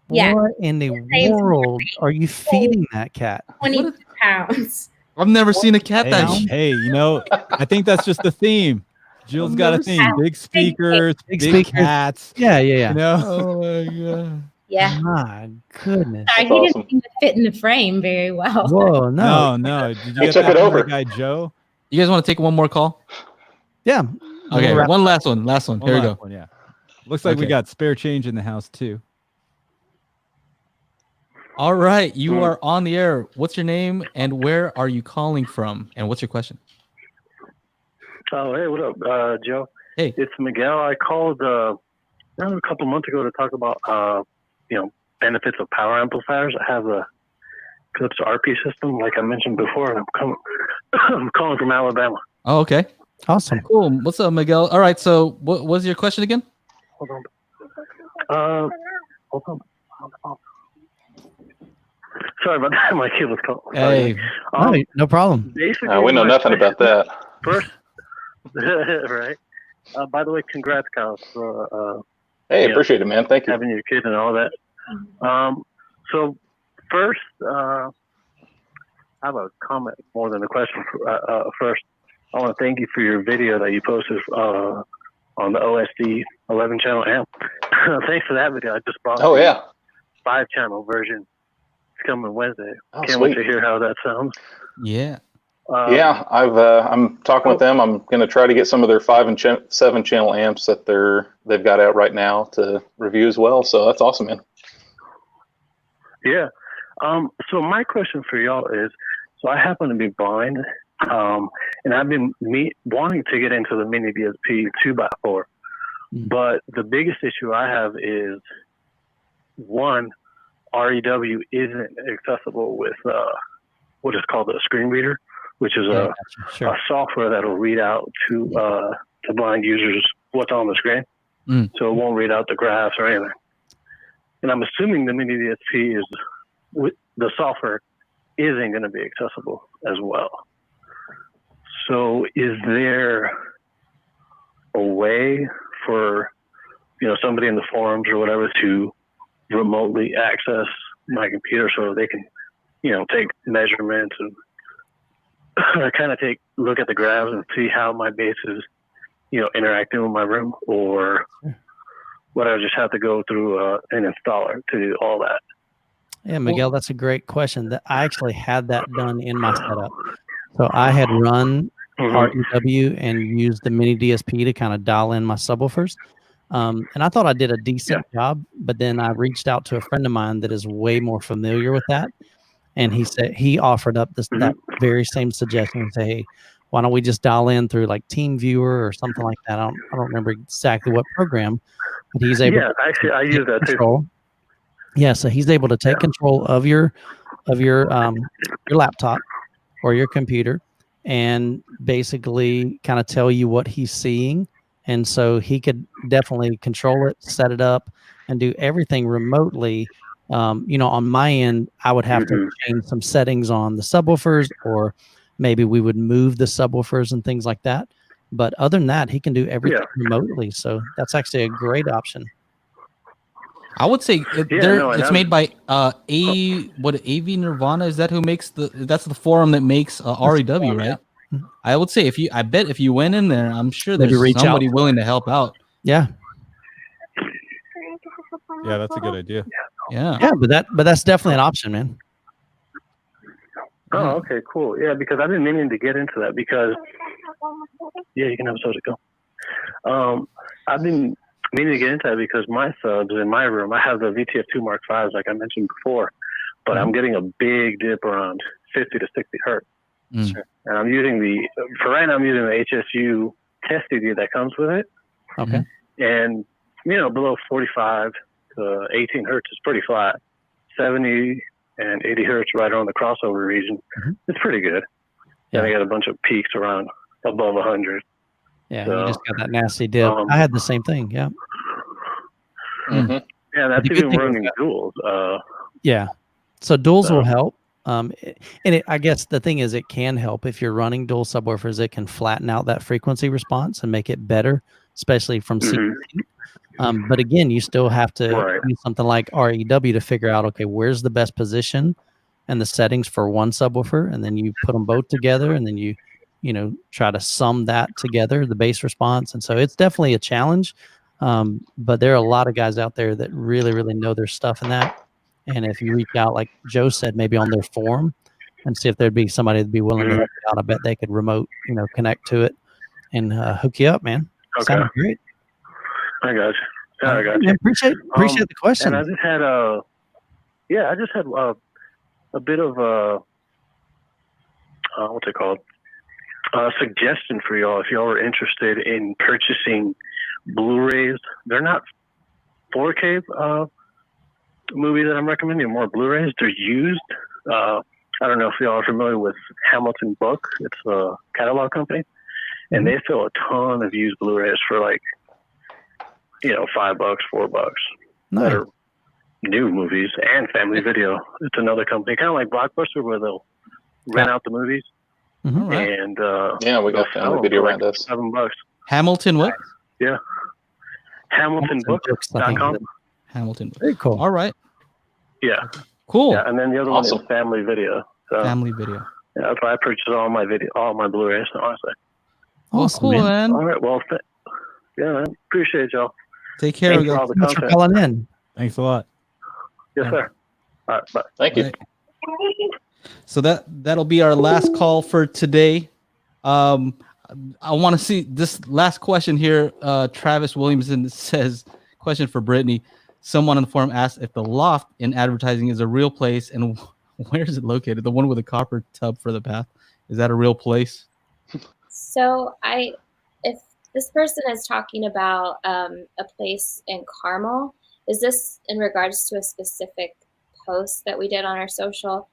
Speaker 2: Yeah.
Speaker 3: What in the
Speaker 2: Same.
Speaker 3: world are you feeding that cat?
Speaker 2: 20 pounds.
Speaker 4: I've never seen a cat that.
Speaker 1: Hey, I think that's just the theme. Jill's
Speaker 4: I've
Speaker 1: got a
Speaker 4: never
Speaker 1: theme.
Speaker 2: seen-
Speaker 1: Big speakers,
Speaker 3: Big
Speaker 1: big
Speaker 3: speakers.
Speaker 1: cats.
Speaker 3: Yeah, yeah.
Speaker 1: You know?
Speaker 4: Oh my god.
Speaker 2: Yeah.
Speaker 3: My goodness.
Speaker 2: Sorry,
Speaker 5: That's
Speaker 2: he
Speaker 5: awesome.
Speaker 2: didn't seem to fit in the frame very well.
Speaker 3: Whoa, no.
Speaker 1: No. Did you
Speaker 5: I
Speaker 1: get
Speaker 5: took
Speaker 1: that
Speaker 5: it
Speaker 1: from
Speaker 5: over.
Speaker 1: our guy Joe?
Speaker 4: You guys want to take one more call?
Speaker 3: Yeah.
Speaker 4: Okay,
Speaker 3: Wrap-
Speaker 4: one last one. Last one. Here we go.
Speaker 1: One, yeah. Looks like we
Speaker 4: Okay.
Speaker 1: got spare change in the house too.
Speaker 4: All right, you are on the air. What's your name and where are you calling from? And what's your question?
Speaker 8: Oh, hey, what up, Joe?
Speaker 4: Hey.
Speaker 8: It's Miguel. I called a couple months ago to talk about, benefits of power amplifiers. I have a Klipsch RP system, like I mentioned before, and I'm calling from Alabama.
Speaker 4: Oh, okay.
Speaker 3: Awesome.
Speaker 4: Cool. What's up, Miguel? All right, so what was your question again?
Speaker 8: Hold on. Hold on. Sorry about that. My kid was calling.
Speaker 4: Hey,
Speaker 3: No problem.
Speaker 8: Basically,
Speaker 5: We know
Speaker 8: my-
Speaker 5: nothing about that.
Speaker 8: First, right. By the way, congrats, Kyle, for
Speaker 5: Hey,
Speaker 8: Yeah.
Speaker 5: appreciate it, man. Thank you.
Speaker 8: having your kid and all that. So first, I have a comment more than a question. First, I want to thank you for your video that you posted on the OSD 11 channel amp. Thanks for that video. I just bought
Speaker 5: Oh
Speaker 8: the
Speaker 5: yeah.
Speaker 8: 5-channel version. It's coming Wednesday.
Speaker 5: Oh,
Speaker 8: Can't wait
Speaker 5: sweet.
Speaker 8: to hear how that sounds.
Speaker 4: yeah.
Speaker 5: Yeah, I'm talking with them. I'm going to try to get some of their 5 and 7 channel amps that they've got out right now to review as well. So that's awesome, man.
Speaker 8: Yeah. So my question for y'all is, so I happen to be blind, and I've been wanting to get into the mini DSP 2x4, but the biggest issue I have is, one, REW isn't accessible with what is called a screen reader, which is
Speaker 3: Yeah,
Speaker 8: a
Speaker 3: gotcha. Sure.
Speaker 8: software that will read out to blind users what's on the screen.
Speaker 4: Mm.
Speaker 8: So it won't read out the graphs or anything. And I'm assuming the mini DSP the software isn't going to be accessible as well. So is there a way for somebody in the forums or whatever to remotely access my computer so they can take measurements and kind of look at the graphs and see how my bass is interacting with my room, or would I just have to go through an installer to do all that?
Speaker 3: Yeah, Miguel, that's a great question. That I actually had that done in my setup. So I had run REW and used the mini DSP to kind of dial in my subwoofers. And I thought I did a decent job, but then I reached out to a friend of mine that is way more familiar with that. And he said he offered up that very same suggestion and say, hey, why don't we just dial in through like TeamViewer or something like that? I don't remember exactly what program, but he's able
Speaker 8: Yeah, actually, I use that too.
Speaker 3: Yeah, so he's able to take control of your laptop or your computer and basically kind of tell you what he's seeing. And so he could definitely control it, set it up, and do everything remotely. On my end, I would have to change some settings on the subwoofers, or maybe we would move the subwoofers and things like that. But other than that, he can do everything remotely. So that's actually a great option.
Speaker 4: I would say it's made by AV Nirvana. Is that who makes that's the forum that makes REW, right? I would say I bet if you went in there, I'm sure
Speaker 3: Maybe
Speaker 4: there's
Speaker 3: reach
Speaker 4: somebody
Speaker 3: out.
Speaker 4: willing to help out.
Speaker 3: Yeah.
Speaker 1: Yeah, that's a good idea.
Speaker 4: Yeah.
Speaker 3: Yeah, but that's definitely an option, man.
Speaker 8: Oh, okay, cool. Yeah, because I've been meaning to get into that because, yeah, you can have a soda go. I've been meaning to get into that because my subs in my room, I have the VTF2 Mark Vs like I mentioned before, but I'm getting a big dip around 50 to 60 hertz.
Speaker 4: Mm.
Speaker 8: And I'm using for right now, I'm using the HSU test CD that comes with it.
Speaker 3: Okay.
Speaker 8: And, below 45 to 18 hertz is pretty flat. 70 and 80 hertz right around the crossover region. It's pretty good.
Speaker 3: Yeah.
Speaker 8: Then I got a bunch of peaks around above 100.
Speaker 3: Yeah,
Speaker 8: So,
Speaker 3: you just got that nasty dip. I had the same thing. Yeah.
Speaker 8: Yeah, that's
Speaker 3: The good
Speaker 8: even
Speaker 3: thing
Speaker 8: running duals.
Speaker 3: Yeah. So duals will help. I guess the thing is, it can help if you're running dual subwoofers. It can flatten out that frequency response and make it better, especially from sequencing. But again, you still have to use something like REW to figure out, okay, where's the best position and the settings for one subwoofer, and then you put them both together, and then you try to sum that together, the bass response. And so it's definitely a challenge. But there are a lot of guys out there that really, really know their stuff in that. And if you reach out, like Joe said, maybe on their forum and see if there'd be somebody that'd be willing to help you out, I bet they could remote, connect to it and hook you up, man.
Speaker 8: Okay.
Speaker 3: Sounds great.
Speaker 8: I got you. I got you.
Speaker 3: Appreciate the question.
Speaker 8: And I just had a bit of what's it called? A suggestion for y'all if y'all are interested in purchasing Blu-rays. They're not 4K movies that I'm recommending, more Blu-rays. They're used. I don't know if y'all are familiar with Hamilton Book. It's a catalog company, and they sell a ton of used Blu-rays for like $5, $4.
Speaker 3: Nice.
Speaker 8: That are new movies, and Family Video. It's another company, kind of like Blockbuster, where they'll rent out the movies.
Speaker 4: Right.
Speaker 8: And
Speaker 5: we got Family Video around us.
Speaker 8: $7.
Speaker 4: Hamilton what?
Speaker 8: Yeah. HamiltonBooks.com.
Speaker 4: Hamilton Books.
Speaker 3: Very cool.
Speaker 4: All right.
Speaker 8: Yeah.
Speaker 4: Cool.
Speaker 8: Yeah, and then the other one is Family Video. So,
Speaker 4: Family Video.
Speaker 8: Yeah, that's why I purchased all my Blu-rays, honestly.
Speaker 4: Awesome, cool, man.
Speaker 8: All right, well, man, appreciate y'all.
Speaker 4: Take care.
Speaker 8: Thanks for all the
Speaker 3: Thanks for
Speaker 8: content.
Speaker 3: calling in.
Speaker 1: Thanks a lot.
Speaker 8: Yes, sir. All right, bye.
Speaker 5: Thank you.
Speaker 4: Right. So that'll be our last call for today. I want to see this last question here. Travis Williamson says, question for Brittainy. Someone on the forum asked if the loft in advertising is a real place and where is it located? The one with a copper tub for the bath. Is that a real place?
Speaker 6: So if this person is talking about a place in Carmel, is this in regards to a specific post that we did on our social?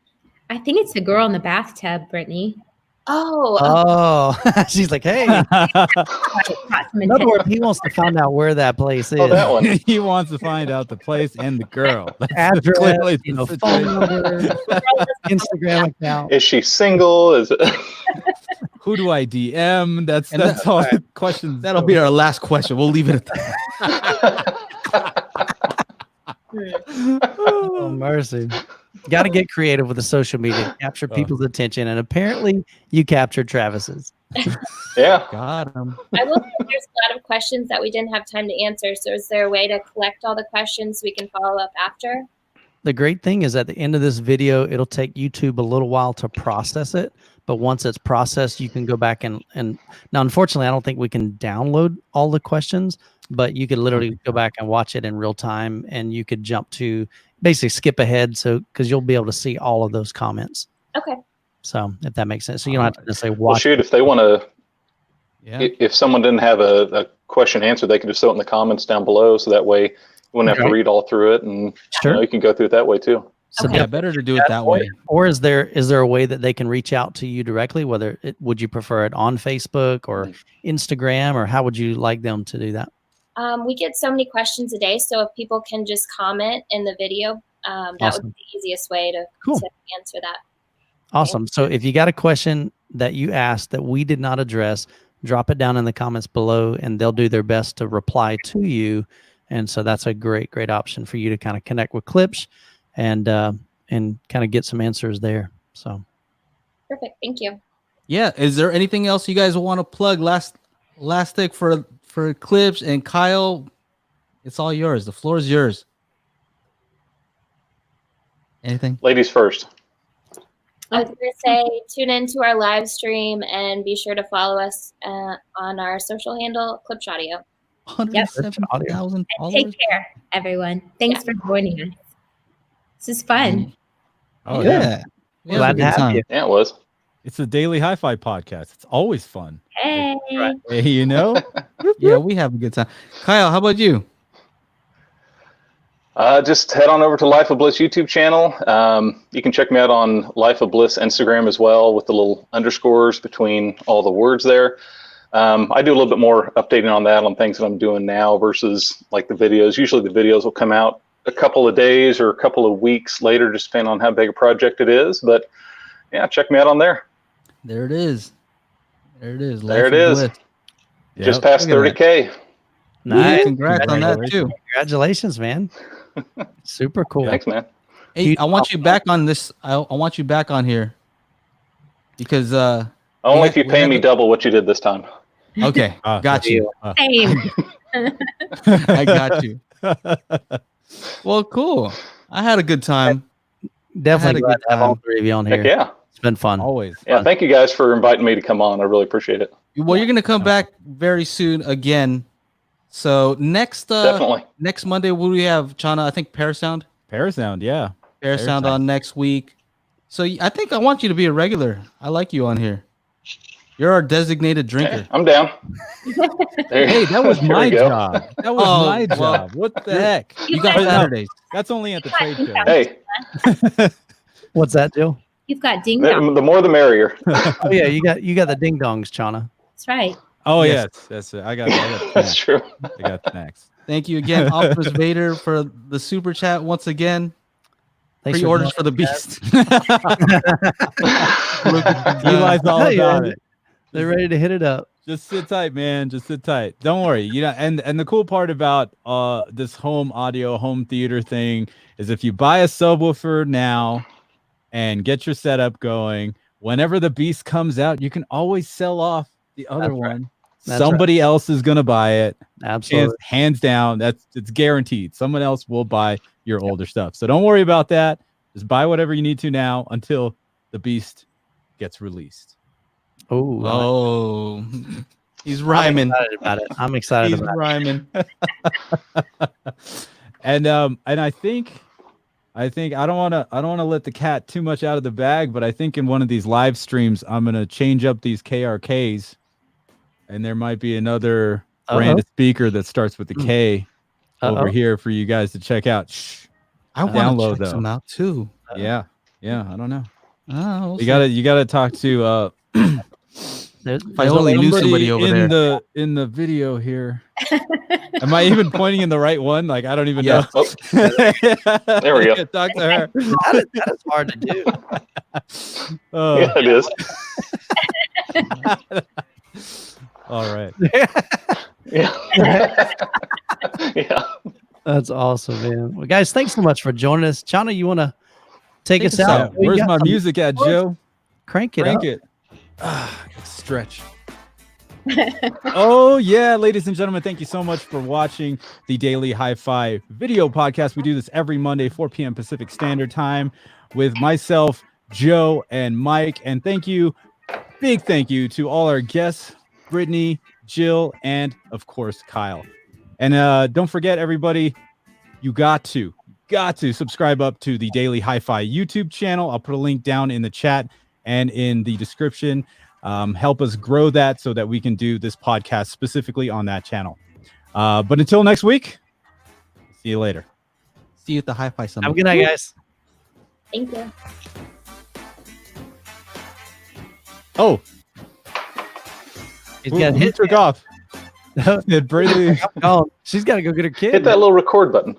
Speaker 2: I think it's the girl in the bathtub, Brittany.
Speaker 6: Oh,
Speaker 3: She's like, hey. In other words, he wants to find out where that place is.
Speaker 5: Oh, that one.
Speaker 1: He wants to find out the place and the girl. That's
Speaker 3: Address,
Speaker 1: clearly the
Speaker 3: phone
Speaker 1: situation.
Speaker 3: number, Instagram account.
Speaker 5: Is she single? Is it?
Speaker 1: Who do I DM? That's all the questions.
Speaker 4: That'll be our last question. We'll leave it at that.
Speaker 3: Oh, mercy. Got to get creative with the social media, capture people's attention, and apparently you captured Travis's.
Speaker 5: Yeah.
Speaker 4: Got him.
Speaker 6: I will say there's a lot of questions that we didn't have time to answer. So is there a way to collect all the questions so we can follow up after?
Speaker 3: The great thing is at the end of this video, it'll take YouTube a little while to process it. But once it's processed, you can go back and now, unfortunately, I don't think we can download all the questions, but you could literally go back and watch it in real time, and you could jump to basically skip ahead. So, because you'll be able to see all of those comments.
Speaker 6: Okay.
Speaker 3: So if that makes sense. So you don't have to necessarily watch.
Speaker 5: Well, shoot, if they want to,
Speaker 4: Yeah.
Speaker 5: if someone didn't have a question answered, they could just throw it in the comments down below. So that way you wouldn't have to read all through it, and you can go through it that way too.
Speaker 3: So
Speaker 4: Yeah, better to do it that way.
Speaker 3: Or is there a way that they can reach out to you directly? Would you prefer it on Facebook or Instagram, or how would you like them to do that?
Speaker 6: We get so many questions a day. So if people can just comment in the video, that would be the easiest way to answer that.
Speaker 3: Awesome. So if you got a question that you asked that we did not address, drop it down in the comments below, and they'll do their best to reply to you. And so that's a great option for you to kind of connect with Klipsch and kind of get some answers there. So
Speaker 6: Perfect. Thank you.
Speaker 4: Yeah. Is there anything else you guys want to plug? Last thing for Klipsch and Kyle. It's all yours. The floor is yours. Anything?
Speaker 5: Ladies first.
Speaker 6: I was going to say, tune into our live stream and be sure to follow us on our social handle, Klipsch Audio.
Speaker 4: 170,000 followers.
Speaker 2: Take care, everyone. Thanks for joining us. This is fun.
Speaker 1: Oh
Speaker 4: yeah.
Speaker 3: Glad to
Speaker 4: It was a good
Speaker 3: have
Speaker 4: time.
Speaker 3: you.
Speaker 5: Yeah, it was.
Speaker 1: It's a daily hi-fi podcast. It's always fun.
Speaker 2: Hey.
Speaker 1: Hey, you know?
Speaker 4: Yeah, we have a good time. Kyle, how about you?
Speaker 5: Just head on over to Life of Bliss YouTube channel. You can check me out on Life of Bliss Instagram as well, with the little underscores between all the words there. I do a little bit more updating on that, on things that I'm doing now versus like the videos. Usually the videos will come out a couple of days or a couple of weeks later, just depending on how big a project it is. But yeah, check me out on there.
Speaker 4: There it is. There it is.
Speaker 5: There it is.
Speaker 1: Yep.
Speaker 5: Just past
Speaker 4: Look at
Speaker 5: 30K.
Speaker 3: Nice.
Speaker 4: Congrats on that too.
Speaker 3: Congratulations, man. Super cool.
Speaker 5: Thanks, man.
Speaker 4: Hey, I want you back on this. I want you back on here because
Speaker 5: Only if you pay me double what you did this time.
Speaker 4: okay, got you.
Speaker 2: Same.
Speaker 4: I got you. Well, cool. I had a good time.
Speaker 3: Definitely
Speaker 4: I had a
Speaker 3: glad
Speaker 4: good
Speaker 3: to have all
Speaker 4: time.
Speaker 3: three of you on here.
Speaker 5: Heck yeah.
Speaker 3: It's been fun.
Speaker 1: Always.
Speaker 5: Yeah, thank you guys for inviting me to come on. I really appreciate it.
Speaker 4: Well, you're gonna come back very soon again. So next
Speaker 5: Definitely.
Speaker 4: next Monday, what do we have, Chana? I think Parasound.
Speaker 1: Parasound, yeah.
Speaker 4: Parasound on next week. So I think I want you to be a regular. I like you on here. You're our designated drinker.
Speaker 5: Yeah, I'm down.
Speaker 1: Hey, that was
Speaker 5: There
Speaker 1: my
Speaker 5: we go.
Speaker 1: job. That was
Speaker 4: Oh,
Speaker 1: my
Speaker 4: well,
Speaker 1: job. What the heck?
Speaker 4: You got
Speaker 2: But no,
Speaker 4: Saturdays.
Speaker 1: That's only at the trade show.
Speaker 5: Hey,
Speaker 3: What's that, Jill?
Speaker 2: You've got ding dong.
Speaker 5: the more the merrier.
Speaker 3: Oh yeah, you got the ding dongs, Chana.
Speaker 2: That's right.
Speaker 1: Oh,
Speaker 4: Yes.
Speaker 1: yes. That's it. I got
Speaker 5: That's
Speaker 1: snacks.
Speaker 5: true.
Speaker 1: I got snacks.
Speaker 4: Thank you again, Office Vader, for the super chat once again.
Speaker 3: Thanks for
Speaker 4: Pre-orders
Speaker 3: joining
Speaker 4: for the
Speaker 3: us,
Speaker 4: beast.
Speaker 1: Eli's all
Speaker 3: Hell yeah.
Speaker 1: about it.
Speaker 3: They're ready to hit it up.
Speaker 1: Just sit tight, man. Just sit tight. Don't worry. You know, and the cool part about this home audio, home theater thing is if you buy a subwoofer now and get your setup going, whenever the beast comes out, you can always sell off the other
Speaker 3: That's right.
Speaker 1: one.
Speaker 3: That's
Speaker 1: Somebody else is gonna buy it.
Speaker 3: Absolutely.
Speaker 1: Hands down. It's guaranteed. Someone else will buy your older stuff. So don't worry about that. Just buy whatever you need to now until the beast gets released.
Speaker 3: Oh,
Speaker 4: He's rhyming.
Speaker 3: I'm excited about it. I'm excited
Speaker 4: He's
Speaker 3: about
Speaker 4: rhyming.
Speaker 1: And I think I don't want to let the cat too much out of the bag, but I think in one of these live streams I'm going to change up these KRKs, and there might be another brand of speaker that starts with the K over here for you guys to check out. Shh.
Speaker 4: I want
Speaker 1: Download
Speaker 4: to check
Speaker 1: though.
Speaker 4: some out too.
Speaker 1: Yeah, I don't know.
Speaker 4: Oh,
Speaker 1: You gotta talk to
Speaker 3: it.
Speaker 4: I only knew somebody over
Speaker 1: in
Speaker 4: there.
Speaker 1: in the video here. Am I even pointing in the right one? Like I don't even
Speaker 4: Yeah.
Speaker 1: know.
Speaker 5: Oh, there we go.
Speaker 1: Talk to her.
Speaker 3: That is hard to do.
Speaker 1: Oh,
Speaker 5: Yeah, it is.
Speaker 1: all right.
Speaker 5: Yeah. Yeah.
Speaker 3: That's awesome, man. Well, guys, thanks so much for joining us. Chana, you want to take us out? We
Speaker 1: Where's
Speaker 3: got
Speaker 1: my
Speaker 3: some-
Speaker 1: music at, Joe?
Speaker 3: Crank it
Speaker 1: Crank
Speaker 3: up.
Speaker 1: it. Stretch. Oh yeah, ladies and gentlemen, thank you so much for watching the Daily Hi-Fi video podcast. We do this every Monday, 4 p.m. Pacific Standard Time, with myself, Joe, and Mike. And big thank you to all our guests, Brittany, Jill, and of course Kyle. And don't forget, everybody, you got to subscribe up to the Daily Hi-Fi YouTube channel. I'll put a link down in the chat and in the description. Help us grow that so that we can do this podcast specifically on that channel. But until next week, see you later.
Speaker 4: See you at the Hi-Fi Summit.
Speaker 3: Have a good night, guys.
Speaker 6: Thank you.
Speaker 1: Oh,
Speaker 3: He's got
Speaker 1: who
Speaker 3: hit.
Speaker 1: took off? Did Brady?
Speaker 3: Oh, she's got to go get her kid.
Speaker 5: Hit that little record button.